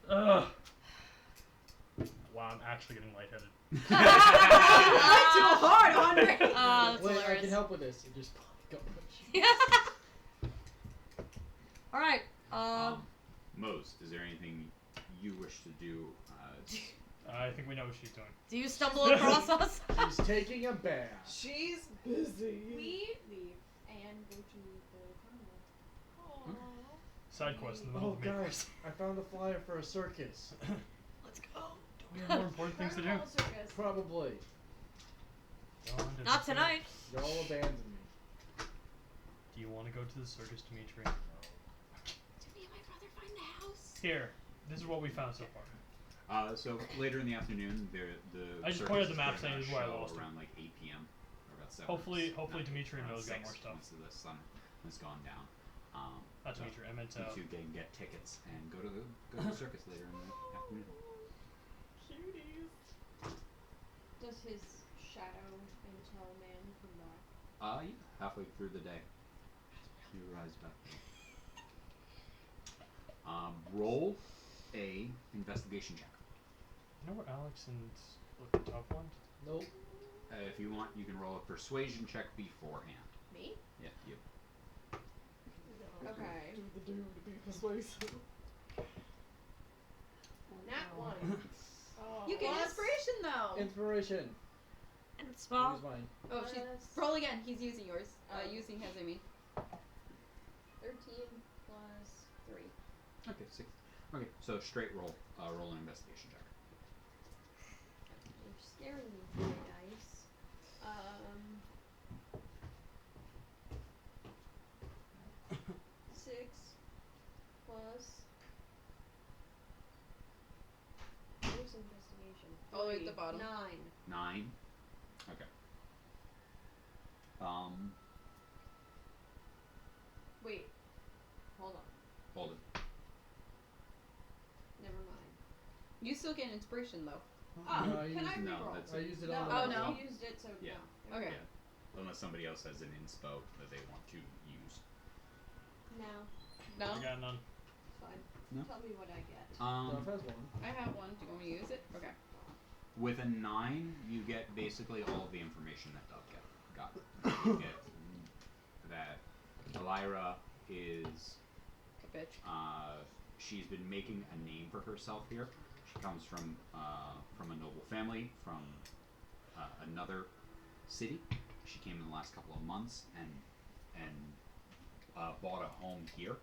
Ugh. Wow, I'm actually getting lightheaded. Not too hard, Andre. That's Wait, I hilarious. can help with this. It just got much. Yeah. All right. Mose, is there anything you wish to do? I think we know what she's doing. Do you stumble across us? He's taking a bath. She's busy. We leave and go to the carnival. Side quest in the middle Oh, of the main guys, quest. I found a flyer for a circus. Let's go. We have more important things to do. Carnival circus. Probably. Not tonight. Y'all abandoned me. Do you want to go to the circus, Dimitri? Did me and my brother find the house? Here, this is what we found so far. So later in the afternoon, the I just circus pointed at is the map gonna saying this is where I show lost him. around like 8 p.m. or about 7. Hopefully No, Dimitri around knows got 6 more stuff. Once the sun has gone down. Not so Dimitri, I meant you two can get tickets and go to the circus later in the afternoon. Cuties. Does his shadow and tall man come back? Yeah, halfway through the day, you rise back. Roll a investigation check. You know where Alex and the top one? Nope. If you want, you can roll a persuasion check beforehand. Me? Yeah, you. Okay. Do the do to be persuasive. Nat 1. Oh, You get Plus- inspiration though. Inspiration. And small. Use mine. Oh, she's roll again. He's using yours. Using his, I mean. 13 plus 3. Okay, 6. Okay, so straight roll. Roll an investigation check. You're scaring me, my dice. 6 plus 4, 7. Where's investigation? All the way at the 3, bottom. 9. 9. Okay. Wait. Hold on. Hold it. Never mind. You still get inspiration though. Oh, No, I can I used- No, reroll? that's I it. used it No, all. Oh, no? you used it, so Yeah. no. Okay. Yeah. Unless somebody else has an inspo that they want to use. No, No? I got none. fine. No? Tell me what I get. Duff has one. I have one. Do you want me to use it? Okay. With a 9, you get basically all of the information that Dove got. You get that Elira is A bitch. she's been making a name for herself here. She comes from a noble family from another city. She came in the last couple of months and bought a home here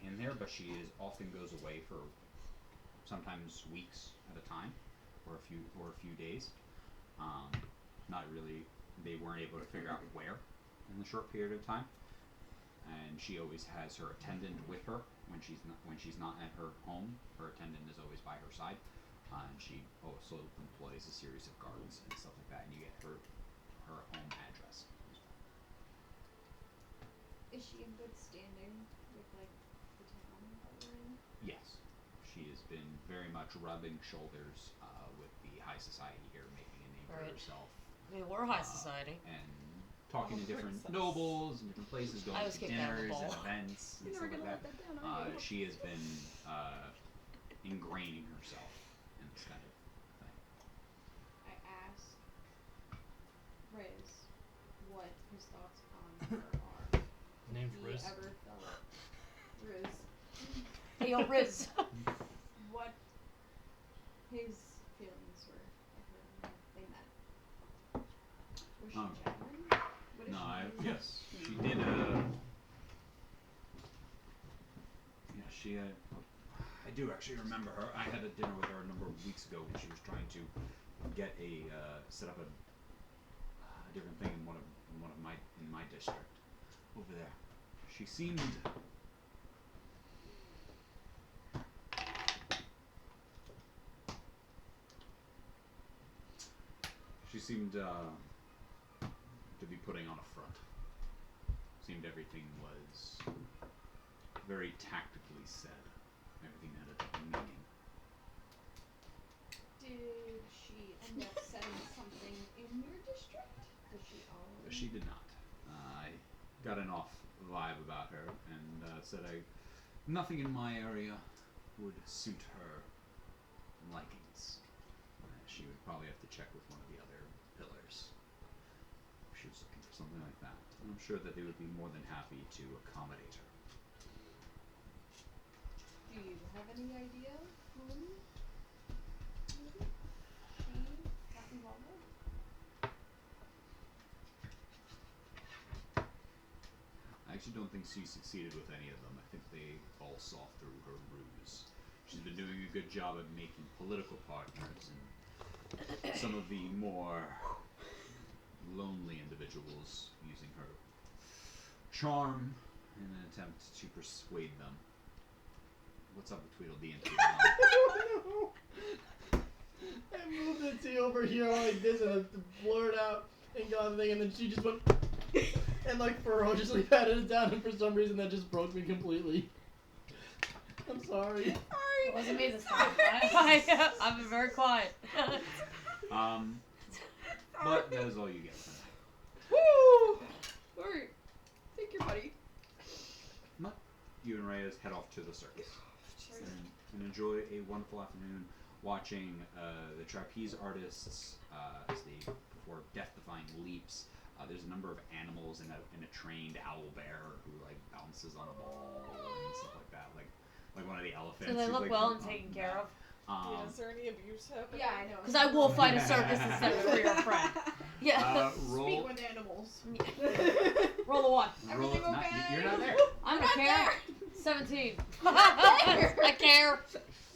in there, but she often goes away for sometimes weeks at a time, or a few days. Not really. They weren't able to figure out where in the short period of time. And she always has her attendant with her when she's not at her home. Her attendant is always by her side, and she also employs a series of guards and stuff like that. And you get her home address. Is she in good standing with like the town that we're in? Yes, she has been very much rubbing shoulders with the high society here, making a name for Right. herself. I mean, we're high society. And talking to Oh, different princess. nobles and different places, going I was to kicked out of the dinners and ball. events and You're stuff never like gonna that. let that down, are you? She has been ingraining herself in this kind of thing. I asked Riz what his thoughts on her are. Name's If Riz. he ever felt Riz. Hey, yo, Riz. What his feelings were of her when they met. Was she genuine? What did No, she do? yes, she did. Yeah, she. I do actually remember her. I had a dinner with her a number of weeks ago when she was trying to get set up a different thing in my district over there. She seemed. She seemed to be putting on a front. Seemed everything was very tactically said. Everything had a meaning. Did she end up setting something in your district? Does she own? She did not. I got an off vibe about her and said nothing in my area would suit her likings. She would probably have to check with one of the other pillars if she was looking for something like that. I'm sure that they would be more than happy to accommodate her. Do you have any idea who maybe she got involved with? I actually don't think she succeeded with any of them. I think they all saw through her ruse. She's been doing a good job at making political partners and some of the more lonely individuals using her charm in an attempt to persuade them. What's up with Tweedledee and Tweedledum? I moved the tea over here like this and it blurred out and got the thing, and then she just went and like ferociously patted it down, and for some reason that just broke me completely. I'm sorry. It wasn't me this time. I'm very quiet. But that is all you get for now. Woo! Alright. Take your buddy. You and Reyes head off to the circus and enjoy a wonderful afternoon watching the trapeze artists as they perform death-defying leaps. There's a number of animals and a trained owl bear who like bounces on a ball and stuff like that, like one of the elephants. Do they who's, look like, well jumping and on taken the care back. of? Yeah, is there any abuse happening? Yeah, I know. Because I will fight a circus instead of for your friend. Yeah. Roll. Speak with animals. Roll a 1. Roll Everything not- okay? You're not there. I'm gonna Not care. there. 17. there. I care.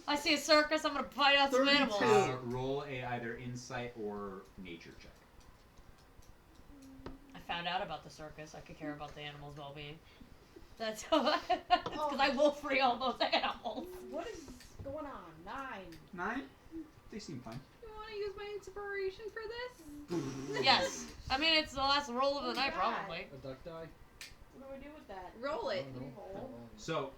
I see a circus. I'm gonna fight out some 32. animals. Roll a either insight or nature check. I found out about the circus. I could care about the animals' well-being. That's because I will free all those animals. What is going on? 9. 9. They seem fine. You want to use my inspiration for this? Yes. I mean, it's the last roll of the What's night, that? probably. A duck die? What do I do with that? Roll it. Roll. So,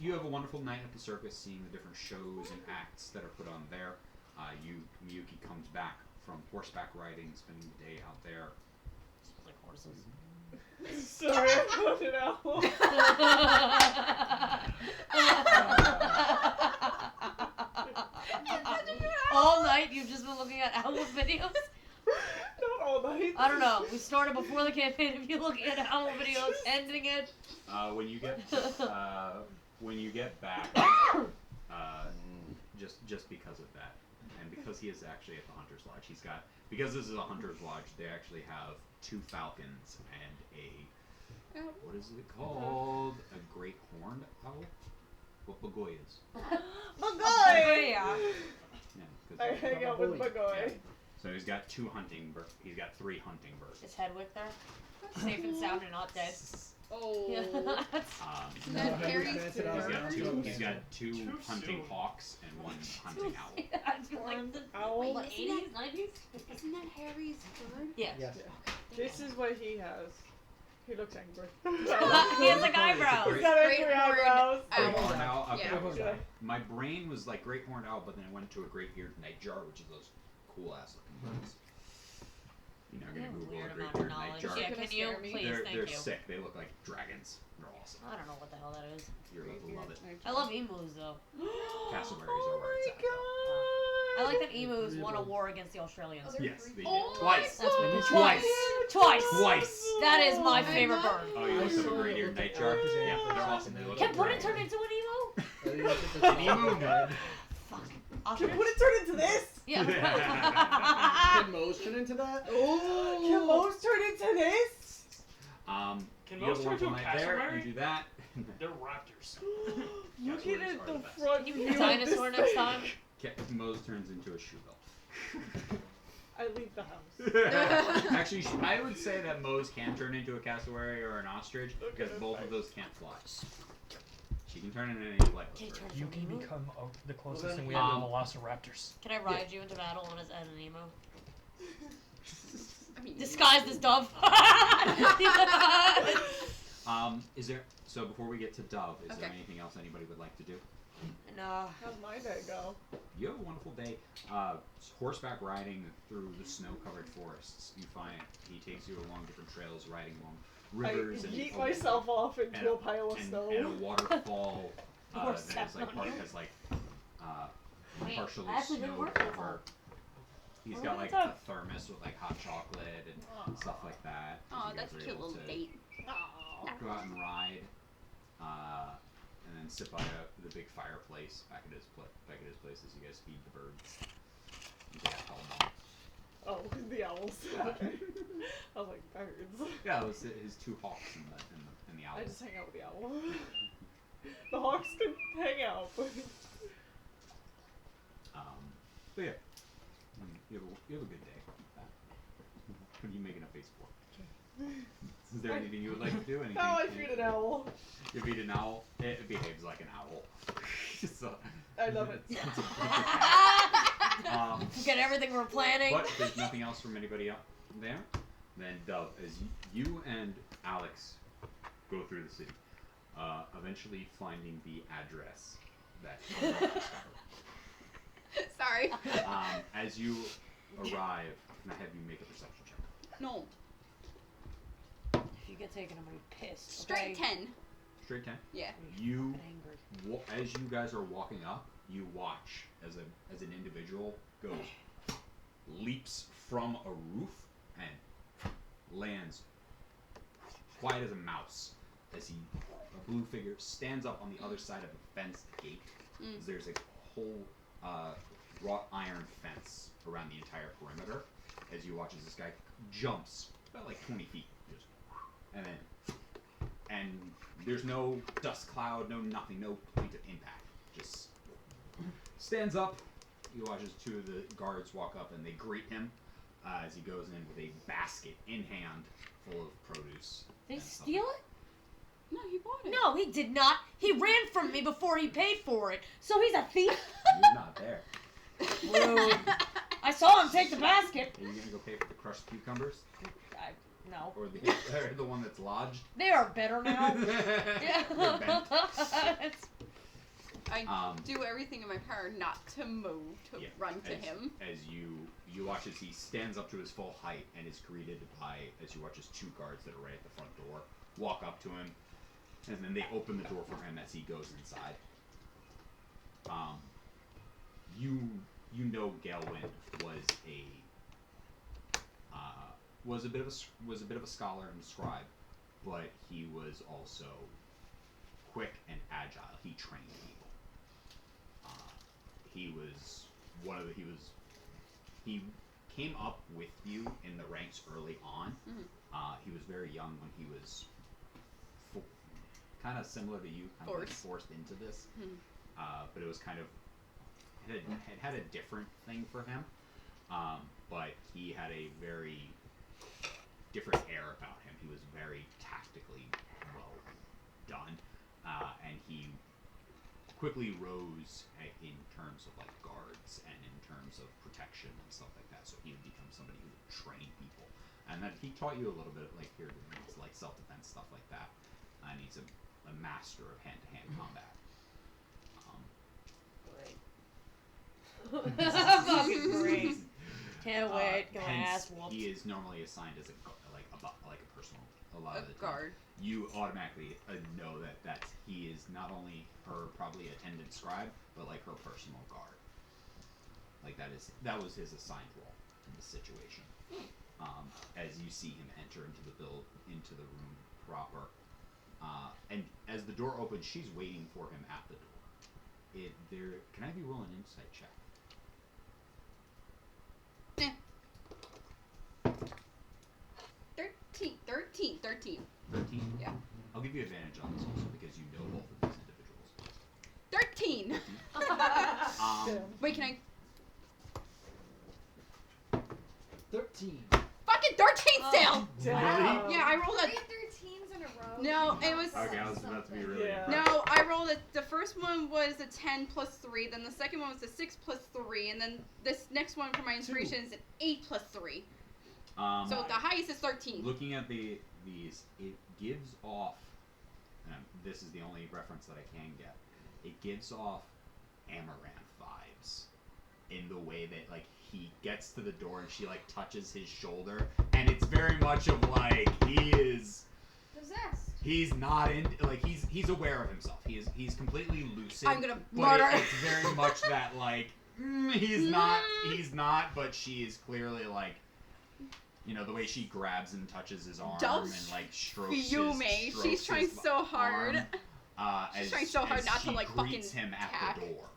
you have a wonderful night at the circus, seeing the different shows and acts that are put on there. Miyuki comes back from horseback riding, spending the day out there. Smells like horses. Sorry, I put it out. All night you've just been looking at owl videos? Not all night. I don't know. We started before the campaign of you looking at owl videos, ending it. When you get back, just because of that, and because he is actually at the Hunter's Lodge, because this is a Hunter's Lodge, they actually have 2 falcons and a what is it called? A great horned owl? What Bagoy is? Magoy! Yeah. Yeah, 'cause I hang out with Magoy. Yeah. So he's got 3 hunting birds. Is Hedwig there? Safe and sound and not dead. Oh. Yeah. Isn't that Harry's bird? He's got two hunting hawks and 1 hunting owl. I feel like the Owl. what, 80s, 90s? Isn't that Harry's bird? Yeah. Yes. This is what he has. He looks angry. He has like eyebrows. He's got angry Great horned eyebrows. Great owl. horned owl. Okay. Yeah. Yeah. My brain was like great horned owl, but then I went to a great eared nightjar, which is those cool ass looking birds. You're not You gonna have a Google weird a great amount of eared knowledge. nightjar. Yeah, Gonna can you scare me. please? Thank They're you. sick. They look like dragons. They're awesome. I don't know what the hell that is. You're gonna love it. I love emus though. Cassowaries are Oh where it's my at, though. I like that emus won a war against the Australians. Oh, they're Yes, they did. Oh Twice. That's what Twice. Twice. Twice. That is my I favorite love bird. Oh, you looked up a great eared nightjar? Yeah, they're awesome. They look Can like put it dragons. turn into an emu? An emu? No. Fuck. Can Ostrich? put it turn into this? Yeah. Can Mo's turn into that? Oh, can Mo's turn into this? Can You have most a turn into wonderful a night there. cassowary? You do that. They're raptors. Looking Cassowaries at are the the best. front Can you view be a of dinosaur this next thing. time? Mose turns into a shoe belt. I leave the house. Actually, I would say that Mose can turn into a cassowary or an ostrich because Okay, both fine. of those can't fly. She can turn into any flightless Can you bird. turn You into can an emu? become the closest then- thing we have to Um, velociraptors. Can I ride you into battle as an emu? I mean, Disguised as Dove. Is there? So before we get to Dove, is there Okay. anything else anybody would like to do? No. How's my day go? You have a wonderful day. Horseback riding through the snow-covered forests. You find he takes you along different trails, riding along rivers I and yeet myself off into and- a pile of and, snow. and a waterfall Horse that is like sound. part has like Wait, partially I actually didn't snowed work that over. far. He's Oh, got like what's a up? thermos with like hot chocolate and stuff like that. oh, You that's guys a are cute able little to date. Go out and ride, and then sit by the big fireplace back at his place as you guys feed the birds. Yeah, hell Oh, the owls. Okay. I was like, birds. yeah, it was his 2 hawks and the owl. I just hang out with the owl. The hawks can hang out, but But yeah, you have a good day. What are you making a face for? Is there anything you would like to do? Anything? how I feed an owl. You feed an owl. It behaves like an owl. So, I love it. Get everything we're planning. But there's nothing else from anybody out there. Then Dove, as you and Alex go through the city, eventually finding the address that you discovered. Sorry. As you arrive, can I have you make a perception check? No. If you get taken, I'm gonna be pissed. Straight okay? 10. Straight 10. Yeah. You, Angry. as you guys are walking up, you watch as an individual goes, leaps from a roof and lands quiet as a mouse as a blue figure stands up on the other side of a fenced gate. Mm. There's a whole wrought iron fence around the entire perimeter as you watch as this guy jumps about like 20 feet, just, and there's no dust cloud, no nothing, no point of impact. Just stands up. He watches 2 of the guards walk up and they greet him as he goes in with a basket in hand full of produce. Did he and stuff. steal it? No, he bought it. No, he did not. He ran from me before he paid for it. So he's a thief. You're not there. Rude. I saw him take the basket. Are you gonna go pay for the crushed cucumbers, No. or the one that's lodged? They are bitter now. Yeah. They're bent. I do everything in my power not to move, to Yeah, run to him. As you watch as he stands up to his full height and is greeted by, as you watch as 2 guards that are right at the front door walk up to him, and then they open the door for him as he goes inside. You know Galewind was a bit of a scholar and scribe, but he was also quick and agile. He trained people. He came up with you in the ranks early on. He was very young when he was kind of similar to you, kind of like forced into this. But it was kind of it had a different thing for him. But he had a very different air about him. He was very tactically well done, and he quickly rose in terms of like guards and in terms of protection and stuff like that. So he would become somebody who would train people, and then he taught you a little bit like here, like self-defense stuff like that. And he's a master of hand-to-hand combat. Fucking great. Can't wait. Get my ass whooped. He is normally assigned as a personal. A lot of the time, guard. you automatically know that he is not only her probably attendant scribe, but like her personal guard. Like that was his assigned role in the situation. As you see him enter into the room proper, and as the door opens, she's waiting for him at the door. Can I have you roll an insight check? 13. 13? Yeah. I'll give you advantage on this also because you know both of these individuals. 13! Wait, can I... 13. Fucking 13 still! Damn. Yeah, I rolled a... 3 13s in a row. No, it was... Okay, I was about to be really Yeah. impressed. No, I rolled the first one was a 10 plus 3, then the second one was a 6 plus 3, and then this next one for my inspiration is an 8 plus 3. So the highest is 13. Looking at these, it gives off, and this is the only reference that I can get, it gives off Amaranth vibes in the way that, like, he gets to the door and she, like, touches his shoulder, and it's very much of, like, Possessed. he's not in, like, he's aware of himself. He's completely lucid. I'm gonna but murder. It's very much that, like, he's not, but she is clearly, like, you know, the way she grabs and touches his arm Don't and, like, strokes fuming. his She's trying his so hard. arm, She's trying so hard as not to, she like, greets fucking him at attack. the door.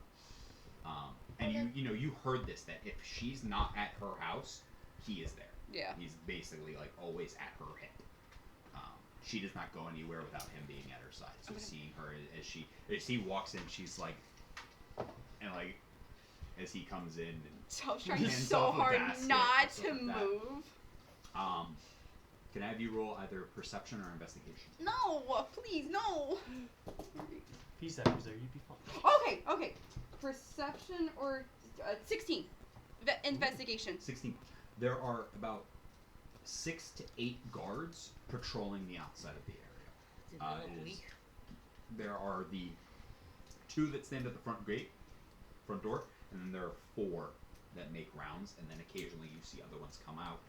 And you heard this, that if she's not at her house, he is there. Yeah. He's basically, like, always at her hip. She does not go anywhere without him being at her side. So seeing her as he walks in, she's like, and like, as he comes in and So I was trying hands so off a hard basket not and stuff to like that. move. Can I have you roll either perception or investigation? No, please, no. If he said he was there, you'd be fine. Okay. Perception or 16. Investigation. 16. There are about 6 to 8 guards patrolling the outside of the area. There are the 2 that stand at the front door, and then there are 4 that make rounds, and then occasionally you see other ones come out.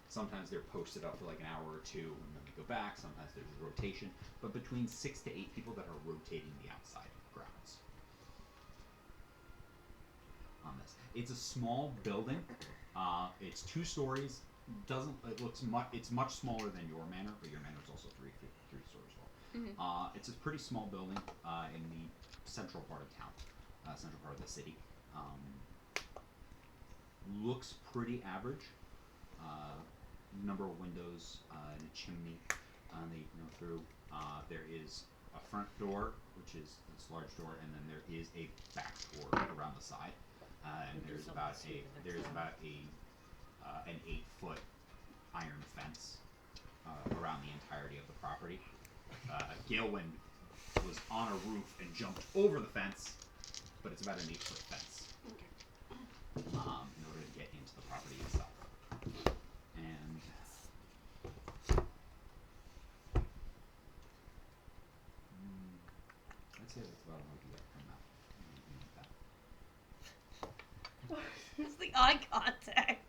Sometimes they're posted up for like an hour or 2, and then they go back. Sometimes there's a rotation, but between 6 to 8 people that are rotating the outside grounds. On this, it's a small building. It's 2 stories. It's much smaller than your manor, but your manor is also 3 stories tall. It's a pretty small building in the central part of town, central part of the city. Looks pretty average. Number of windows and a chimney that you can go through. There is a front door, which is this large door, and then there is a back door around the side. And there's about an 8-foot iron fence around the entirety of the property. Galewind was on a roof and jumped over the fence, but it's about an 8-foot fence. in order to get into the property itself. And I'd say that's about all I can get from that. It's the eye contact.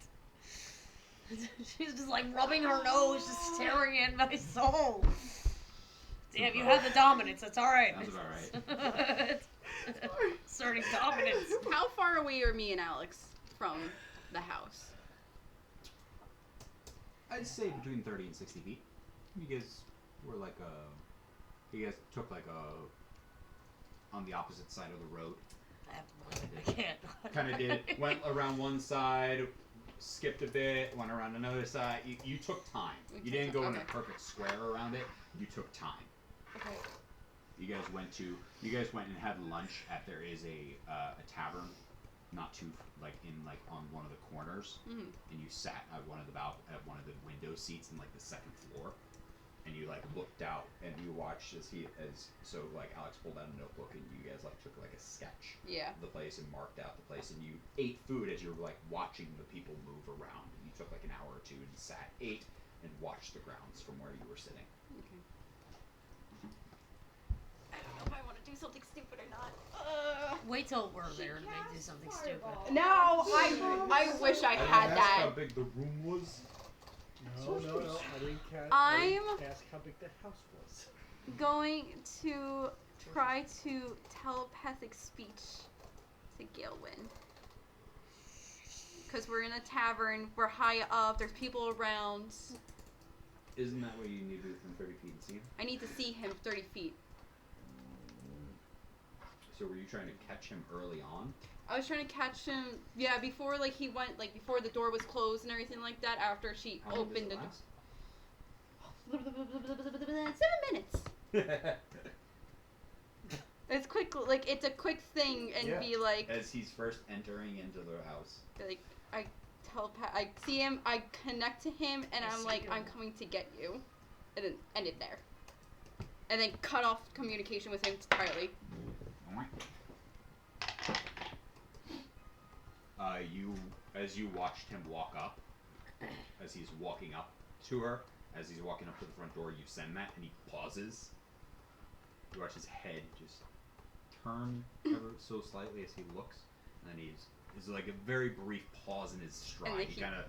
She's just like rubbing her nose, just staring at my soul. Damn, you have the dominance. That's all right. Sounds about right. Asserting dominance. How far away are me and Alex from the house? I'd say between 30 and 60 feet. You guys were like you guys took like on the opposite side of the road. I can't. Kind of did. Went around one side, skipped a bit, went around another side. You took time. You didn't go in a perfect square around it. You took time. Okay. You guys went and had lunch at there is a tavern, not too on one of the corners, and you sat at one of the window seats in like the second floor, and you like looked out and you watched as Alex pulled out a notebook and you guys like took like a sketch of the place and marked out the place, and you ate food as you were like watching the people move around. And you took like an hour or two and sat, ate, and watched the grounds from where you were sitting. Okay. I don't know if I want to do something stupid or not. Wait till we're there and they do something stupid. No, I wish I had that. How big the room was? No, I didn't I'm ask how big the house was. going to try to telepathic speech to Galewind. Because we're in a tavern, we're high up, there's people around. Isn't that what you need to do within 30 feet to see him? I need to see him 30 feet. So were you trying to catch him early on? I was trying to catch him, before he went, before the door was closed and everything like that, after she How long opened does the it door. 7 minutes. last? It's quick, it's a quick thing, and be like, As he's first entering into the house. I see him, I connect to him, and I'm like, I'm coming to get you. And then end it there. And then cut off communication with him entirely. As you watched him walk up, as he's walking up to her, as he's walking up to the front door, you send that, and he pauses. You watch his head just turn ever so slightly as he looks, and then there's like a very brief pause in his stride. He kind of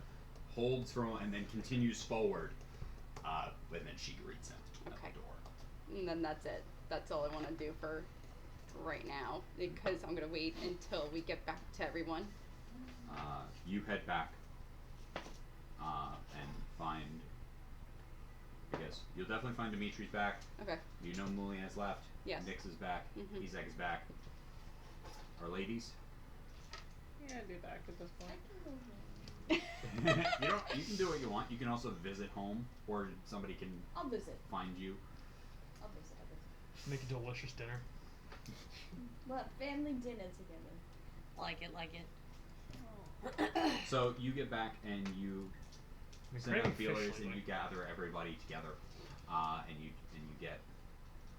holds for a moment and then continues forward, and then she greets him at the door. And then that's it. That's all I want to do for right now, because I'm going to wait until we get back to everyone. You head back and find, I guess, you'll definitely find Dimitri's back. Okay. You know Mulian's left. Yes. Nyx is back. Mhm. Izek is back. Our ladies. Yeah, I'd be back at this point. You can do what you want. You can also visit home, or somebody can I'll visit. find you. I'll visit. Make a delicious dinner. We'll have family dinner together. Like it. So you get back and you I'm send out craving fish feelers and lately. you gather everybody together, and you get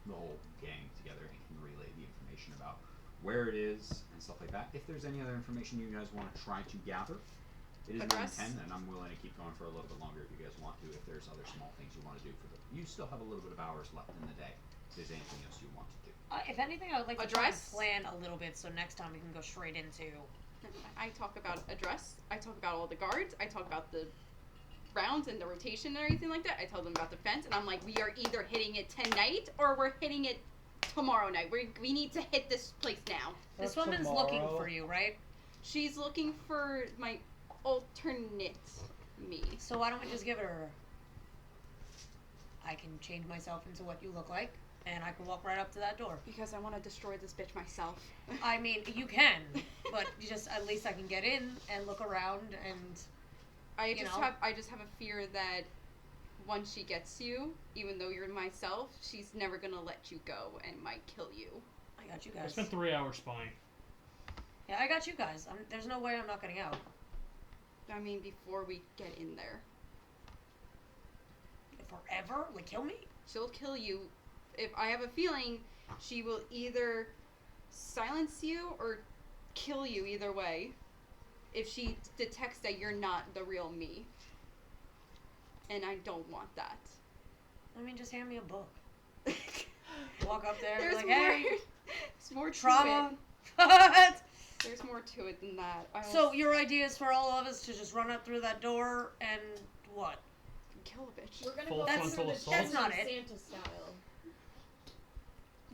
the whole gang together and can relay the information about where it is and stuff like that. If there's any other information you guys want to try to gather, it is Address? 9:10, and I'm willing to keep going for a little bit longer if you guys want to. If there's other small things you want to do you still have a little bit of hours left in the day. If there's anything else you want to do. If anything, I would like to try and Address? plan a little bit so next time we can go straight into. I talk about address. I talk about all the guards. I talk about the rounds and the rotation and everything like that. I tell them about the fence, and I'm like, we are either hitting it tonight or we're hitting it tomorrow night. We need to hit this place now. This Or woman's looking tomorrow. for you, right? She's looking for my alternate me. So why don't we just give her? I can change myself into what you look like, and I can walk right up to that door. Because I want to destroy this bitch myself. I mean, you can, but you just at least I can get in and look around and. I You just know? have a fear that once she gets you, even though you're myself, she's never gonna let you go and might kill you. I got you I guys. spent 3 hours spying. Yeah, I got you guys. There's no way I'm not getting out. I mean, before we get in there, Forever? Like kill me? she'll kill you. If I have a feeling, she will either silence you or kill you. Either way. if she detects that you're not the real me. And I don't want that. I mean, just hand me a book. Walk up there and There's be like, more. hey, There's more to trauma. it. There's more to it than that. So your idea is for all of us to just run up through that door and what? Kill a bitch. We're gonna Full go frontal through the assault? That's not it. Santa style.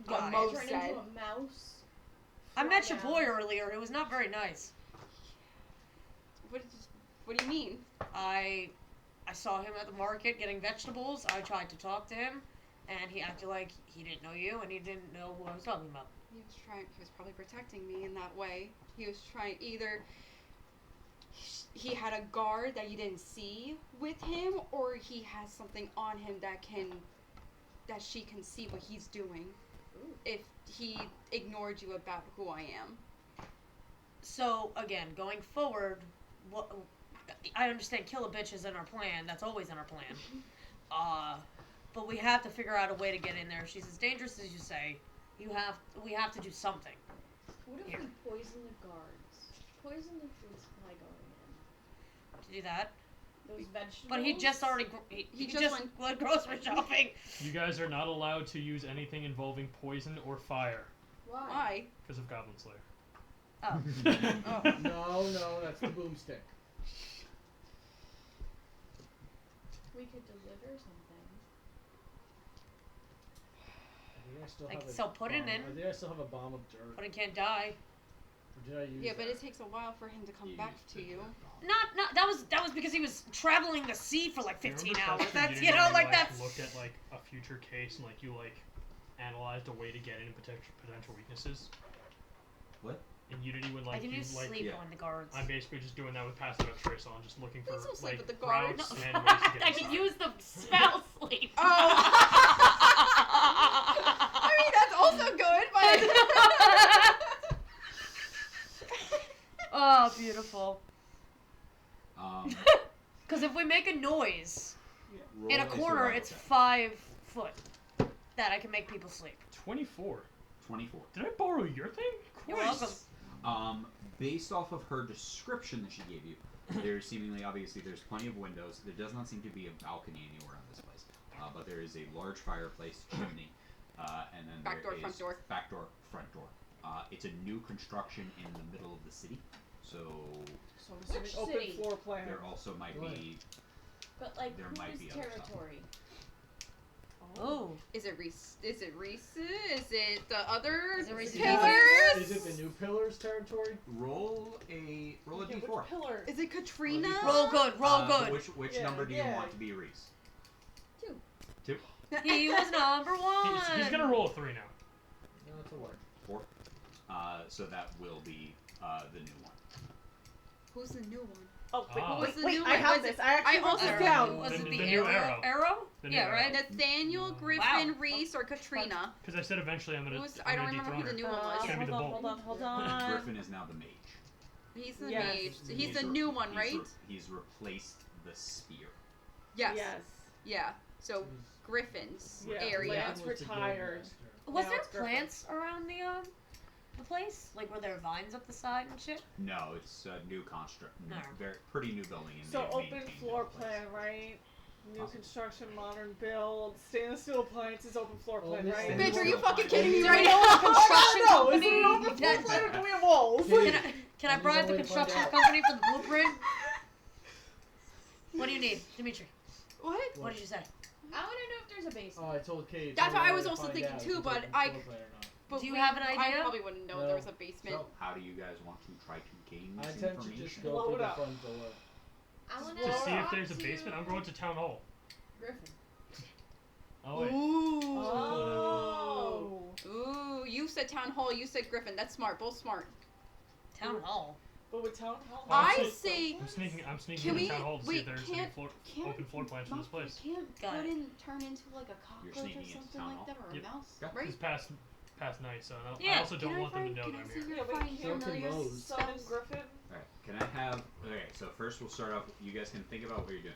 Got Turn it. into Said. a mouse. I met your fly boy down. earlier. It was not very nice. What do you mean? I saw him at the market getting vegetables. I tried to talk to him, and he acted like he didn't know you and he didn't know who I was talking about. He was probably protecting me in that way. He was trying, either he had a guard that you didn't see with him, or he has something on him that she can see what he's doing. Ooh. If he ignored you about who I am. So again, going forward, what I understand, kill a bitch is in our plan. That's always in our plan. But we have to figure out a way to get in there. If she's as dangerous as you say, we have to do something. What if Here. we poison the guards? Poison the food supply going To do that. in. Those vegetables. But he just already he just went grocery shopping. You guys are not allowed to use anything involving poison or fire Why? Why? because of Goblin Slayer. Oh. No, that's the boomstick. We could deliver something. I think I still Like, have a so put it bomb. in. I think I still have a bomb of dirt. But he can't die. Or did I use Yeah, but that? it takes a while for him to come back to you. Not that was because he was traveling the sea for like 15 Remember hours. Test That's Unity you know when like you, that's looked at like a future case and like you analyzed a way to get in potential weaknesses. What? In Unity when I like can you use like sleep yeah. on the guards. I'm basically just doing that with passive X-ray, so I'm just looking for Please don't sleep like with the guards. routes No. and ways to get I inside. can use the spell sleep. Oh! I mean, that's also good, but... Oh, beautiful. Because if we make a noise Roll in a corner, survival it's check. 5 foot that I can make people sleep. 24. 24. Did I borrow your thing? You're Christ. welcome. Based off of her description that she gave you, there's seemingly, obviously, there's plenty of windows. There does not seem to be a balcony anywhere on this place. But there is a large fireplace, chimney, and then Back there door, front is door. back door, front door. It's a new construction in the middle of the city, so So I'm assuming Which open city? floor plan. there also might be. But like, There might whose be other stuff. territory? Oh. Is it Reese? Is it the other Is it Reese's pillars? Is it the new pillars territory? Roll a Okay, d4. which pillar? Is it Katrina? Roll good, roll good. Which Yeah, number do you yeah. want to be Reese? 2. 2. He was number 1. He's gonna roll a 3 now. No, it's a word. 4. So that will be the new one. Who's the new one? Oh, wait, Ah. What's the wait, new I one? have Was this. it- I actually I wrote also this have down. Was The- it the the new arrow? arrow. The new Yeah, arrow. right? Nathaniel, Griffin, Wow. Reese, or Katrina? Because I said eventually I'm gonna. Who's, I'm I don't gonna remember who the dethrone new one was. It's gonna be hold the on, bolt. hold on. Griffin is now the mage. He's the Yes. mage. He's the new one, right? He's replaced the spear. Yes. Yes. Yeah. So Griffin's Yeah, area. Lance retired. Was Now there it's Griffin. plants around the place? Like, were there vines up the side and shit? No, it's a new construct. No. Very pretty new building. And So they've open maintained floor the place. plan, right? New Awesome. construction, modern build, stainless steel appliances, open floor Oh, plan, this right? is- Bitch, are you fucking kidding me Do right we know now? a construction No, is company? it an open floor that- plan or do we have walls? Okay. Can I And bribe there's the no way to find construction out. company for the blueprint? What do you need, Dimitri? What? What did you say? I want to know if there's a basement. Oh, I told Kate. That's what I was to also find thinking out too, if but it's open I- floor plan or not. But Do you have an I idea? probably wouldn't know No. there was a basement. So, how do you guys want to try to gain I this tend to information? just go Blow through it the up. front door. I want To see if talk there's a to basement, I'm going to town hall. Griffin. Oh wait. Ooh. Oh. Ooh. You said town hall. You said Griffin. That's smart. Both smart. Town hall. But with town hall, I I see. say. I'm sneaking Can into we- town hall to see wait, if there's can't- any open floor plans for this place. Can't Got put it. in turn into like a You're cockroach sneaking or into something town like hall? that, or a Yep. mouse, Yeah. right? It's past night, so I Yeah. also don't want them to know Can that I I'm see here. your Yeah, but fine can't So can familiar Rose. summon spells? Griffin. Alright, can I have... Okay, so first we'll start off... You guys can think about what you're doing.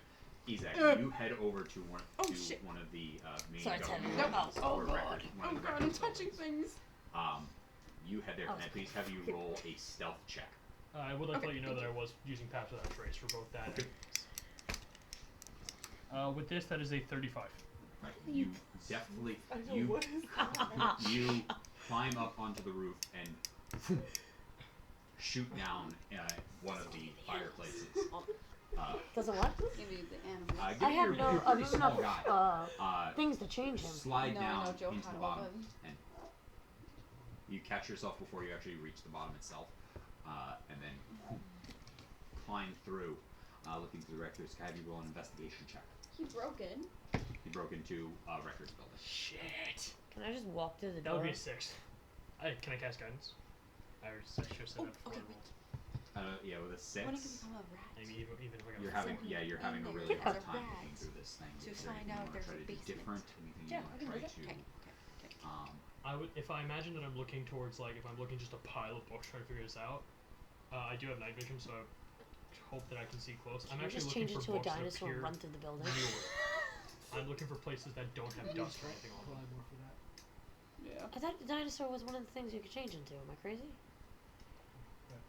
Isaac, you head over to one Oh, to shit. one of the main Sorry, Ted. government Nope. buildings, Oh, or God. record, one Oh of the god, I'm record touching buildings. things. You head there. Oh, Can I please have you roll a stealth check? I would like to Okay, let you know thank that you. I was using Pass Without Trace for both that Okay. and with this, that is a 35. Right. You definitely I know you what is that? you climb up onto the roof and shoot down one of the fireplaces. Doesn't what? Give you the animal. I Given have you're, no you're a pretty small enough guy, things to change him. slide no, down I know Joe into the had bottom, one. and you catch yourself before you actually reach the bottom itself, and then climb through, looking through the records. Have you roll an investigation check? He broke in. You broke into a records building. Shit. Can I just walk through the That door? would be a 6. Can I cast guidance? I should have said that before okay, I rolled. Yeah, with a 6. When it can become a rat. Maybe even if I got You're a having four. you're having a in really there. hard There's a time rat. looking through this thing. To Is there find anything out you want there's to try a to do basement. different? Anything Yeah, you want okay, to try okay, to okay. I would, if I imagine that I'm looking towards, like, if I'm looking just a pile of books trying to figure this out, I do have night vision, so I hope that I can see close. I'm Can we actually just looking change it for to a books that dinosaur and appear run through the building? newer. I'm looking for places that don't have dust or anything on them. More for that. Yeah. I thought the dinosaur was one of the things you could change into. Am I crazy?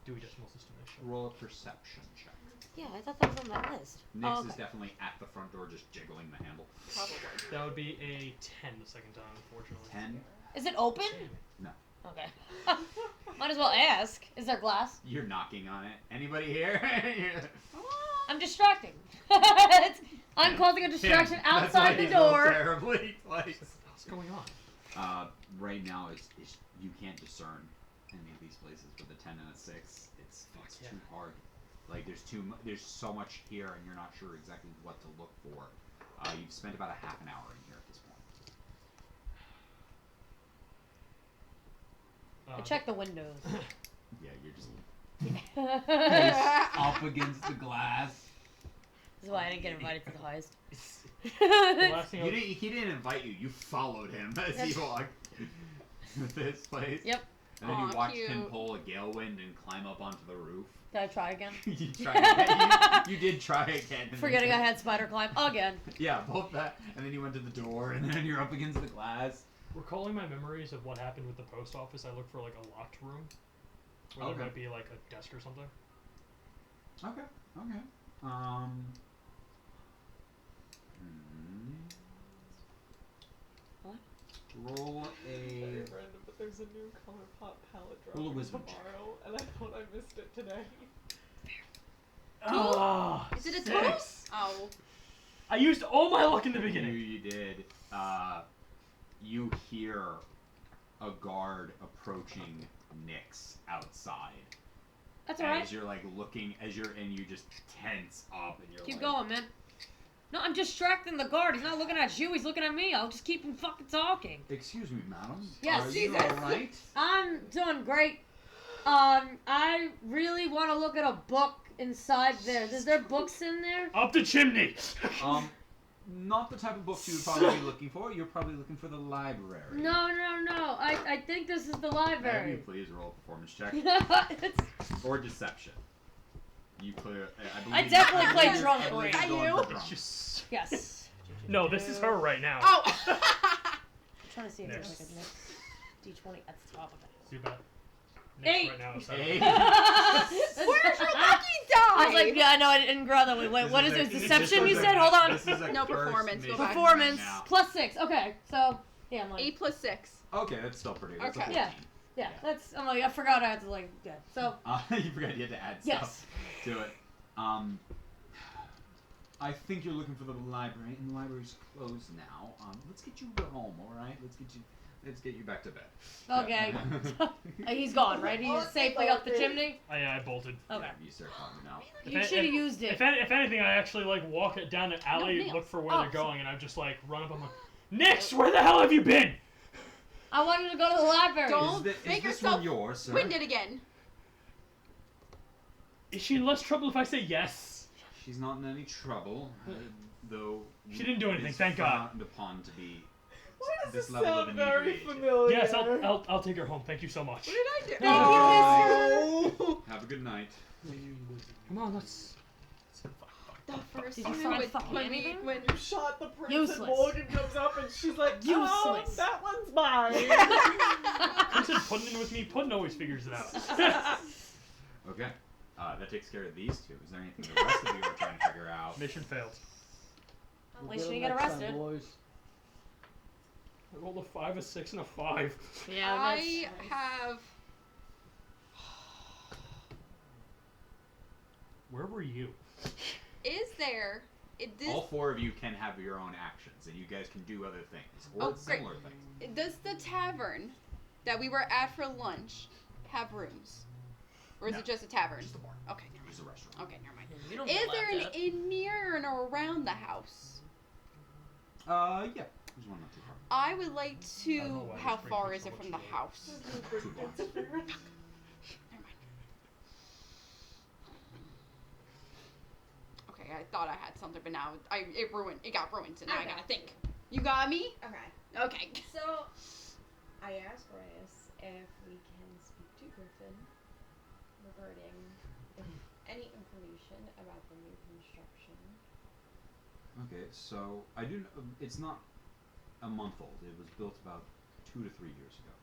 Dewey Decimal System ish. roll a perception check. Yeah, I thought that was on that list. Nyx Oh, is okay. definitely at the front door, just jiggling the handle. Probably. That would be a 10 the second time, unfortunately. 10. Is it open? No. Okay. Might as well ask. Is there glass? You're knocking on it. Anybody here? I'm distracting. I'm causing a distraction That's why outside the he's rolled door. terribly. Like, What's going on? right now, is you can't discern any of these places with a 10 and a 6. It's yeah. too hard. Like there's so much here, and you're not sure exactly what to look for. You've spent about a half an hour in here at this point. I check the windows. Yeah, you're just This face up against the glass. is why I didn't get invited to the heist. The last thing I would, He didn't invite you. You followed him as he walked this place. Yep. And then Aw, you watched him cute. pull a gale wind and climb up onto the roof. Did I try again? You tried again. You did try again. and Forgetting I then- had spider climb again. Yeah, both that, and then you went to the door, and then you're up against the glass. recalling my memories of what happened with the post office, I looked for like a locked room. Where Okay. there might be like a desk or something. Okay. Okay. What? Roll Very a. random, but there's a new color pop palette Roll a dropping wisdom check. tomorrow, and I thought I missed it today. Oh, Is it a total? 6. Oh. I used all my luck in the You, beginning. you did. You hear a guard approaching Nyx outside. That's alright. As you're like looking, and you just tense up, and you're Keep like, going, man. No, I'm distracting the guard. He's not looking at you. He's looking at me. I'll just keep him fucking talking. "Excuse me, madam. Yes, Are Jesus. you all right?" I'm doing great. I really want to look at a book inside there. Is there books in there? Up the chimney. Not the type of books you would probably be looking for. You're probably looking for the library. No. I think this is the Have you library. please roll a performance check It's- or deception? You clear. I definitely believe played you're- drunk I believe for you're you. going for It's drunk. just. yes. No, this is her right now. Oh. I'm trying to see if there's Next. like a next D20 at the top of it. See about. Eight. Right now, so. Eight. Where's your lucky die? I was like, yeah, I know, I didn't grow that way. Wait, what is it? Deception, you said? Hold on. This is a No, cursed performance, go mission back. Performance right now. plus 6. Okay, so yeah, I'm like, 8 plus 6. Okay, that's still pretty. That's Okay. a Yeah. 14. yeah, that's. I'm like, I forgot I had to like, yeah. So You forgot you had to add yes, stuff to it. I think you're looking for the library, and the library's closed now. Let's get you home, all right? Let's get you back to bed. okay. He's gone, right? He's safely up the chimney. I bolted. Okay. Yeah, you start calming out. You should have used it. If anything, I actually like walk it down the alley, nails. look for where Oh, they're going, and I just like run up. I'm like, Nyx, where the hell have you been? I wanted to go to the library. Don't Is make this yourself one yours, sir? winded again. Is she in less trouble if I say yes? She's not in any trouble, though. She didn't do anything, it's thank God. frowned upon to be Why does this this level of sound very inebriation. familiar? Yes, I'll take her home. Thank you so much. What did I do? Thank you, Bye. Have a good night. Come on, let's. The first Did you time find when, fucking when anything? You shot the prince Useless. and Morgan comes up and she's like, Useless. "Oh, that one's mine." I said putting in with me. Putting always figures it out. Okay. That takes care of these two. Is there anything the rest of you are trying to figure out? Mission failed. At We'll least get you 'em get next time, arrested. boys. I rolled a 5, a 6, and a 5. Yeah, I that's have. Where were you? Is there? All four of you can have your own actions, and you guys can do other things or Oh, great. similar things. Does the tavern that we were at for lunch have rooms, or is No. it just a tavern? Just the bar. Okay. Just the restaurant. Okay, never mind. you don't Is get there laughed an at. inn near and around the house? Yeah. There's one not too far. I would like I don't know to. why How this brings far me is so it much from the joy. house? 2 blocks. Never mind. Okay, I thought I had something, but now it got ruined, so now I Okay. gotta think. You got me? Okay. Okay. So, I asked Reyes if we can speak to Griffin regarding any information about the new construction. Okay, so I do. It's not a month old. It was built about 2 to 3 years ago.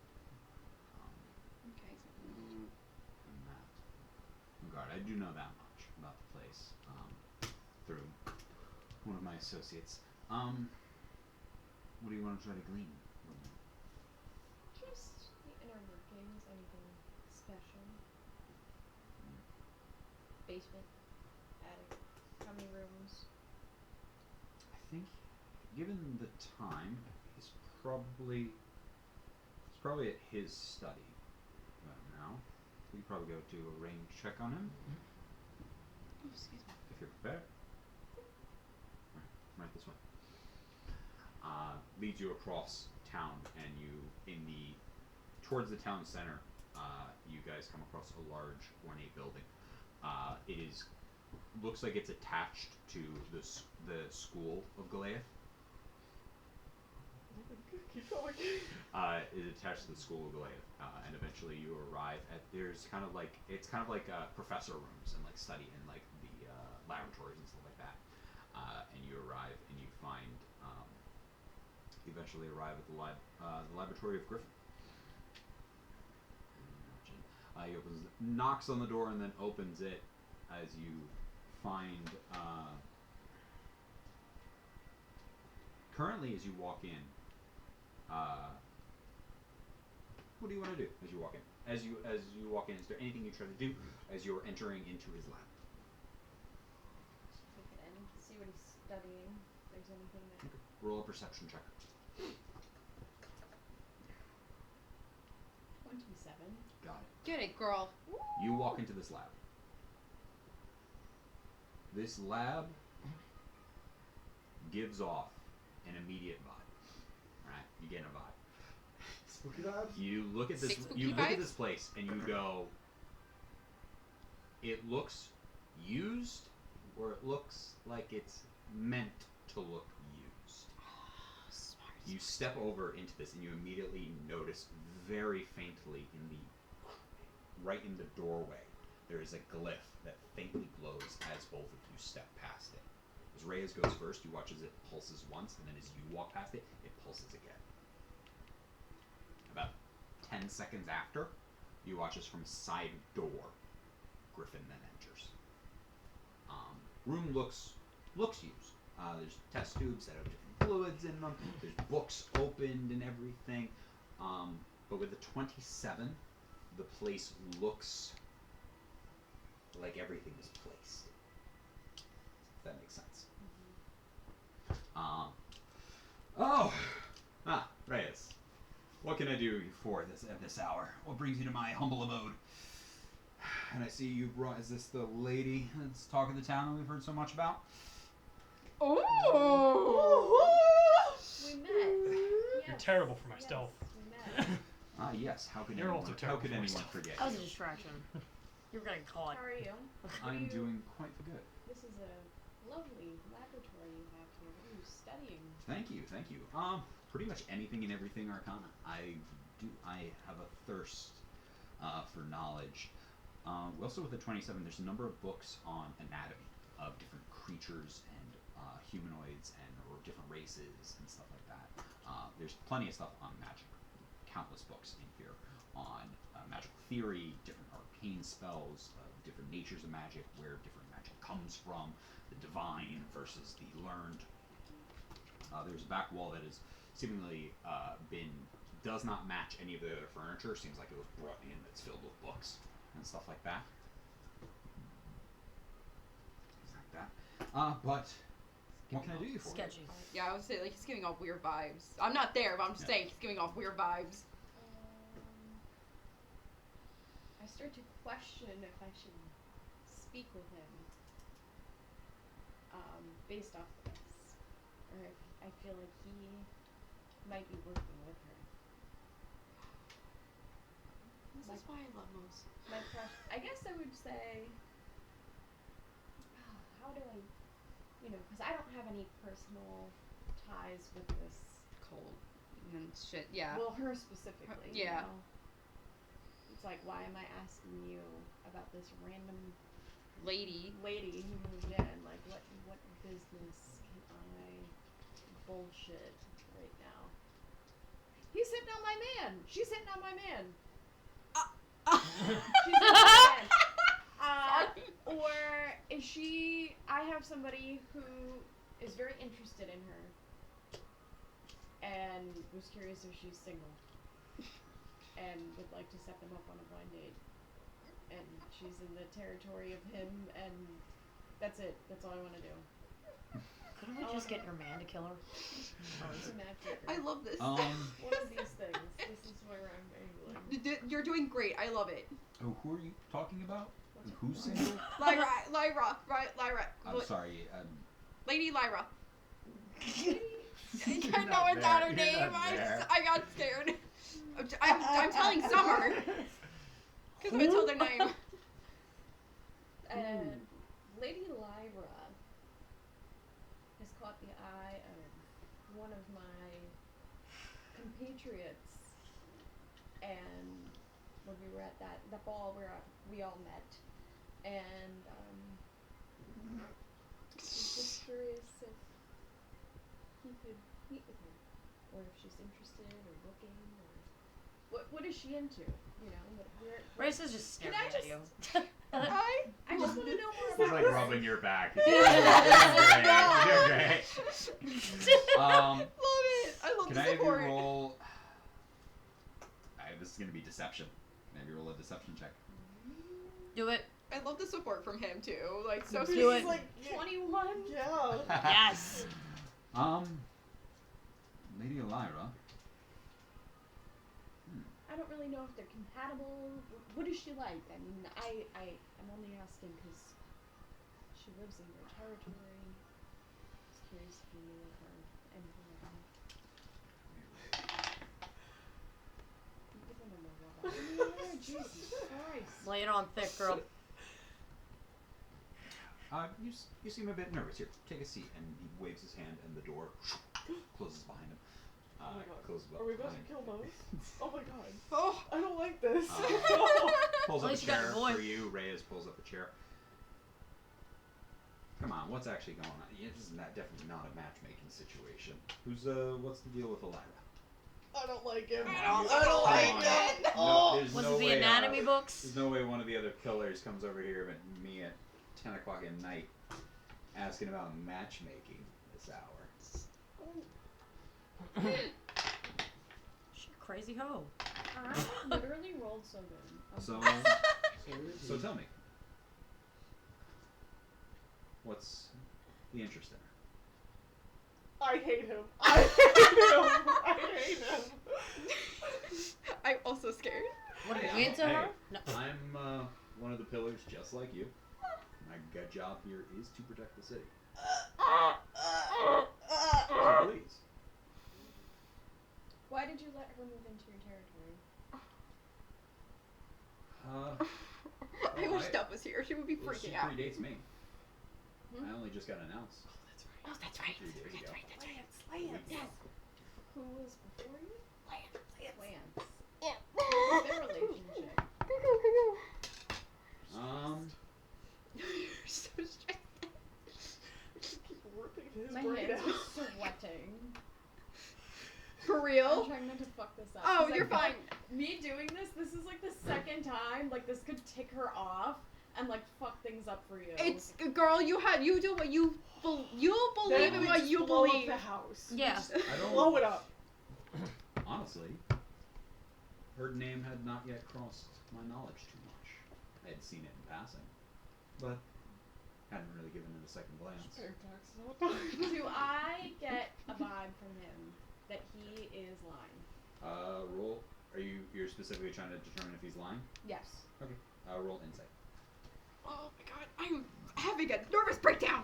Okay. In that regard, I do know that much about the place through one of my associates. What do you want to try to glean? Just the inner workings, anything special. Basement, attic, how many rooms? I think, given the time, it's probably at his study right now. We could probably go do a range check on him Oh, excuse me. if you're prepared. Right this way. Leads you across town, and towards the town center. You guys come across a large, ornate building. Looks like it's attached to the school of Goliath. Keep going. Is attached to the school of Goliath, and eventually you arrive at. It's kind of like professor rooms and like study and like the laboratories and stuff like that. And you arrive and you find. You eventually arrive at the laboratory of Griffin. He knocks on the door and then opens it as you find. Currently, as you walk in, what do you want to do as you walk in? As you walk in, is there anything you try to do as you're entering into his lab? Take it in, see what he's studying. If there's anything that. Roll a perception check. 27. Got it. Get it, girl. You walk into this lab. This lab gives off an immediate vibe. Right? You get a vibe. Spooky vibes? You look at this. Six spooky You look at vibes? this place and you go. It looks used, or it looks like it's meant to look used. Smart. You step over into this and you immediately notice very faintly right in the doorway, there is a glyph that faintly glows as both of you step past it. As Reyes goes first, you watch as it pulses once, and then as you walk past it, it pulses again. About 10 seconds after, you watch as from a side door, Griffin then enters. Room looks used. There's test tubes that have different fluids in them. There's books opened and everything. But with the 27, the place looks like everything is placed. If that makes sense. Reyes. What can I do for this at this hour? What brings you to my humble abode? And I see you brought. Is this the lady that's talking the town that we've heard so much about? Oh. We met. You're Yes. terrible for my Yes, stealth. we met. Yes. How could You're anyone? also How terrible could for anyone myself. forget? That was a you? distraction. You're getting caught. How are you? I am you- doing quite good. This is a lovely laboratory you have here. What are you studying? Thank you. Pretty much anything and everything Arcana. I have a thirst for knowledge. Also with the 27, there's a number of books on anatomy of different creatures and humanoids or different races and stuff like that. There's plenty of stuff on magic. Countless books in here on magical theory, different arcane spells, different natures of magic, where different magic comes from, the divine versus the learned. There's a back wall that is seemingly does not match any of the other furniture. Seems like it was brought in. That's filled with books and stuff like that. Things like that. But what can I do you for? Sketchy. Yeah, I would say like he's giving off weird vibes. I'm not there, but I'm just saying he's giving off weird vibes. I start to question if I should speak with him based off of this, or if I feel like he might be working with her. This is why I love Moose. My I guess I would say, how do I, because I don't have any personal ties with this. Cold and shit. Yeah. Well, her specifically. Yeah. It's like, why am I asking you about this random Lady. who moved in? Like, what business can I bullshit right now? He's hitting on my man. She's hitting on my man. She's hitting on my man. Or is she? I have somebody who is very interested in her, and was curious if she's single, and would like to set them up on a blind date. And she's in the territory of him, and that's it. That's all I want to do. Couldn't we just get your man to kill her? It's a matchmaker. I love this. One of these things. This is where I'm angling. You're doing great. I love it. Oh, who are you talking about? Who's single? Lyra. I'm sorry. Lady Lyra. You're I know not it's not there. her You're name. not there. I got scared. I'm telling Summer. Because I told her name. Lady Lyra has caught the eye of one of my compatriots, and when we were at that ball where we all met, and she's just curious if he could meet with her, or if she's interested or looking, or what is she into? Race is just Can staring I at you. I just want to know more He's about like her. rubbing your back. You're doing great. Love it. I love Can the I have you support. roll? This is gonna be deception. Maybe roll a deception check. Do it. I love the support from him too. Like so This sweet. is like 21. Yeah. Yes. Lady Elira. I don't really know if they're compatible. What is she like? I mean, I'm only asking because she lives in your territory. I was curious if you knew of her, anything about her. I'm giving him a rub. Jesus Christ. Lay it on thick, girl. You seem a bit nervous. Here, take a seat. And he waves his hand, and the door closes behind him. Oh my god. Closes up Are we about behind to kill Mose? Oh my god. Oh. I don't like this. Pulls At up a least you got chair a boy. for you. Reyes pulls up a chair. Come on, what's actually going on? Yeah, this is definitely not a matchmaking situation. What's the deal with Elira? I don't like him. I don't like like him. it. Oh. There's Was no it the way, anatomy books? There's no way one of the other killers comes over here at me at 10 o'clock at night asking about matchmaking this hour. She's a crazy hoe. I literally rolled so good. So tell me, what's the interest in her? I hate him. I hate him. I hate him. I'm also scared. What are Hey, you into hey, her? No. I'm one of the pillars just like you. My job here is to protect the city. So please. Why did you let her move into your territory? I wish Steph was here. She would be freaking She out. predates me. Hmm? I only just got announced. Oh, that's right. 3 days ago. Lance. Who was before you? Lance. Yeah. What was their relationship? You're so stressed. Keep ripping his My brain hands out. are sweating. For I'm real? trying not to fuck this up. Oh, 'cause I you're feel fine. like me doing this is like the second time, like this could tick her off and like fuck things up for you. It's girl. You do what you you believe in what you blow believe. up the house. Yeah. Just I don't- blow it up. Honestly, her name had not yet crossed my knowledge too much. I had seen it in passing, but hadn't really given it a second glance. Paying taxes all the time. Do I get a vibe from him that he is lying? Roll. You're specifically trying to determine if he's lying? Yes. Okay. Roll insight. Oh my god, I'm having a nervous breakdown.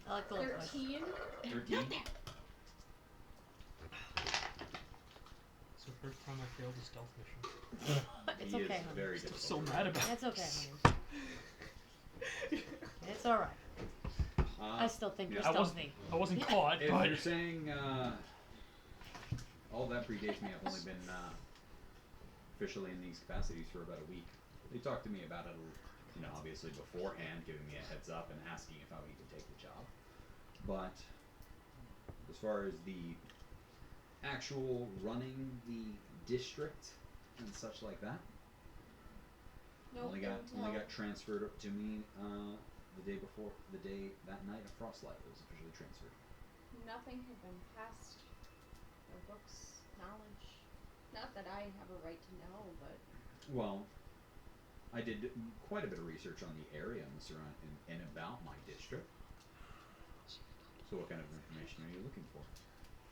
I like the look. 13. 13. Not there. It's the first time I failed a stealth mission. It's He okay, is honey. very I'm difficult. so mad about it. It's okay, honey. It's alright. I still think you're I wasn't, stealthy. I wasn't caught, If but you're saying all that predates me, I've only been officially in these capacities for about a week. They talked to me about it, obviously beforehand, giving me a heads up and asking if I would even take the job. But as far as the actual running the district and such like that, Nope. only got transferred up to me the day that night of Frostlight was officially transferred. Nothing had been passed. No books, knowledge. Not that I have a right to know, but Well, I did quite a bit of research on the area and and about my district. So what kind of information are you looking for?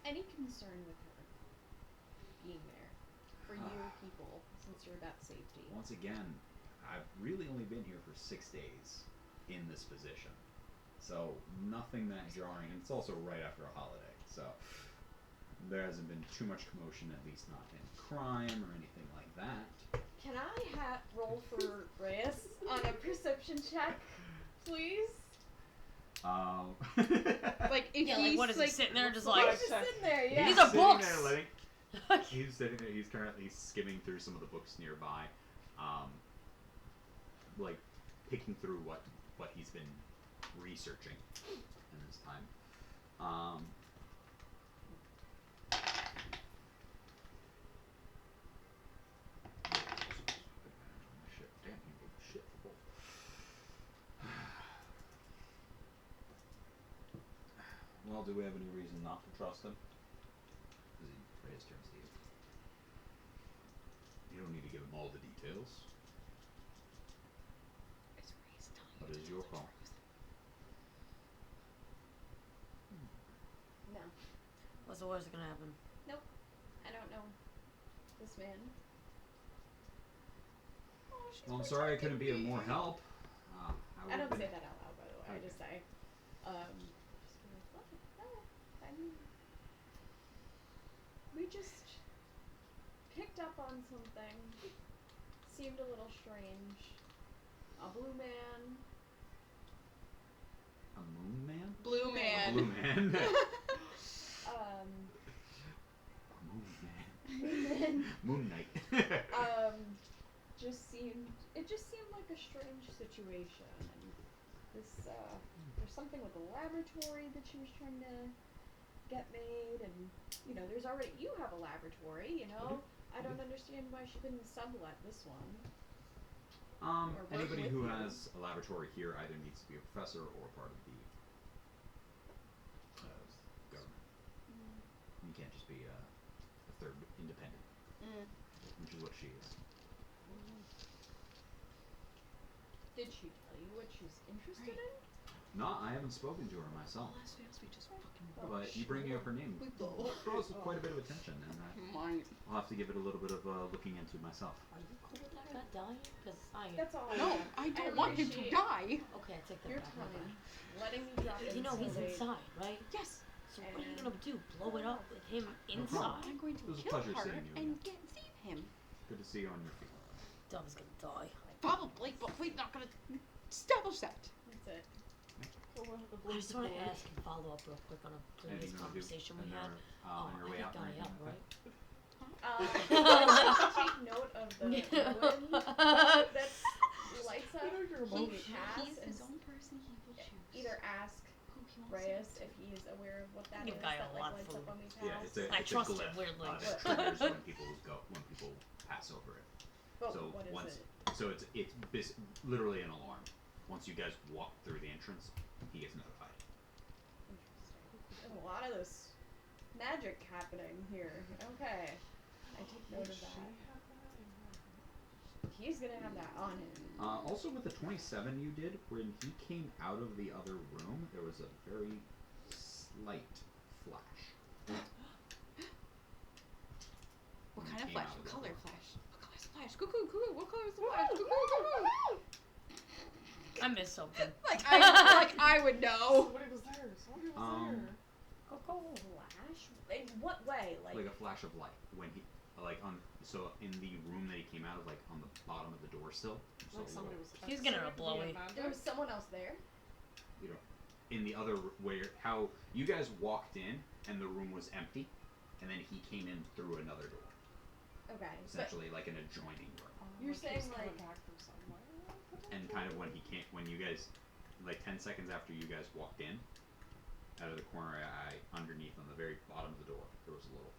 any concern with her being there for you people, since you're about safety. Once again, I've really only been here for 6 days in this position. So nothing that jarring, and it's also right after a holiday, so there hasn't been too much commotion, at least not in crime or anything like that. Can I roll for Reyes on a perception check, please? Like if Yeah, he's like what is he sitting there just He's like? just sitting there, yeah. These are sitting books! there he's sitting there, he's currently skimming through some of the books nearby, like picking through what he's been researching in this time. Shit, damn, he rolled shit for both. Well, do we have any reason not to trust him? Reyes turns to you. You don't need to give him all the details. What is your call? No, What's the worst that gonna happen? I don't know this man. Oh, she's Well, I'm sorry I couldn't be of protecting more me. help. I don't say that out loud, by the way. I Okay. just say, I mean, we just picked up on something. Seemed a little strange. A blue man. A moon man? Blue man. Blue man. Moon And then, man. Moon knight. it just seemed like a strange situation. And this, there's something with the laboratory that she was trying to get made, and you have a laboratory, I don't understand why she couldn't sublet this one. Or work Anybody with who you. has a laboratory here either needs to be a professor or part of the government. You can't just be a third independent, which is what she is. Did she tell you what she's interested in? No, I haven't spoken to her myself. But you bringing up her name We both. draws quite a bit of attention, and Mine. I'll have to give it a little bit of looking into myself. Are you cool with that guy dying? Because I am. That's all. No, I don't want him to appreciate die. Okay, I take that Your back. time, letting me drop in. You know so he's late. inside, right? Yes. So what are you gonna do? Blow it up with him problem. inside? I'm going It to was a kill pleasure her seeing you and again. save him. Good to see you on your feet. Dove is gonna die. Probably, but we're not gonna establish that. That's it. So we'll have to I believe just want to the boy. ask and follow up real quick on a previous Anything you wanna do conversation on we had. on your way I out? think or I anything am, like right? Take note of the ruin that lights up. You know your He emotions. has He's and his own person. He will choose either ask who he wants Reyes to if he is aware of what that Give is guy a that lot like lights of up food. when we pass. Yeah, it's a I it's trust a him glyph weirdly. that triggers when people pass over it. But so what is once it? So it's literally an alarm. Once you guys walk through the entrance, he gets notified. There's a lot of this magic happening here. Okay. I take note Does of she that. have that in her? He's gonna have that on him. Also, with the 27 you did, when he came out of the other room, there was a very slight flash. What When kind he of came flash? out of What the color room. flash? What color's the flash? Cuckoo, cuckoo. What color's the flash? Cuckoo, cuckoo. I missed something. Like I would know. Somebody was there. Somebody was Um, there. Flash? In what way? Like a flash of light when he, in the room that he came out of, like on the bottom of the door still. So Like somebody was. He's gonna somebody blow could be it. a magic. There was someone else there. you know, in the other where how you guys walked in and the room was empty, and then he came in through another door, Okay. essentially like an adjoining room. You're Like he saying, was coming like- back from somewhere. And kind of when you guys, like 10 seconds after you guys walked in, out of the corner of your eye, underneath on the very bottom of the door, there was a little,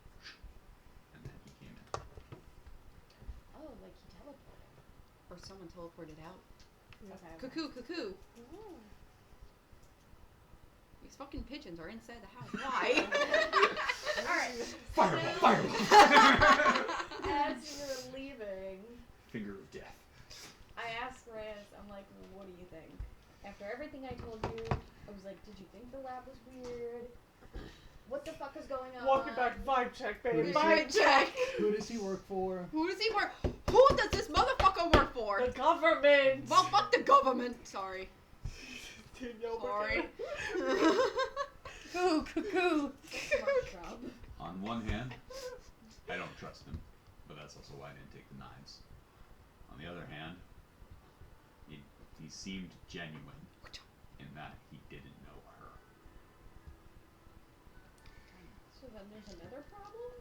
and then he came in. Oh, like he teleported. Or someone teleported out. Yeah. Okay. Cuckoo, cuckoo. Ooh. These fucking pigeons are inside the house. Why? Alright. Fireball! Fireball! As you were leaving, Finger of death. I asked Reyes, I'm like, what do you think? After everything I told you, I was like, did you think the lab was weird? What the fuck is going on? Walking back, vibe check, baby. Vibe check. Who does he work for? Who does he work? Who does this motherfucker work for? The government. Well, fuck the government. Sorry. Danielle Sorry. Cuckoo, cuckoo. Smart job. On one hand, I don't trust him, but that's also why I didn't take the knives. On the other hand, he seemed genuine in that he didn't know her. So then there's another problem?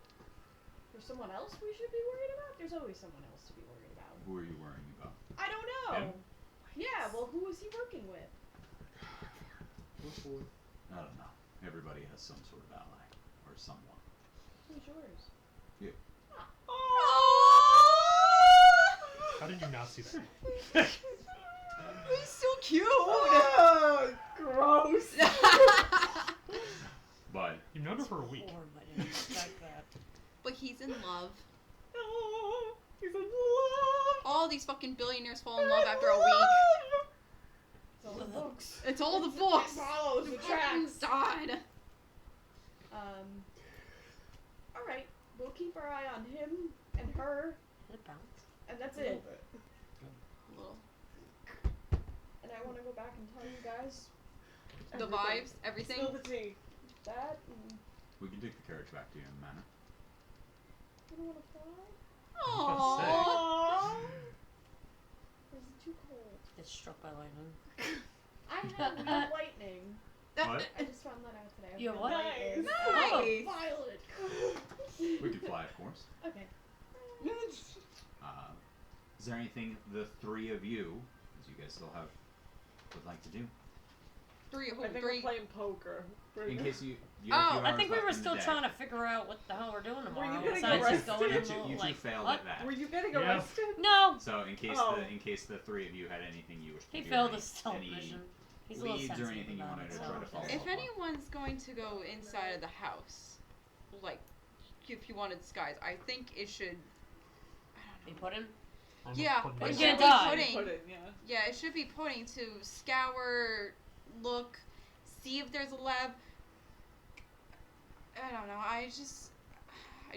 There's someone else we should be worried about? There's always someone else to be worried about. Who are you worrying about? I don't know. Him? Yeah, well, who is he working with? I don't know. Everybody has some sort of ally or someone. Who's yours? You. How did you not see that? He's so cute. Oh, gross. But You've known her for a week. Warm, I didn't expect that. But he's in love. Oh, he's in love. All these fucking billionaires fall in love after a week. It's all the books. It's all the books. Follows the Fucking tracks. God. Alright, we'll keep our eye on him and her, Did it bounce? and that's A little it. bit. A little. And I want to go back and tell you guys The Everything. vibes, everything. Spill the tea. that, and we can take the carriage back to you in the manor. I don't want to fly. was Aww. Aww. Or is it too cold? It's struck by lightning. I have weird lightning. What? I just found that out today. I You have what? lightning. Nice. Oh, violet. We could fly, of course. Okay. Is there anything the three of you, as you guys still have, would like to do? Three, I think three. we're playing poker. In case you Oh, have a few I think hours we left were in the still day. trying to figure out what the hell we're doing tomorrow. you getting Besides arrested? just going You to two, you two like, failed what? at that. Were you getting Yeah. arrested? No, So in case Oh. the three of you had anything you wished to he do, failed any- the stealth any mission. He's a little leads or sensitive anything you about wanted it, to so try to follow If up on. anyone's going to go inside of the house, like, if you wanted disguise, I think it should. I He don't know. put in. Yeah, Put it You should can't be die. pudding. Put it, yeah. Yeah, it should be pudding to scour, look, see if there's a lab. I don't know. I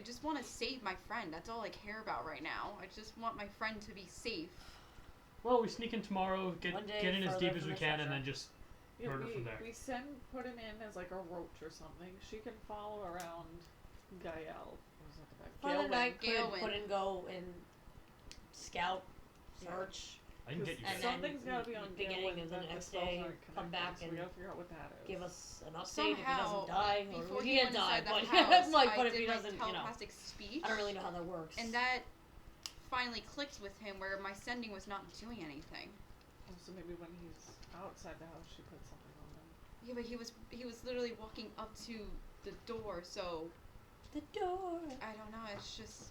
just want to save my friend. That's all I care about right now. I just want my friend to be safe. Well, we sneak in tomorrow, get One day in as further deep as from we the can, and treasure. then just Yeah, murder from there. we put him in as like a roach or something. She can follow around Gael. For the night, Gale could win. put and go and scout, search, I can get you And guys. then Something's gotta be on beginning Gale of the when next spells day, aren't come back connected, so we and gotta figure out what that is. give us an update if he Somehow, doesn't die. Or before he he can't went die, inside but the house, I'm like, I but if did he my doesn't, you know, telepathic speech, I don't really know how that works. and that finally clicked with him, where my sending was not doing anything. Oh, so maybe when he's outside the house, she put something on him. Yeah, but he was literally walking up to the door, so the door. I don't know. It's just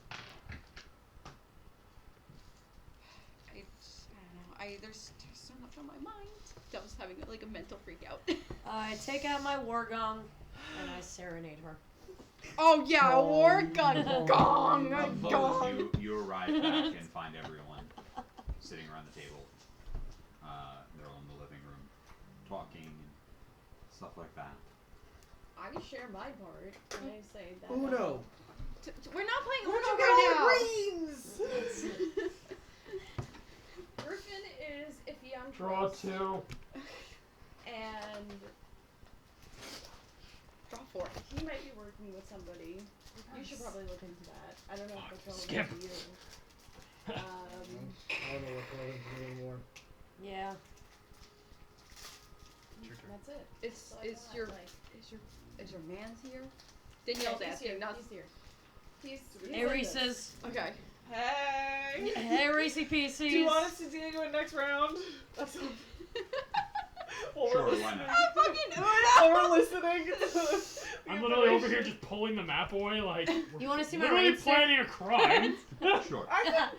there's so much on my mind. I was having like a mental freak out. I take out my war gong and I serenade her. Oh yeah, a war gun, Oh. gong, Mose, you arrive back and find everyone sitting around the table. They're all in the living room, talking and stuff like that. I share my part, and I say that. Uno. We're not playing Where'd Uno you get right all now. the greens? Griffin is iffy on Draw trust, 2. and Draw 4. he might be working with somebody. You should probably look into that. I don't know if that's Skip. relevant to you. I don't know what's going on anymore. Yeah. Your turn. That's it. Is So I is got, your like, is your man's here? Danielle's he's asking. here. Not He's here. He's Hey, like Reese's. this. okay. Hey. Hey, Reese's Pieces. Do you want us to Diego in next round? That's Sure, why not? Fucking While we're listening. To the I'm literally over here information. just pulling the map away like we're You wanna see my literally raid stick? planning a crime. Sure. I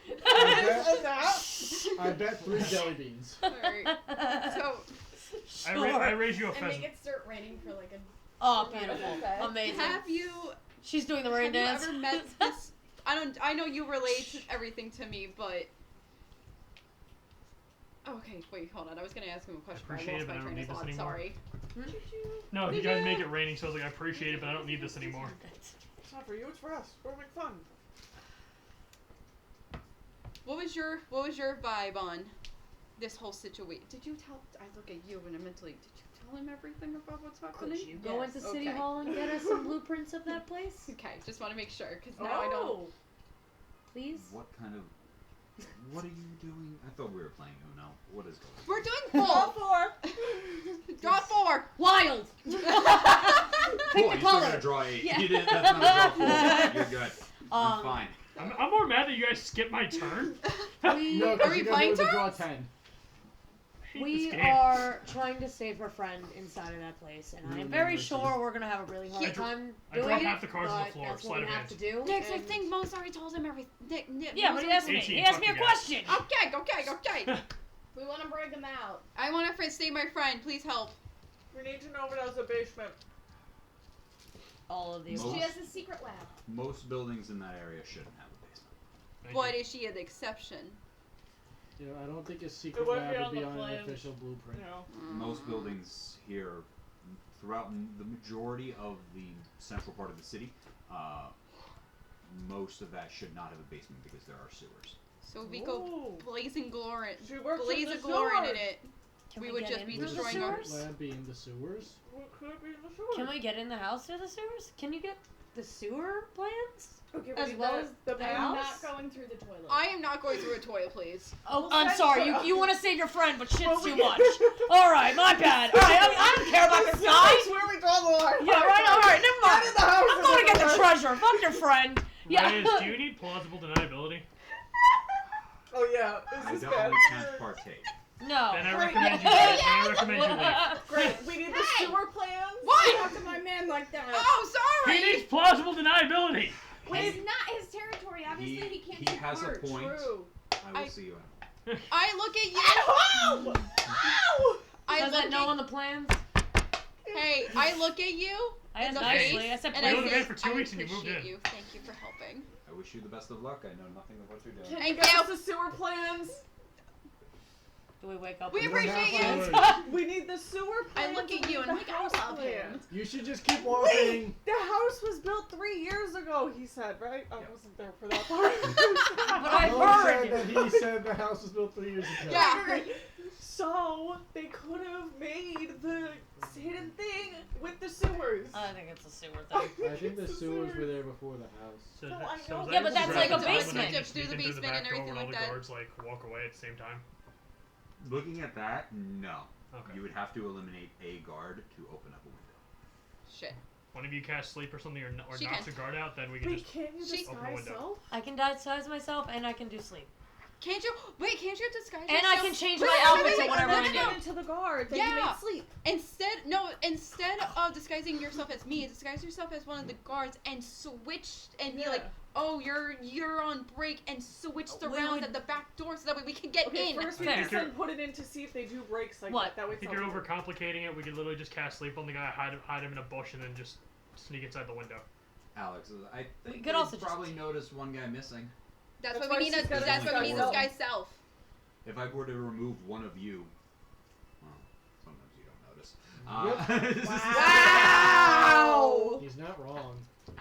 I bet 3 jelly beans. Alright. So I raise you a And make pheasant. it start raining for like a. Oh, beautiful. Okay. Amazing. have you She's doing the rain have you dance. ever met this? I know you relate everything to me, but. Okay, wait, hold on. I was gonna ask him a question. but appreciate I it, lost but my I don't train of need this thought. anymore. Sorry. No, you guys make it raining, so I was like, I appreciate it, but I don't need this anymore. It's not for you, it's for us. We're having fun. What was your vibe on this whole situation? Did you tell? I look at you and I mentally. Did you tell him everything about what's happening? Could you go Yes. into City Okay. Hall and get us some blueprints of that place? Okay, just want to make sure because now I don't. Please? What kind of... What are you doing? I thought we were playing Uno. What is going on? We're doing Draw full. 4. Draw 4. Wild! Pick Cool, the you're still color. gonna draw 8. Yeah. You did, that's not a draw 4. You're good. I'm fine. I'm more mad that you guys skipped my turn. We, No, Are because we you guys playing were to draw turns? 10. I hate we this game. are trying to save her friend inside of that place, and I am very Mercy. sure we're gonna have a really hard I time I doing dropped it. half the cards on the but floor, that's what sleight we of have hand. to do. Nix, I and- think Mo's already told him everything. Yeah, but he asked me. 18, He asked me a fuck you question. Okay. We want to bring him out. I want to stay my friend. Please help. We need to know if it has a basement. All of these. Most- She has a secret lab. Most buildings in that area shouldn't have a basement. Thank But you. is she an exception? You know, I don't think a secret wouldn't be lab on would be the on an plans. official blueprint. No. Most buildings here, throughout the majority of the central part of the city, most of that should not have a basement because there are sewers. So we go Ooh. blazing glory, She works blaze in a the glory in sewers. it. Can we we would get just in be through the destroying our- sewers? Lab being the sewers. What could be in the sewers? Can we get in the house through the sewers? Can you get the sewer plans? Okay, as we need well the as the I'm house? not going through the toilet. I am not going through a toilet, please. Oh, We'll I'm send sorry. her- You want to save your friend, but shit's Well, too we- much. All right, my bad. All right, I don't care about this guy. That's where we draw the line. Yeah, right. All right, never mind. Get in the house. I'm going to get the treasure. Fuck your friend. Yeah. Reyes, do you need plausible deniability? Oh yeah, I this is bad. definitely can't partake. No. Then I Great. recommend you. Then I recommend you leave. Great. We need the sewer plans. What? Talk to my man like that. Oh, sorry. He needs plausible deniability. It's not his territory. Obviously, he can't he take has a part. point. True. I will I- see you out. I look at you. Ow! Ow! I Does look that know at, on the plans? Hey, I look at you I in asked the nicely. face, I said, and You I were please. the man say, for 2 I weeks and you moved appreciate in. you. Thank you for helping. I wish you the best of luck. I know nothing of what you're doing. Thank Get us you. the sewer plans. Do we wake up? We and- appreciate you. We need the sewer I plans. look at We you need and I'm the like, I house love him. plans. You should just keep walking. The house was built 3 years ago, he said, right? I wasn't there for that part. But I No heard. one said that he said the house was built 3 years ago. Yeah. So, they could have made the hidden thing with the sewers. I think it's a sewer thing. I think the sewers were there before the house. So, No, that- I so know. is that Yeah, but just that's like a the time when basement. you Just do sneak the into basement back and door everything when all like the that. guards like walk away at the same time. Looking at that, no. Okay. You would have to eliminate a guard to open up a window. Shit. One of you cast sleep or something, or She knocks can. a guard out, then we can Wait, just. can't you She- disguise Open the window. self? I can disguise myself and I can do sleep. Can't you disguise And yourself? I can change Wait, my wait, outfit wait, to wait, whatever no, I no, need. no. Turn into the guard that you Yeah. made sleep. Instead of disguising yourself as me, disguise yourself as one of the guards and switch and be like, oh, you're on break, and switch the We rounds would- at the back door so that way we can get Okay, in. first we Fair. just then put it in to see if they do breaks like What? that. That way I think it's you're not weird. overcomplicating it. We could literally just cast sleep on the guy, hide him in a bush, and then just sneak inside the window. Alex, I We think could you also just- probably noticed one guy missing. That's That's why we why need she's a. gotta That's why we need disguise this guy's self. If I were to remove one of you, well, sometimes you don't notice. Wow. He's not wrong. If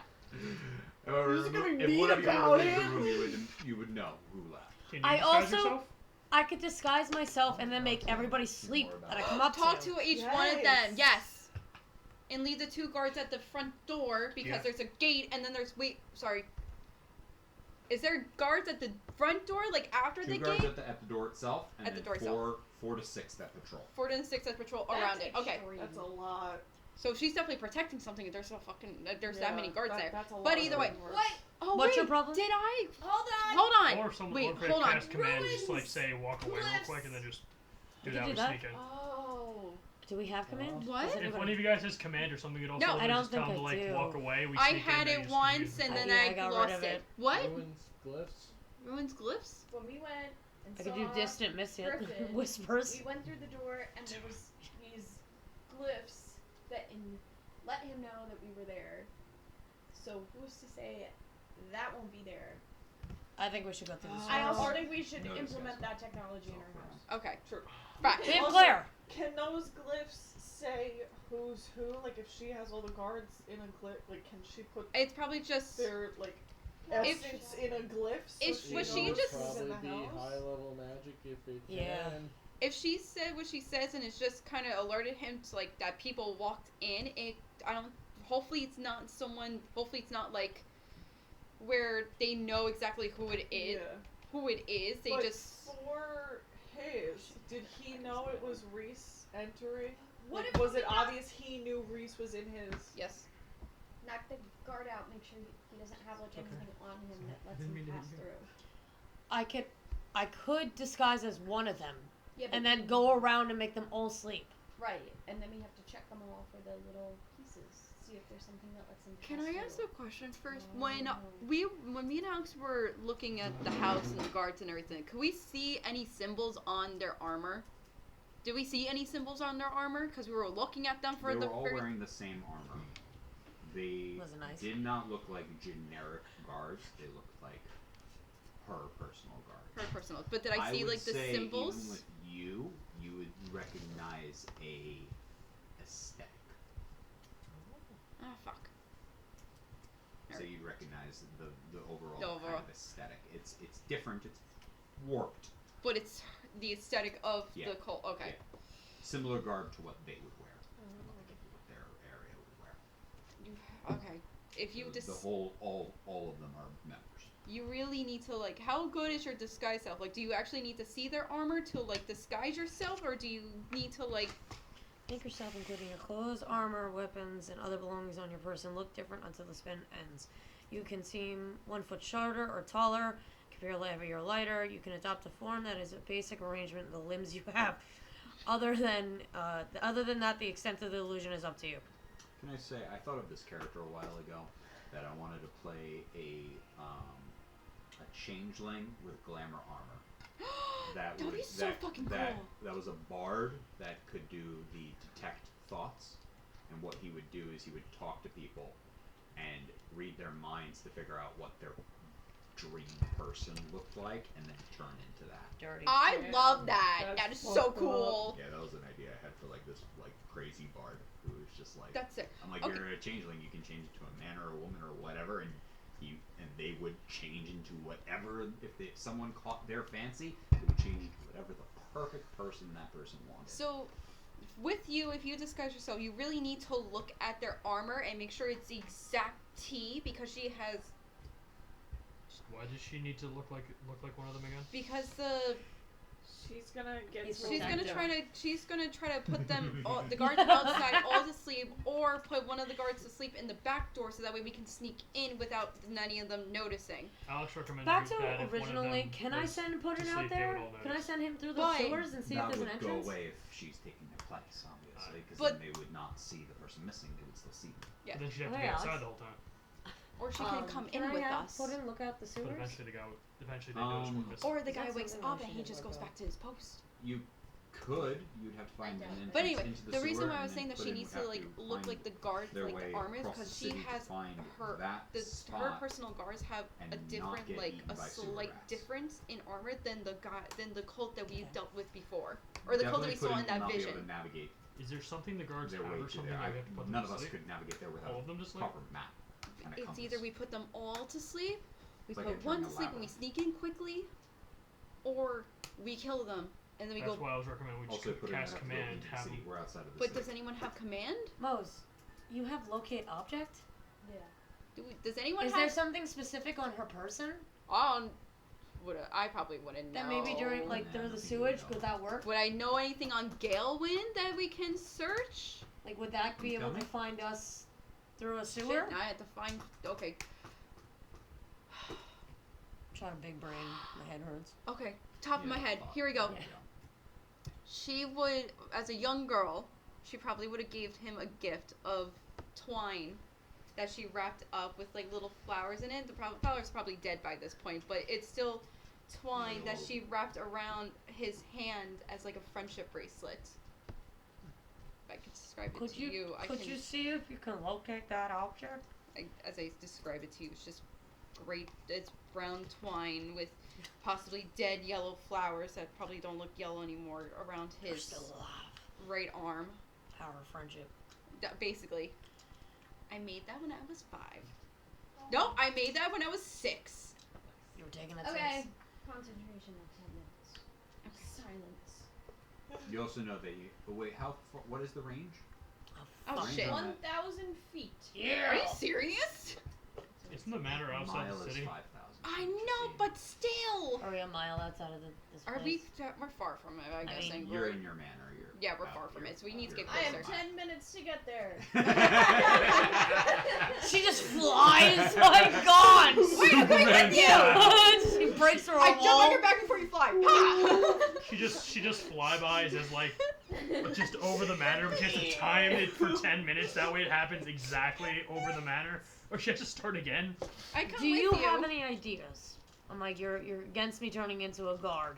I were Who's to gonna remove- be if mean one of you about were to leave it? the room, you would know who left. Can you I disguise also- yourself? I could disguise myself and then make everybody sleep that I come up Talk to. to each one of them. Yes. And leave the 2 guards at the front door because Yeah. there's a gate and then there's sorry. Is there guards at the front door, like after 2 the guards gate? at the door itself, and At the then door itself. 4 to 6 that patrol. 4 to 6 that patrol That's around it. Okay. extreme. That's a lot. So she's definitely protecting something. There's that Yeah, many guards there. That's a lot But either way, of work. What? Oh What's wait, your problem? did I? Hold on. Hold on. Or some Wait, or if hold on. cast command, just like Ruins. say walk away real Cliffs. quick, and then just do You that can with do that. sneak in. Oh. Do we have command? What? Does If anybody- one of you guys has command or something, you'd also No. literally I don't just tell think them to I like do. walk away. We I sneak had in, it they just once use and the then Yeah, I I got rid lost of it. it. What? Ruins, glyphs. Ruins glyphs? When we went and I saw could do distant missing Griffin, whispers. we went through the door and there was these glyphs that let him know that we were there. So who's to say that won't be there? I think we should go through this. I also Oh. think we should No implement disguise. that technology in our house. Okay. True. Fact. Hey, Also- Claire. Can those glyphs say who's who? Like, if she has all the guards in a glyph, like, can she put It's probably just. their, like, If- essence in a glyph? So if- she was she knows just- who's in Probably the be house? high level magic if it Yeah. can. If she said what she says and it's just kind of alerted him to like that people walked in, hopefully it's not someone. Hopefully it's not like where they know exactly who it is. Yeah. Who it is? They But just. for his, did he know it was Reese entering? What Like, if was we it obvious he knew Reese was in his? Yes. knock the guard out, make sure he doesn't have like Okay. anything on him that lets Didn't him mean to hit pass you. through. I could disguise as one of them Yeah, but and then go around and make them all sleep. right, and then we have to check them all for the little pieces, see if there's something that lets them pass Can I through. ask a question first? Oh. When me and Alex were looking at the house and the guards and everything, could we see any symbols on their armor? Did we see any symbols on their armor? Because we were looking at them for They the were all very. wearing the same armor. They Was it nice? did not look like generic guards. They looked like her personal guards. Her personal, but did I see would like the say symbols? Even with you would recognize a aesthetic. Oh fuck. So you'd recognize the overall The kind overall. of aesthetic. It's different. It's warped. But it's the aesthetic of Yeah. the cult. Okay. Yeah. Similar garb to what they would wear. What their area would wear. Okay. If you the whole all of them are members. you really need to like, how good is your disguise self? Like, do you actually need to see their armor to like disguise yourself, or do you need to like? Make yourself, including your clothes, armor, weapons, and other belongings on your person, look different until the spin ends. You can seem 1 foot shorter or taller, appear heavier or lighter. You can adopt a form that is a basic arrangement of the limbs you have. Other than that, the extent of the illusion is up to you. Can I say I thought of this character a while ago that I wanted to play a changeling with glamour armor. That That'd would be so fucking that, cool. That was a bard that could do the detect thoughts, and what he would do is he would talk to people and read their minds to figure out what their dream person looked like, and then turn into that. Dirty. I Damn, love that. that's That is so fucked up. cool. Yeah, that was an idea I had for like this like crazy bard who was just like, That's sick. I'm like, Okay. you're a changeling, you can change it to a man or a woman or whatever, and they would change into whatever. If someone caught their fancy, they would change into whatever the perfect person that person wanted. So, with you, if you disguise yourself, you really need to look at their armor and make sure it's the exact T, because she has. Why does she need to look like one of them again? Because the She's gonna get He's to She's gonna Protective. try to put them the guards outside all to sleep, or put one of the guards to sleep in the back door, so that way we can sneak in without any of them noticing. Alex recommended Back to that if one of originally, them can I was send Puddin to out sleep, they there? would all Can I notice. send him through the But sewers and see that if there's would an go entrance? away if she's taking their place, obviously, because But- then they would not see the person missing. They would still see them. Yeah. But then she'd have to Okay, be Alex. outside the whole time. Or she can come can in I with have us. Puddin look out the But sewers? eventually they notice we're missing. Or the Is guy that wakes something I up and he should just look goes up? back to his post. You could. You'd have to find I an don't. entrance But anyway, into the the reason sewer why I and was saying then that she Puddin needs would to have like to look find like the guards, their like way the armors, across because the she city to has find her that her spot personal guards have and a not different get like eaten a by sewer slight rats. difference in armor than the cult that we Okay. dealt with before, or the cult that we saw in Definitely that Puddin will not vision. be able to navigate Is there something the guards their have way or to something there. that we have to put them None to of us sleep? could navigate there without All of them to a sleep? proper map and a It's compass. either we put them all to sleep, we It's like put entering one a to sleep and we labyrinth. sneak in quickly, or we kill them and then we That's go. why I was recommending we just Also, put it cast in command, have city. them. We're outside of the But city. does anyone have command? Mose, you have locate object? Yeah. Does anyone Is have? there something specific on her person? I probably wouldn't know. That maybe during, like, Nah, through the nothing you sewage, know. would that work? Would I know anything on Galewind that we can search? Like, would that be You able tell to me. find us through a Shit, sewer? now I have to find. Okay. I'm trying to big brain. My head hurts. Okay. Top of my Yeah, head. fuck. Here we go. Yeah. She would, as a young girl, she probably would have gave him a gift of twine that she wrapped up with like little flowers in it. The flower's probably dead by this point, but it's still twine that she wrapped around his hand as like a friendship bracelet. If I could describe it Could to you, I could can. you see if you can locate that object? As I describe it to you, it's just great. It's brown twine with possibly dead yellow flowers that probably don't look yellow anymore around You're his still alive. right arm. Power of friendship. Basically, I made that when I was 5. No, I made that when I was 6. You were taking it Okay. since. Concentration of 10 minutes. Silence. You also know that you. But wait, how? Far, what is the range? Oh Range shit! on 1,000 feet. Are you serious? Isn't the manor A outside mile the is city? 5,000. I know, but still. Are we a mile outside of this Are place? we? We're far from it. I'm I mean, guessing. You're in your manor. You're. Yeah, we're out far from here. it, so we need to You're get I closer. have 10 minutes to get there. She just flies like gone. Wait, I'm going with you. She breaks through a I wall. jump on your back before you fly. Ha! She just flybys as like just over the manor, but she has to time it for 10 minutes. That way it happens exactly over the manor, or she has to start again. I come Do you with you. have any ideas? I'm like, you're against me turning into a guard.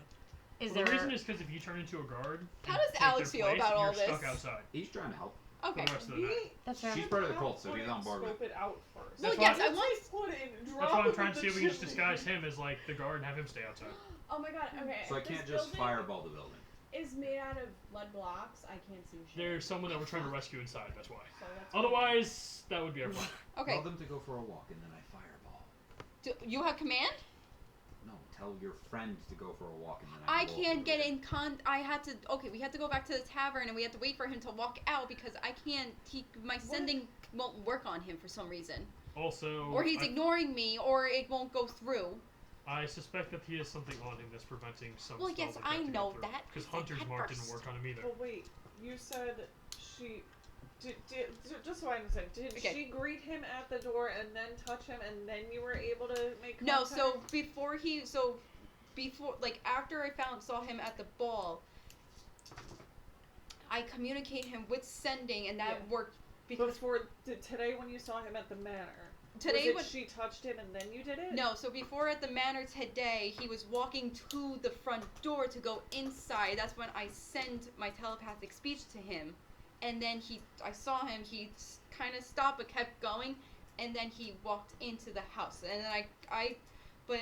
Is Well, the there? reason is because if you turn into a guard, How and does take Alex their feel place, about all you're this? Stuck outside. He's trying to help. Okay. For the rest of the night. That's fair. She's part of the cult, so he's on board with. Scope it out first. Well, That's yes, why- I want. Put it in, That's drop why I'm it trying in to the see if we can just chimney. disguise him as like the guard and have him stay outside. Oh my god, okay. So I this can't just building fireball the building. is made out of blood blocks. I can't see shit. There's someone that we're trying to rescue inside. That's why. So that's Otherwise, that would be our plan. Okay. Tell them to go for a walk, and then I fireball. Do you have command? No, tell your friend to go for a walk, and then I. I go can't over get there. in I had to. Okay, we had to go back to the tavern and we had to wait for him to walk out because I can't. My sending won't work on him for some reason, Also, or he's ignoring me, or it won't go through. I suspect that he has something on him that's preventing some Well, spells yes, like that I to go know through. that. Because I said Hunter's that Mark first. didn't work on him either. But wait, you said she. Just so I understand, did Okay. she greet him at the door and then touch him, and then you were able to make No, contact? so before, like after I saw him at the ball, I communicate him with sending, and that Yeah. worked because Today when you saw him at the manor, today was when it she touched him and then you did it? no, so before at the manor today, he was walking to the front door to go inside. That's when I send my telepathic speech to him, and then I saw him. He kind of stopped but kept going, and then he walked into the house. And then but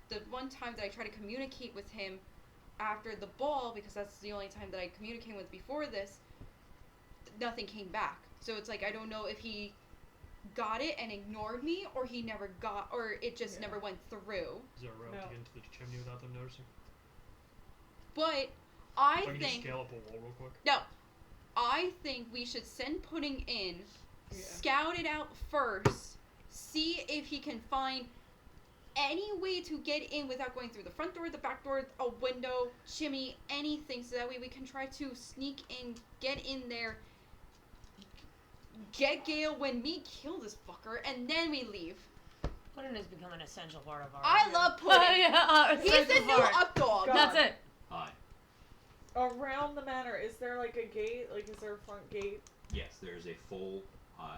the one time that I tried to communicate with him after the ball, because that's the only time that I communicated with before this, nothing came back. So it's like I don't know if he got it and ignored me, or he never got, or it just never went through. Is there a route No. to get into the chimney without them noticing? But I If I can just think scale up a wall real quick. I think we should send Pudding in, Yeah. scout it out first, see if he can find any way to get in without going through the front door, the back door, a window, chimney, anything, so that way we can try to sneak in, get in there, get Gale when me kill this fucker, and then we leave. Puddin has become an essential part of our. I love Puddin. Yeah, He's the essential new part. up dog. God. That's it. Hi. Around the manor, is there like a gate? Like, is there a front gate? Yes, there's a full,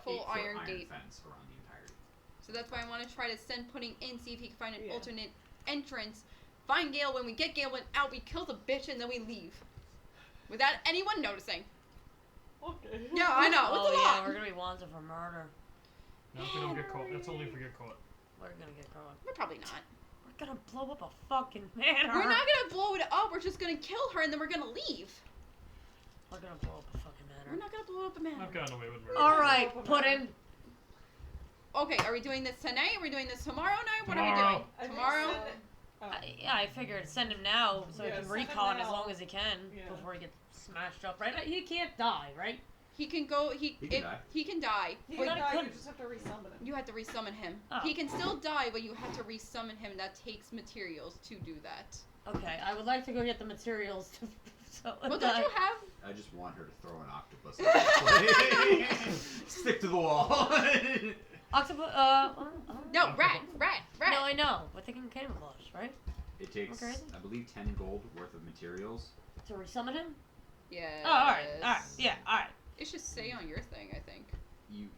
Full 8-foot iron gate. fence around the entirety. So that's why I want to try to send Pudding in, see if he can find an Yeah. alternate entrance. Find Gale. When we get Gale out, we kill the bitch, and then we leave. Without anyone noticing. Okay. Yeah, I know. It's Oh a yeah, lot. we're gonna be wanted for murder. No, if we don't get caught. That's only if we get caught. We're gonna get caught. We're probably not. We're gonna blow up a fucking manor. We're not gonna blow it up. We're just gonna kill her, and then we're gonna leave. We're gonna blow up a fucking We're manor. not gonna blow up a man. I've gotten away with murder. All right, Puddin. Okay, are we doing this tonight? Are we doing this tomorrow night? What are Tomorrow. we doing? I think Tomorrow? send it- oh. Yeah, I figured send him now so he Yeah, can send him recon as now. long as he can Yeah. before he gets smashed up. Right? He can't die, right? He can go. He He can if- die. He can die. He But can I die, you couldn't- just have to resummon him. You have to resummon him. Oh. He can still die, but you have to resummon him. That takes materials to do that. Okay, I would like to go get the materials to so Well, don't you have? I just want her to throw an octopus. at me. Stick to the wall. Octopus. No, rat. No, I know, but they can camouflage, right? It takes, Okay. I believe, 10 gold worth of materials. To resummon him? Yes. Oh, alright, yeah, alright. It should say on your thing, I think. You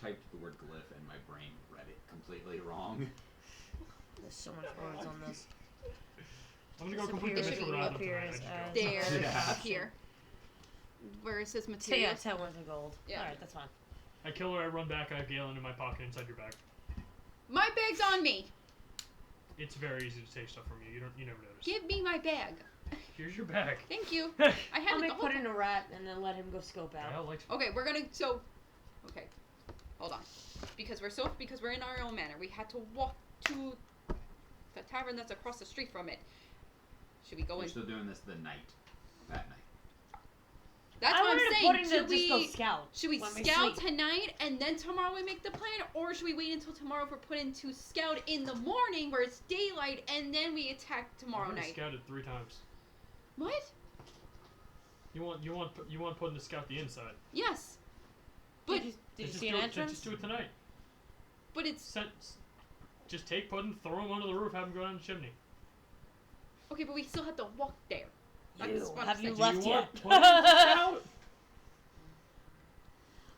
typed the word glyph and my brain read it completely wrong. There's so much words on this. I'm gonna go complete the Disappears mission without them appears tonight. I just as- go. There, Yeah. up here. Where it says So yeah, materials. 10 worth of gold. Yeah. Alright, that's fine. I kill her, I run back, I have Galen in my pocket inside your bag. My bag's on me. It's very easy to take stuff from you. You never notice. Give me my bag. Here's your bag. Thank you. I had I'll it make the whole put in time. a rat and then let him go scope out. Kyle likes Okay, we're gonna okay. Hold on. Because we're in our own manor. We had to walk to the tavern that's across the street from it. Should we go We're in? still doing this that night. That's I what I'm wanted to saying. put in Should to just go we scout. should we when we scout sleep. tonight and then tomorrow we make the plan, or should we wait until tomorrow for put in to scout in the morning where it's daylight and then we attack tomorrow I've already night? scouted 3 times. What? You want putting to scout the inside. Yes. But Did you Just see do an it- entrance? Just do it tonight. but it's Just take Puddin, throw him under the roof, have him go down the chimney. okay, but we still have to walk there. That's You, what I'm have you saying. left Do you yet? want Puddin to scout?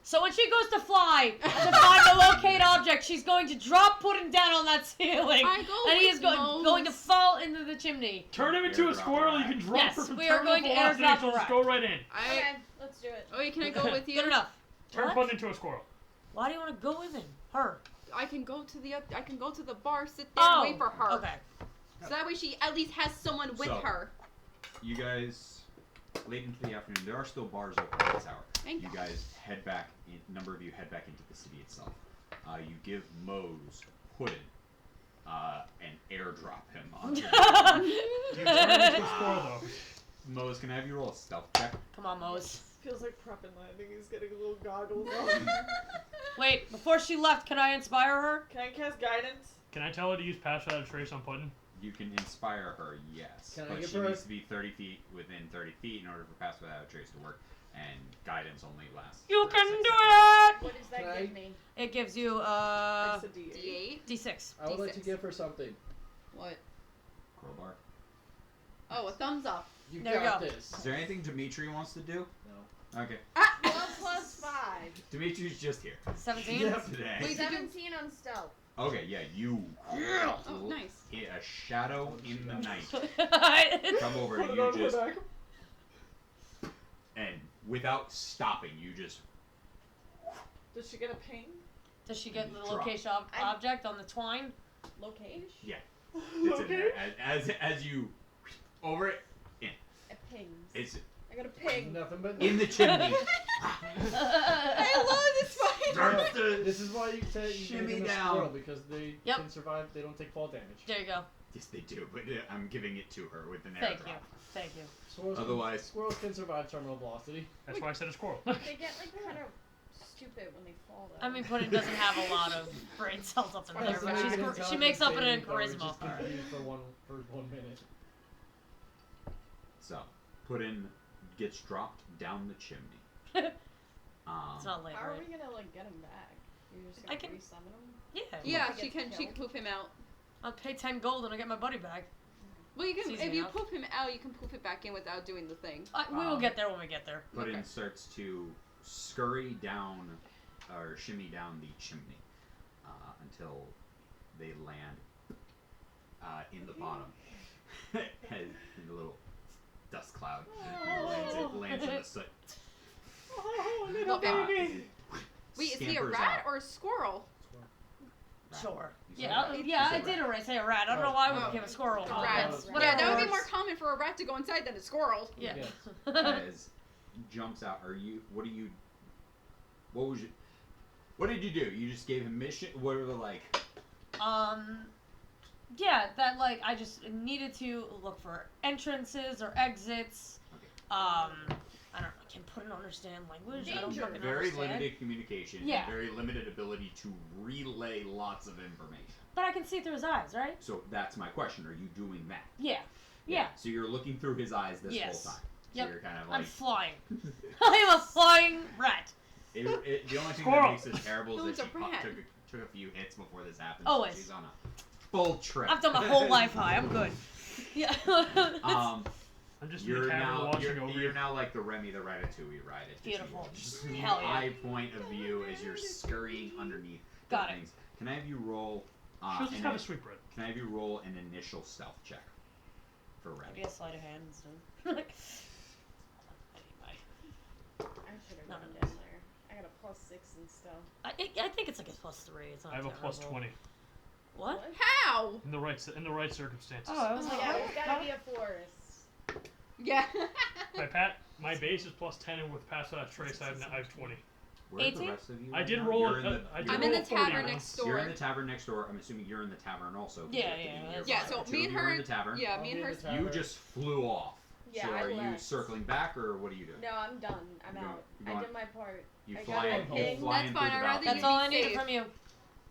So when she goes to fly to find the locate object, she's going to drop Puddin down on that ceiling, I go and he with is going to Mose. fall into the chimney. Turn him into a Airdrop squirrel. You rat. can drop Yes, her from we are terminal going to velocity, airdrop so a just rat. go right in. Okay, let's do it. Okay, can I go with you? Good enough. Turn What? Puddin into a squirrel. Why do you want to go with him? Her. I can go to the bar, sit there, and wait for her. Okay. So that way she at least has someone with So- her. You guys, late into the afternoon, there are still bars open at this hour. Thank You God. guys head back, a number of you head back into the city itself. You give Mose Puddin and airdrop him onto You turn him into a squirrel though. Mose, can I have you roll a stealth check? Come on, Mose. Feels like prep and landing. He's getting little goggles on. Wait, before she left, can I inspire her? Can I cast guidance? Can I tell her to use pass without a trace on Puddin? You can inspire her, yes. Can I but give she her a- needs to be 30 feet within 30 feet in order for Pass Without a Trace to work, and guidance only lasts. You for can 6 do seconds. it! What does that Can I- give me? It gives you, It's a D8. D8. D6. I would like to D6. give her something. What? Crowbar. Oh, a thumbs up. You There you got go. this. Is there anything Dimitri wants to do? No. Okay. 12 plus 5. Dimitri's just here 17? Yep. today. Wait, 17 on stealth. Okay, yeah, you Oh, nice. hit a shadow in the night. Nice. Come over Put and it you on her just, back. and without stopping, you just Does she get a ping? Does she get the Drop. location object on the twine? Location? it's in there. As you over it, It pings. it's I got a ping. Nothing but in the chimney. I love this fight. Starts to- This is why you say you Shimmy give them a down. squirrel, because they Yep. can survive. They don't take fall damage. There you go. Yes, they do, but I'm giving it to her with an Thank airdrop. you. Thank you. Squirrels Otherwise- squirrels can survive terminal velocity. That's why I said a squirrel. They get like kind of stupid when they fall though. I mean, Pudding doesn't have a lot of brain cells up in there, Doesn't but make she's, an she intelligence makes up in saving throw, it's charisma. just confused for 1 minute. So, Puddin gets dropped down the chimney. It's not late, How are right? we gonna like get him back? You're just I gonna can- resummon him? Yeah. Yeah, If he she gets can. She can killed. poof him out. I'll pay 10 gold and I'll get my buddy back. Well, you can. It's If easy you enough. poof him out, you can poof it back in without doing the thing. We will get there when we get there. Puddin Okay. starts to scurry down, or shimmy down the chimney, until they land in the bottom, in a little dust cloud. Lands in the soot. Oh, little Okay. baby. Wait, is he a Scampers rat out. or a squirrel? Rat. Sure. You said Yeah, rat. it- yeah, I You said did rat. already say a rat. I don't know why we became a squirrel. A Oh, rat. that's Yeah, right. that would be works. more common for a rat to go inside than a squirrel. Yeah. Yes. As jumps out, what did you do? You just gave him mission? What were the like? Yeah, that like I just needed to look for entrances or exits. Okay. I don't know. Can Puddin understand language? I don't Danger. fucking Very understand. limited communication. Yeah. And very limited ability to relay lots of information. But I can see through his eyes, right? So that's my question. Are you doing that? Yeah. Yeah. So you're looking through his eyes this Yes. whole time. So Yep. you're kind of I'm like. flying. I am a flying rat. The only thing Squirrel. that makes this terrible is Who's that a she rat? took a few hits before this happened. Always. So she's on a full trip. I've done my whole life high. I'm good. Yeah. I'm just in You're the cabin now watching you're, over you're you. now like the Remy the Ratatouille ride. It's Beautiful. Just Hell yeah. eye point of view as you're scurrying underneath the Got it. things. Can I have you roll? She'll just an- have a sweetbread. Can I have you roll an initial stealth check for Remy? Maybe a sleight of hand instead. Anyway. I should have No, gone no, down there. I got a +6 and stuff. I think it's like a +3. It's not I have a terrible. +20 What? How? in the right circumstances. Oh, I was like, Yeah, how- there's gotta be a forest. Yeah. My base is +10, and with pass trace, I have 20. Where are 18? the rest of you? I right did now? roll. You're in the, I did you're I'm roll in a the 40 tavern once. next door. You're in the tavern next door. I'm assuming you're in the tavern also. 'cause Yeah, you're yeah, nearby. that's Yeah, so The two me of and you are her. in the tavern. Yeah, I'll me be and in her. the tavern. You just flew off. Yeah, so I are you left. circling back or what are you doing? No, I'm done. I'm You're out. going- I you're did my part. You I fly got in, my you ping. fly That's in fine, through the I'd rather balcony. That's all I be needed safe. from you.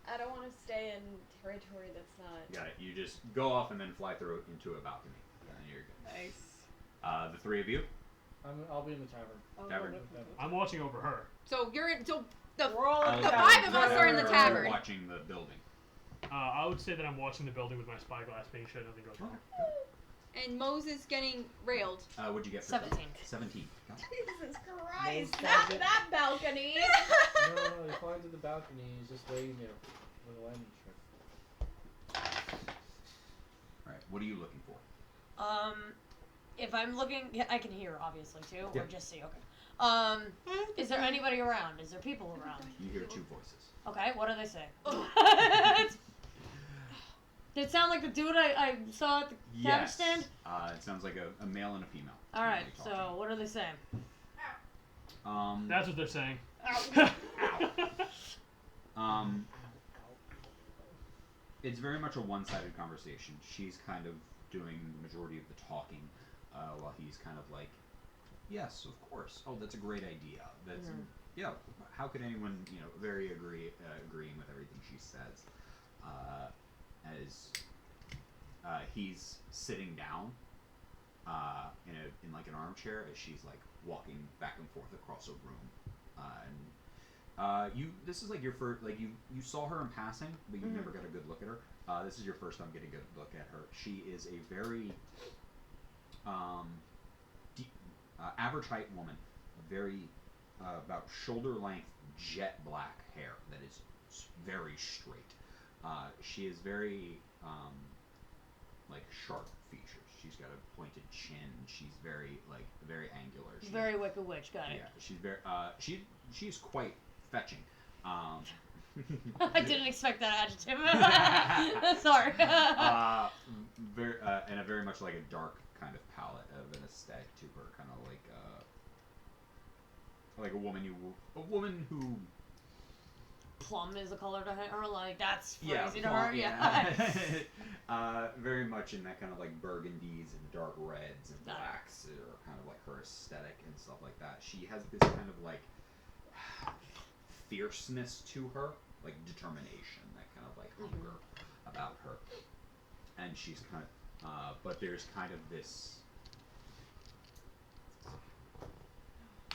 I don't want to stay in territory that's not. Got it. You just go off and then fly through into a balcony. And then you're good. Nice. The three of you. I'll be in the tavern. I'll Tavern. go with you. I'm watching over her. So you're in. So the We're all in the the five of us are in the You're tavern. watching the building. I would say that I'm watching the building with my spyglass, making sure nothing goes wrong. And Moses getting railed. What'd you get? For 17. 17. Got it. Jesus Christ! Most Not of it- that balcony. No, he climbs to the balcony. He's just waiting there for the landing strip. All right. What are you looking for? If I'm looking, yeah, I can hear obviously too, Yeah. or just see. Okay. Is there anybody around? Is there people around? You hear two voices. Okay, what do they say? Did it sound like the dude I saw at the tavern Yes. stand? It sounds like a male and a female. All right, Somebody so talking. what are they saying? That's what they're saying. It's very much a one-sided conversation. She's kind of doing the majority of the talking, while he's kind of like, "Yes, of course. Oh, that's a great idea. That's Mhm. yeah. How could anyone, very agreeing with everything she says?" As he's sitting down in like an armchair as she's like walking back and forth across a room, this is like your first, like you saw her in passing, but you Mhm. never got a good look at her. This is your first time getting a good look at her. She is a very average height woman, very about shoulder length jet black hair that is very straight. She is very like sharp features. She's got a pointed chin. She's very angular. She, Very Wicked Witch, got it. yeah, she's very she's quite fetching. I didn't expect that adjective. Sorry. And a very much like a dark kind of palette of an aesthetic to her, kind of like a woman who Plum is the color to her. Like that's yeah, crazy to plum, her. Yeah. very much in that kind of like burgundies and dark reds and Got it. blacks are kind of like her aesthetic and stuff like that. She has this kind of like fierceness to her, like determination, that kind of like hunger about her. And she's kind of, but there's kind of this,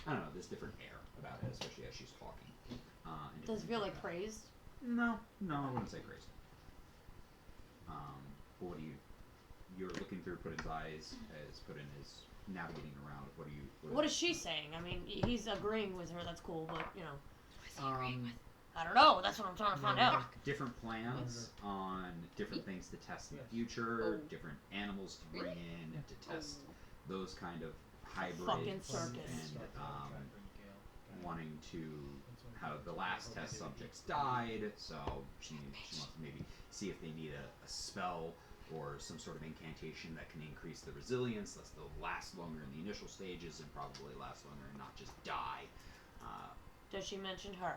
I don't know, this different air about it, especially as she's talking. And Does it feel like different, crazed? No, I wouldn't say crazy. But what do you? You're looking through Puddin's eyes as Puddin is navigating around. What is she saying? I mean, he's agreeing with her. That's cool, but you know, I I don't know. That's what I'm trying to find out. different plans on different things to test in the future, different animals to bring in and to test those kind of hybrids, Fucking circus. and wanting to how the last test subjects died, so she wants to maybe see if they need a spell or some sort of incantation that can increase the resilience, thus they'll last longer in the initial stages and probably last longer and not just die. Does she mention her?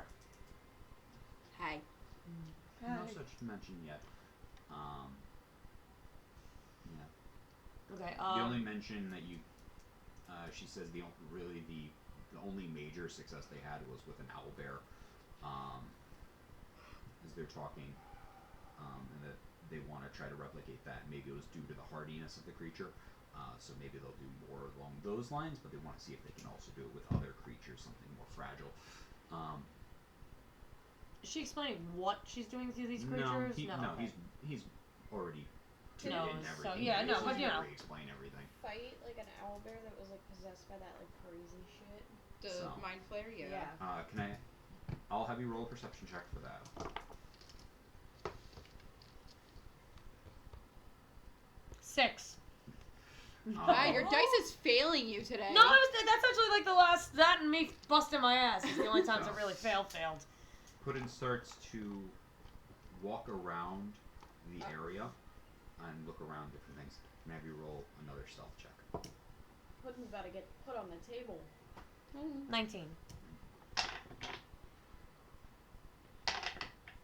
Hi. No such mention yet. Yeah. Okay. The only mention that you, she says the only major success they had was with an owl bear, as they're talking, and that they want to try to replicate that. Maybe it was due to the hardiness of the creature, so maybe they'll do more along those lines. But they want to see if they can also do it with other creatures, something more fragile. Is she explaining what she's doing to these creatures? No, Okay. he's already tuned Knows, in so, everything. yeah, He no, doesn't but, need you to know. re-explain everything. Fight like an owl bear that was like possessed by that like crazy shit. The So. mind flare, yeah. I'll have you roll a perception check for that. 6. Wow, your dice is failing you today. No, that's actually like the last. That and me busting my ass is the only times I really failed. Puddin starts to walk around the area and look around different things. Can I have you roll another stealth check? Puddin's about to get put on the table. 19. We're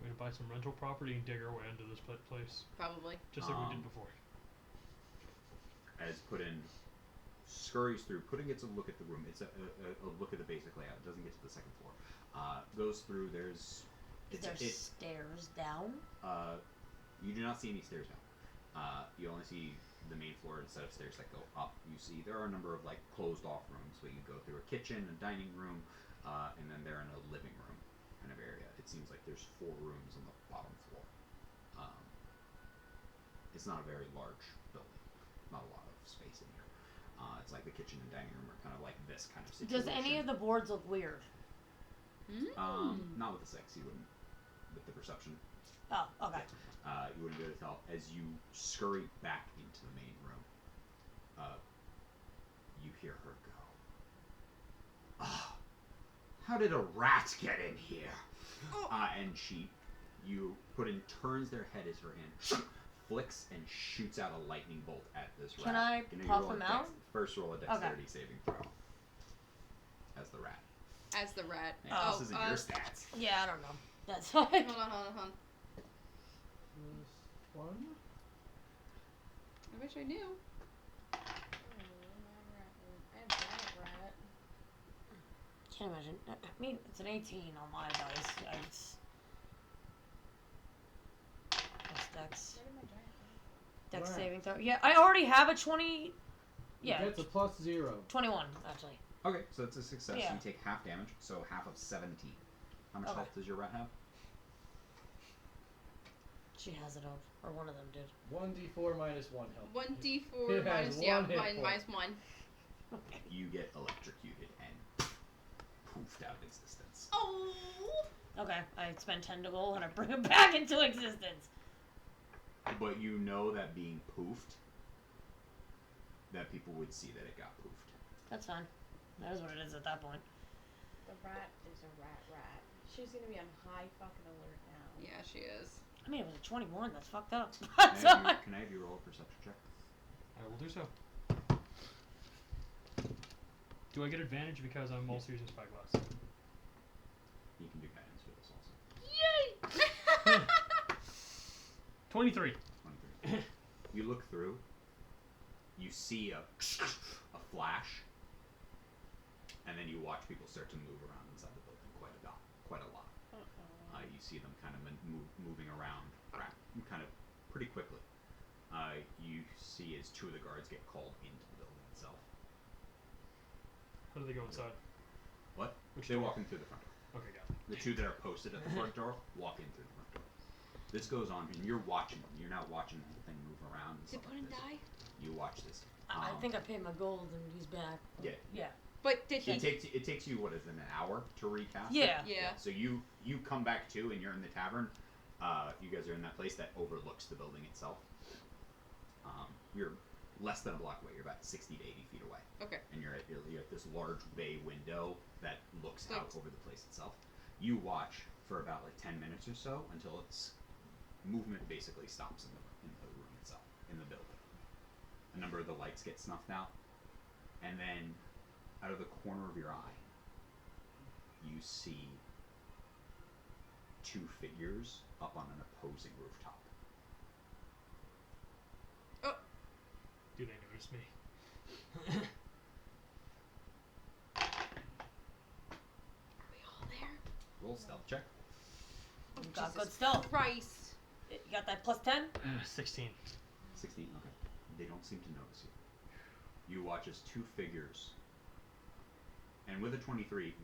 gonna buy some rental property and dig our way into this place, Probably. just like we did before. As Puddin scurries through, Puddin gets a look at the room. It's a look at the basic layout. It doesn't get to the second floor. Goes through. Is there stairs down? You do not see any stairs down. You only see the main floor instead of stairs that go up. You see there are a number of like closed off rooms. So you go through a kitchen, a dining room, and then they're in a living room kind of area. It seems like there's 4 rooms on the bottom floor. It's not a very large building. Not a lot of space in here. It's like the kitchen and dining room are kind of like this kind of situation. Does any of the boards look weird? Not with the 6. You wouldn't. With the perception. Oh, okay. You wouldn't be able to tell. As you scurry back into the main room, you hear her go, "Ah, how did a rat get in here?" And Puddin turns their head as her hand flicks and shoots out a lightning bolt at this rat. Can I puff him out? First roll a dexterity saving throw. As the rat. As the rat. Yeah, this isn't your stats. Yeah, I don't know. That's fine. Hold on. +1. I wish I knew. I have that rat. Can't imagine. I mean, it's an 18 on my dice. It's dex. Where did my giant rat? Dex Right. saving throw. Yeah, I already have a 20. Yeah, It's a +0. 21 actually. Okay, so it's a success. Yeah. You take half damage, so half of 17. How much Okay. health does your rat have? She has it up, or one of them did. 1d4 minus 1 health. 1d4 It has minus, one yeah, hit mine, point. minus 1. You get electrocuted and poofed out of existence. Oh! Okay, I spend 10 to gold and I bring it back into existence. But you know that being poofed, that people would see that it got poofed. That's fine. That is what it is at that point. The rat is a rat. She's gonna be on high fucking alert now. Yeah, she is. I mean, it was a 21. That's fucked up. Can I have you roll a perception check? I will do so. Do I get advantage because I'm also using spyglass? You can do guidance for this also. Yay! 23. 23. You look through. You see a flash, and then you watch people start to move around inside the building quite a lot. you see them kind of moving around, kind of pretty quickly. You see as two of the guards get called into the building itself. How do they go inside? What? Which They door? walk in through the front door. Okay, got it. The two that are posted at the front door walk in through the front door. This goes on, and you're watching. You're now watching the whole thing move around. And Did stuff Puddin' like this. die? You watch this. I think I paid my gold and he's back. Yeah. Yeah. But did he? It takes you, what is it, an hour to recast it? Yeah. Yeah. So you come back too, and you're in the tavern. You guys are in that place that overlooks the building itself. You're less than a block away. You're about 60 to 80 feet away. Okay. And you're at this large bay window that looks Like- out over the place itself. You watch for about like 10 minutes or so until its movement basically stops in the room itself, in the building. A number of the lights get snuffed out, and then out of the corner of your eye, you see two figures up on an opposing rooftop. Do they notice me? Are we all there? Roll stealth check. You got Jesus good stealth. Christ. You got that plus 10? 16. 16. Okay. They don't seem to notice you. You watch as two figures, and with a 23,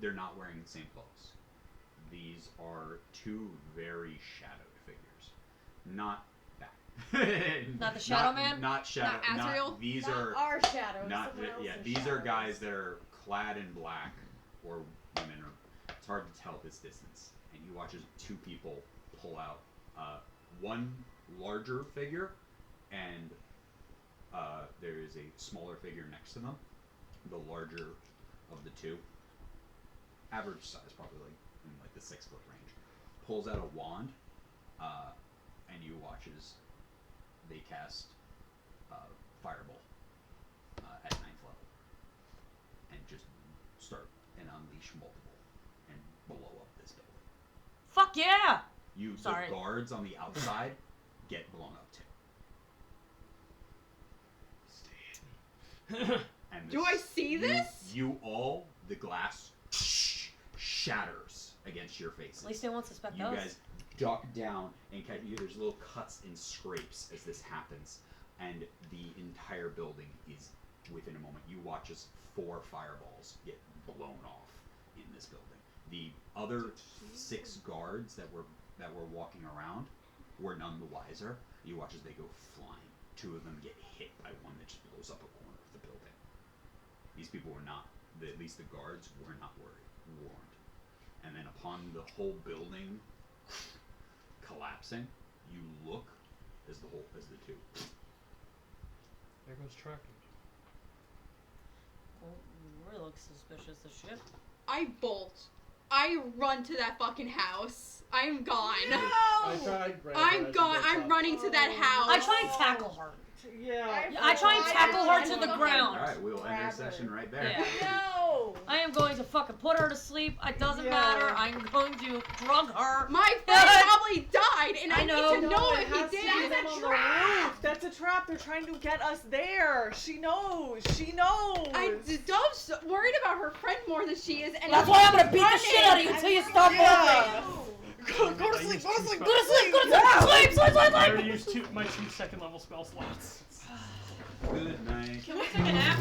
they're not wearing the same clothes. These are two very shadowed figures. Not that. Not the Shadow Man? Not shadow. Not Azrael? These Not are our shadows. not. someone Yeah, else's these are shadows. guys that are clad in black, or women. Or it's hard to tell at this distance. And you watch as two people pull out one larger figure, and there is a smaller figure next to them. The larger of the two, average size, probably like in like the 6 foot range, pulls out a wand, and you watch as they cast Fireball at 9th level, and just start and unleash multiple and blow up this building. Fuck yeah! Sorry. The guards on the outside get blown up too. And Do I see this? You all, the glass shatters against your faces. At least they won't suspect You us. guys duck down and there's little cuts and scrapes as this happens, and the entire building is within a moment. You watch as 4 fireballs get blown off in this building. The other 6 guards that were walking around were none the wiser. You watch as they go flying. 2 of them get hit by one that just blows up a corner of the building. These people were not, at least the guards were not warned. And then upon the whole building collapsing, you look as the 2. There goes tracking. Well, Roy looks suspicious as shit. I bolt. I run to that fucking house. I'm gone. I tried. Brad, but I'm she gone. gets I'm up. running to that house. I try and tackle her. Yeah. I try and tackle her to the ground. Alright, we'll end our session right there. Yeah. No! I am going to fucking put her to sleep. It doesn't Yeah. matter. I'm going to drug her. My friend probably died, and I know. need to know it if has he to did. be them on the roof. That's a trap. They're trying to get us there. She knows. She knows. Dove's worried about her friend more than she is, and That's why I'm gonna beat the shit out of you until you stop Yeah. moving. Go to sleep. Go to sleep. Go to sleep. Go to sleep. Sleep. I Sleep. already used my 2 second level spell slots. Good night. Can we take a nap?